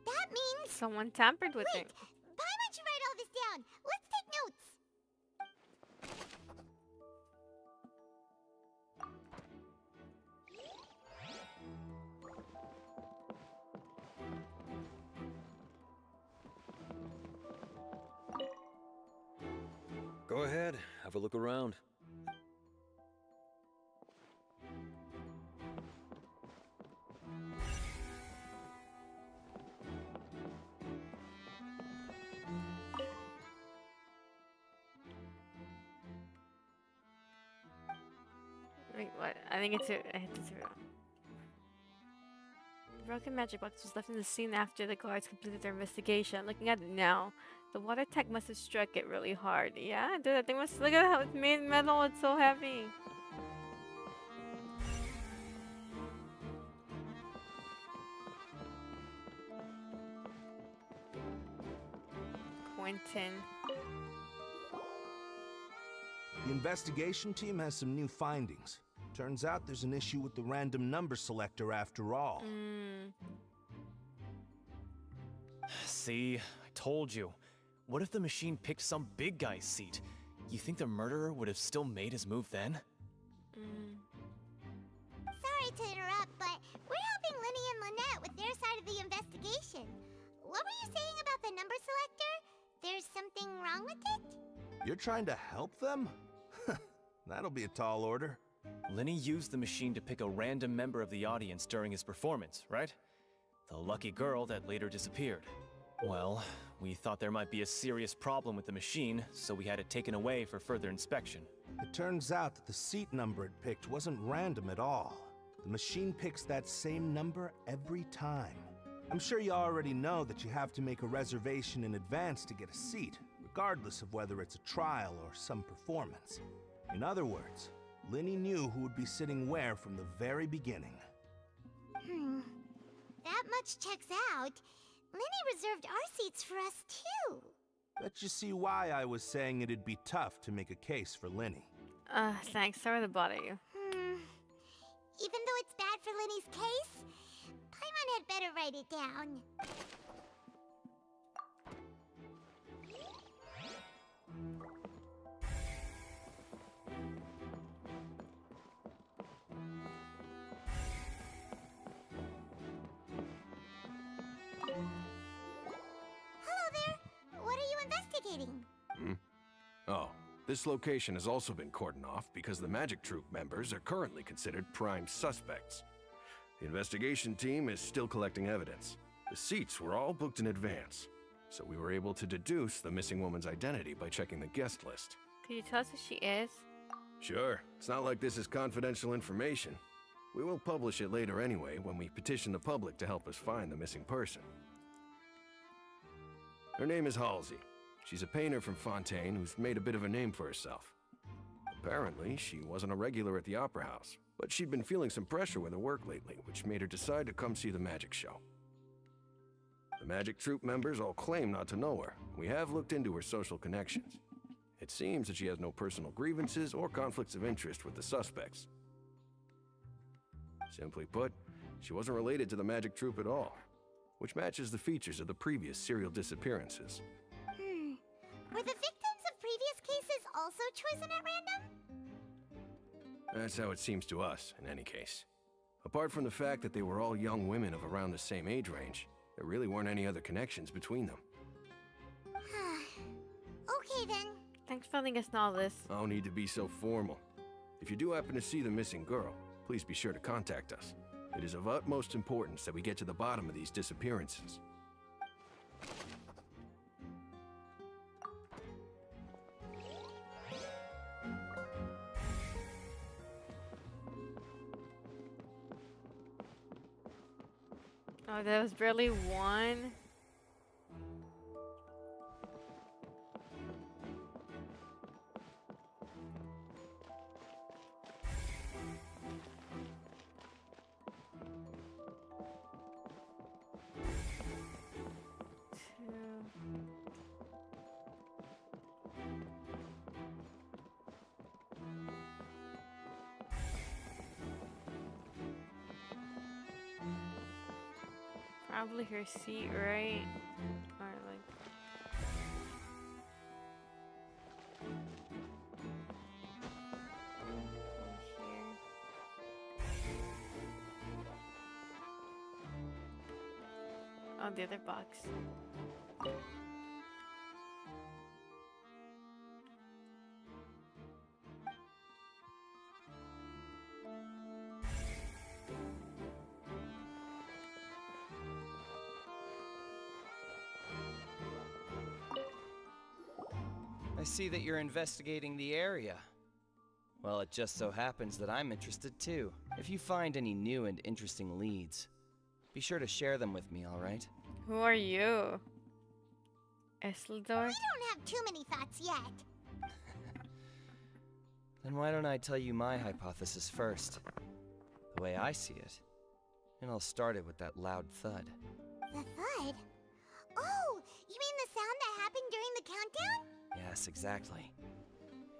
that means... Someone tampered with it. Why don't you write all this down? Let's take notes. Go ahead, have a look around. Wait, what? I think it's I hit the 0. The broken magic box was left in the scene after the guards completed their investigation. Looking at it now, the water tank must have struck it really hard. Yeah, dude, that thing must look at how it's made metal. It's so heavy. Quentin. The investigation team has some new findings. Turns out there's an issue with the random number selector after all. See, I told you. What if the machine picked some big guy's seat? You think the murderer would have still made his move then? Sorry to interrupt, but we're helping Lenny and Lynette with their side of the investigation. What were you saying about the number selector? There's something wrong with it? You're trying to help them? That'll be a tall order. Lenny used the machine to pick a random member of the audience during his performance, right? The lucky girl that later disappeared. Well, we thought there might be a serious problem with the machine, so we had it taken away for further inspection. It turns out that the seat number it picked wasn't random at all. The machine picks that same number every time. I'm sure you already know that you have to make a reservation in advance to get a seat, regardless of whether it's a trial or some performance. In other words, Lenny knew who would be sitting where from the very beginning. That much checks out. Lenny reserved our seats for us, too. Bet you see why I was saying it'd be tough to make a case for Lenny. Thanks. Sorry to bother you. Even though it's bad for Lenny's case, Paimon had better write it down. Oh, this location has also been cordoned off because the magic troupe members are currently considered prime suspects. The investigation team is still collecting evidence. The seats were all booked in advance, so we were able to deduce the missing woman's identity by checking the guest list. Could you tell us who she is? Sure, it's not like this is confidential information. We will publish it later anyway when we petition the public to help us find the missing person. Her name is Halsey. She's a painter from Fontaine who's made a bit of a name for herself. Apparently, she wasn't a regular at the Opera House, but she'd been feeling some pressure with her work lately, which made her decide to come see the magic show. The magic troupe members all claim not to know her. We have looked into her social connections. It seems that she has no personal grievances or conflicts of interest with the suspects. Simply put, she wasn't related to the magic troupe at all, which matches the features of the previous serial disappearances. Were the victims of previous cases also chosen at random? That's how it seems to us, in any case. Apart from the fact that they were all young women of around the same age range, there really weren't any other connections between them. Okay then. Thanks for letting us know all this. No need to be so formal. If you do happen to see the missing girl, please be sure to contact us. It is of utmost importance that we get to the bottom of these disappearances. Oh, there was barely one. Probably her seat, right? Or like... here. Oh, the other box. I see that you're investigating the area. Well, it just so happens that I'm interested too. If you find any new and interesting leads, be sure to share them with me, alright? Who are you? Esildor? We don't have too many thoughts yet. Then why don't I tell you my hypothesis first? The way I see it. And I'll start it with that loud thud. The thud? Oh, you mean the sound that happened during the countdown? Yes, exactly.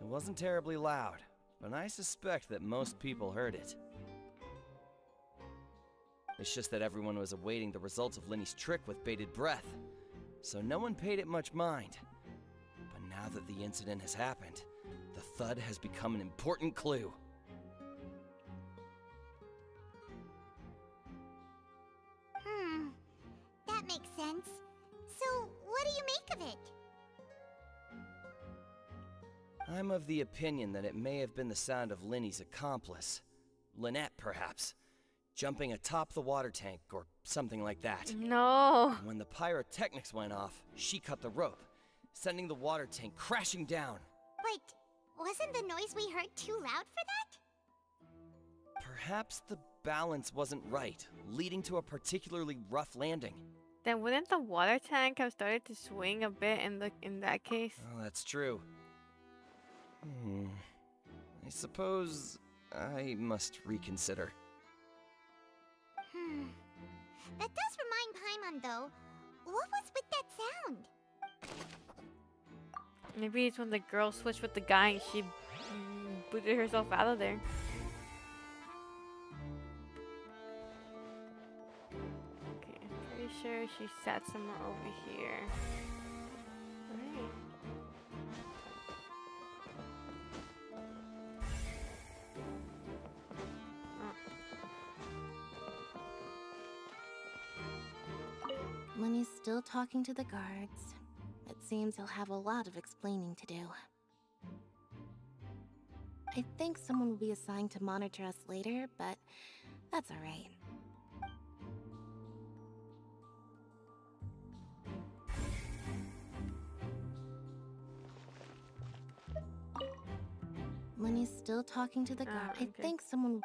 It wasn't terribly loud, but I suspect that most people heard it. It's just that everyone was awaiting the results of Linny's trick with bated breath, so no one paid it much mind. But now that the incident has happened, the thud has become an important clue. That makes sense. So, what do you make of it? I'm of the opinion that it may have been the sound of Linny's accomplice. Lynette, perhaps. Jumping atop the water tank, or something like that. No! And when the pyrotechnics went off, she cut the rope, sending the water tank crashing down. But wasn't the noise we heard too loud for that? Perhaps the balance wasn't right, leading to a particularly rough landing. Then wouldn't the water tank have started to swing a bit in that case? Oh, that's true. I suppose I must reconsider. That does remind Paimon, though. What was with that sound? Maybe it's when the girl switched with the guy and she booted herself out of there. Okay, I'm pretty sure she sat somewhere over here. Alright. Lenny's still talking to the guards. It seems he'll have a lot of explaining to do. I think someone will be assigned to monitor us later, but that's alright. me still talking to the guard. I think someone.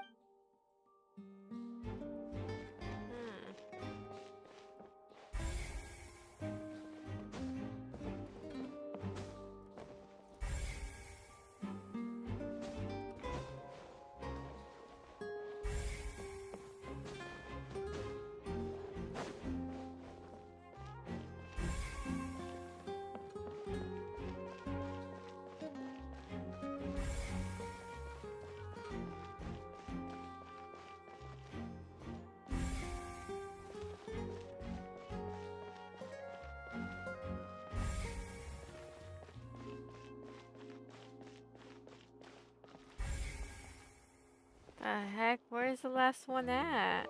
The heck? Where's the last one at?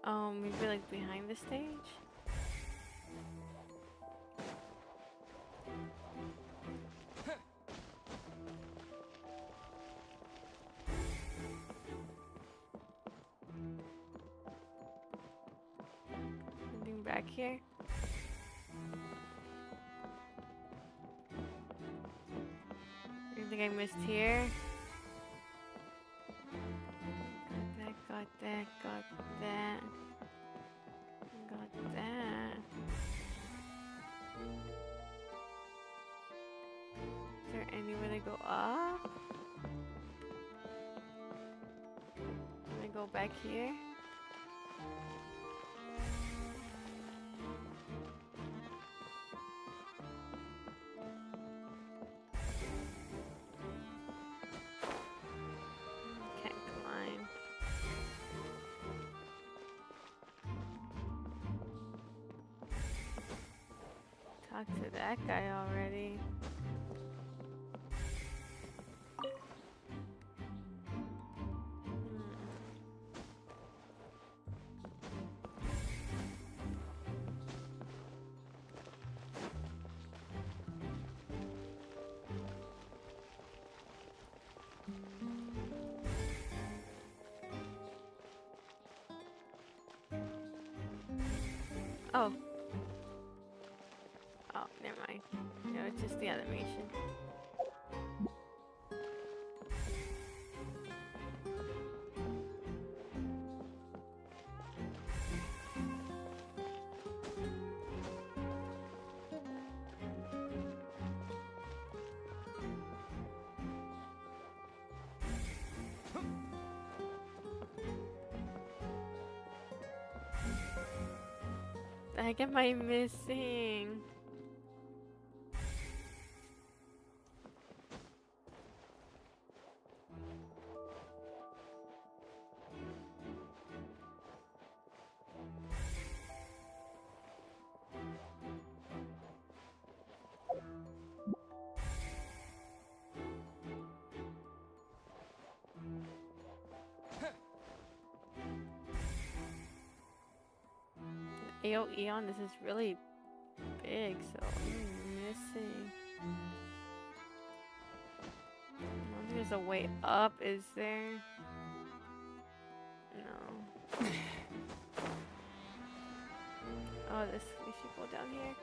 Oh, maybe like behind the stage? Anything back here? Anything I missed here? Got that. Is there anywhere to go up? Can I go back here? Can't climb. Talk to that guy already. Oh. Oh, never mind. No, it's just the animation. The heck am I missing? Eon, this is really big, so I'm missing. I don't think there's a way up, is there? No. Oh, we should go down here.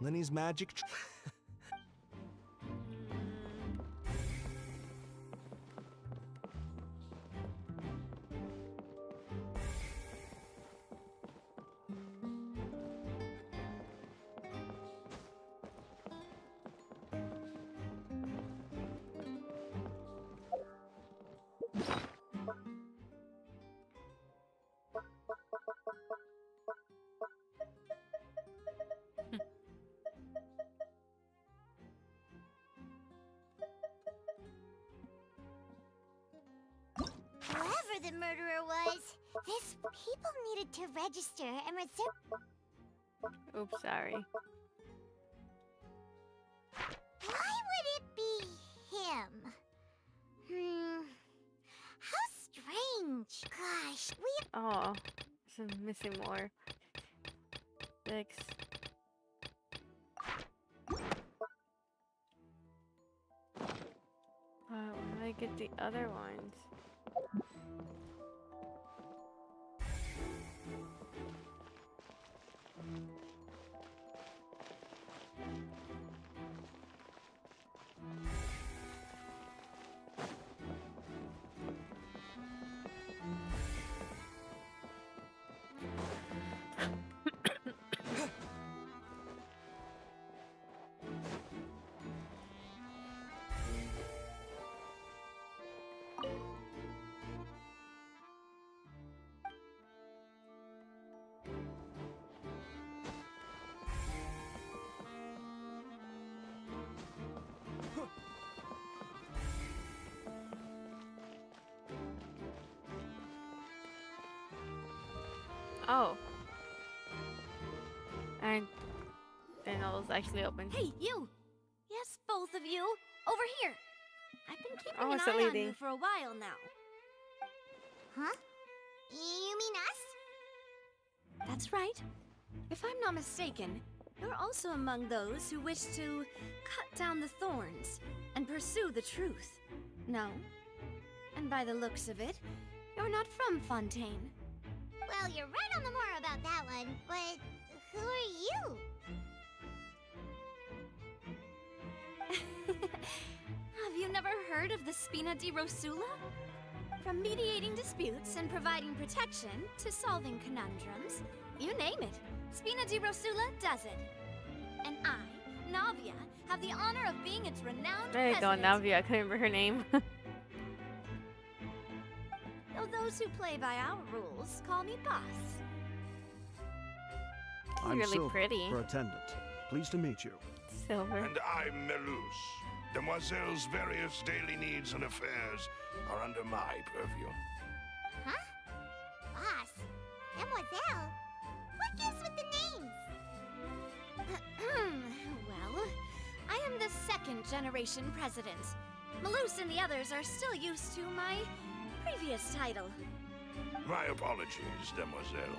Lenny's magic. Whoever the murderer was, these people needed to register and reserve. Oops, sorry. Why would it be him? How strange. Gosh, we... Oh, so I'm missing more. 6. Where do I get the other ones? Oh. And then it was actually open. Hey, you! Yes, both of you! Over here! I've been keeping Oh, an it's a eye on lady. you for a while now. Huh? You mean us? That's right. If I'm not mistaken, you're also among those who wish to cut down the thorns and pursue the truth. No? And by the looks of it, you're not from Fontaine. Well, you're right on the more about that one, but who are you? Have you never heard of the Spina di Rosula? From mediating disputes and providing protection to solving conundrums, you name it, Spina di Rosula does it. And I, Navia, have the honor of being its renowned There you go, president. Navia. I couldn't remember her name. Though those who play by our rules call me boss. I'm really Silver, pretty. for attendant. Pleased to meet you. Silver. And I'm Melus. Demoiselle's various daily needs and affairs are under my purview. Huh? Boss? Mademoiselle? What gives with the names? Well, I am the second generation president. Malus and the others are still used to my previous title. My apologies, Demoiselle.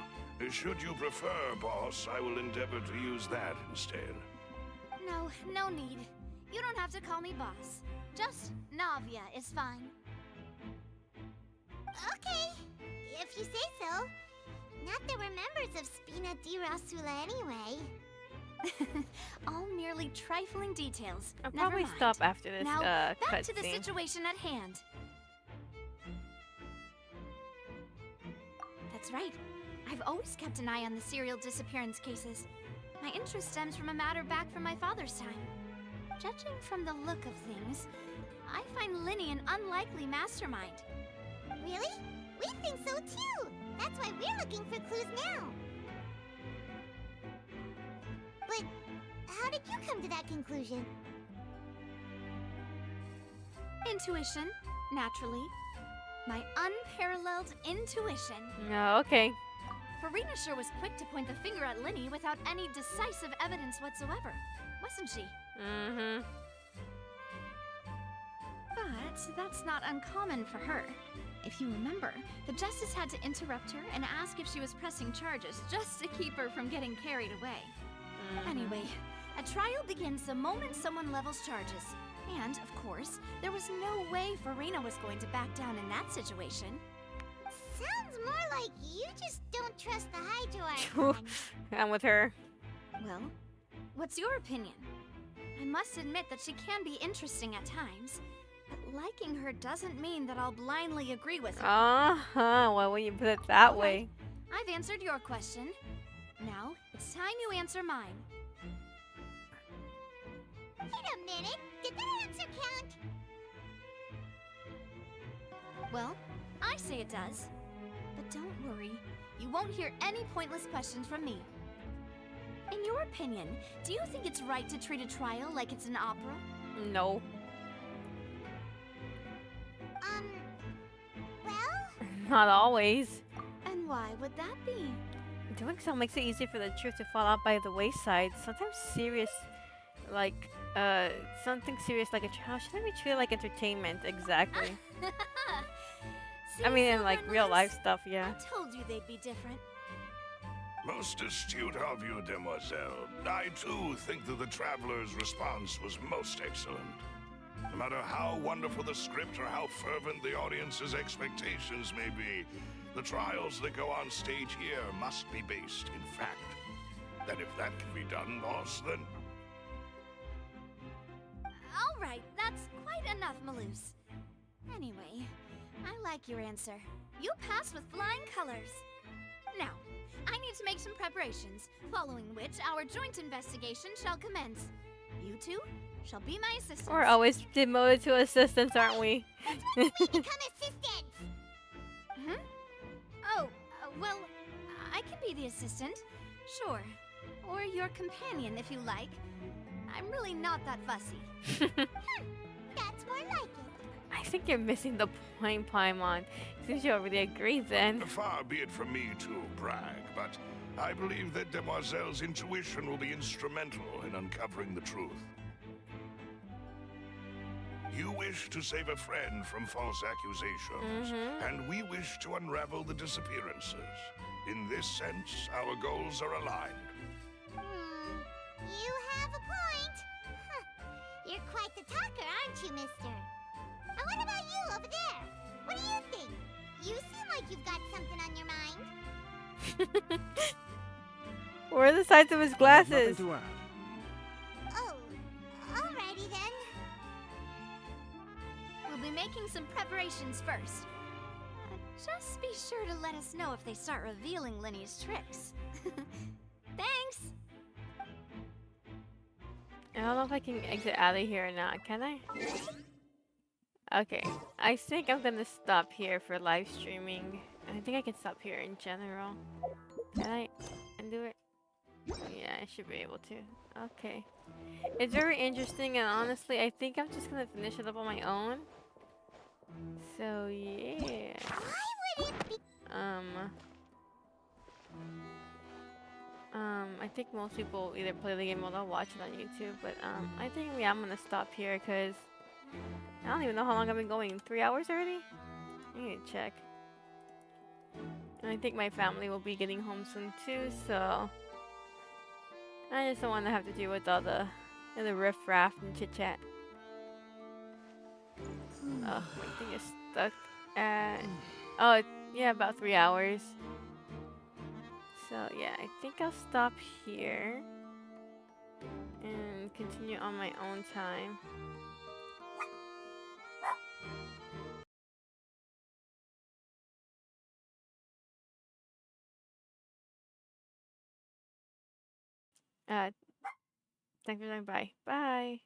Should you prefer, boss, I will endeavor to use that instead. No, no need. You don't have to call me boss. Just Navia is fine. Okay, if you say so. Not that we're members of Spina di Rosula anyway. All merely trifling details. I'll Never probably mind. stop after this Now, back to the cutscene. situation at hand. That's right. I've always kept an eye on the serial disappearance cases. My interest stems from a matter back from my father's time. Judging from the look of things, I find Linny an unlikely mastermind. Really? We think so too. That's why we're looking for clues now. But how did you come to that conclusion? Intuition, naturally. My unparalleled intuition. No, okay. Farina sure was quick to point the finger at Linny without any decisive evidence whatsoever, wasn't she? Mm-hmm. But that's not uncommon for her. If you remember, the Justice had to interrupt her and ask if she was pressing charges just to keep her from getting carried away. Anyway, a trial begins the moment someone levels charges. And, of course, there was no way Farina was going to back down in that situation. Sounds more like you just don't trust the Hydro Archon. I'm with her. Well, what's your opinion? I must admit that she can be interesting at times, but liking her doesn't mean that I'll blindly agree with her. Uh-huh. Well, when you put it that way. I've answered your question. Now, it's time you answer mine. Wait a minute. Did that answer count? Well, I say it does. But don't worry, you won't hear any pointless questions from me. In your opinion, do you think it's right to treat a trial like it's an opera? No. Well? Not always. And why would that be? Doing so makes it easy for the truth to fall out by the wayside. Sometimes serious, like, something serious like a child shouldn't be treated like entertainment, exactly. I mean, in like real life stuff, yeah. I told you they'd be different. Most astute of you, demoiselle. I too think that the traveler's response was most excellent. No matter how wonderful the script or how fervent the audience's expectations may be, the trials that go on stage here must be based in fact. And if that can be done, boss, then... All right, that's quite enough, Maloose. Anyway, I like your answer. You passed with flying colors. Now, I need to make some preparations, following which our joint investigation shall commence. You two shall be my assistants. We're always demoted to assistants, aren't we? We become assistants! Hmm? Oh, well, I can be the assistant. Sure. Or your companion, if you like. I'm really not that fussy. That's more like it. I think you're missing the point, Paimon. Since you already agreed then. Far be it from me to brag, but I believe that Demoiselle's intuition will be instrumental in uncovering the truth. You wish to save a friend from false accusations, and we wish to unravel the disappearances. In this sense, our goals are aligned. You have a point. Huh. You're quite the talker, aren't you, mister? And what about you over there? What do you think? You seem like you've got something on your mind. Where are the sides of his glasses? Oh, alrighty then. We'll be making some preparations first. Just be sure to let us know if they start revealing Lenny's tricks. Thanks! I don't know if I can exit out of here or not, can I? Okay, I think I'm gonna stop here for live streaming. I think I can stop here in general. Can I undo it? Yeah, I should be able to. Okay. It's very interesting, and honestly, I think I'm just gonna finish it up on my own. So, yeah. I think most people either play the game or they'll watch it on YouTube, but I think I'm gonna stop here because I don't even know how long I've been going. 3 hours already? I need to check. And I think my family will be getting home soon too, so I just don't want to have to deal with all the riff-raff and chit-chat. Oh, my thing is stuck at... Oh, yeah, about 3 hours. So, yeah, I think I'll stop here and continue on my own time. Thanks for saying bye. Bye.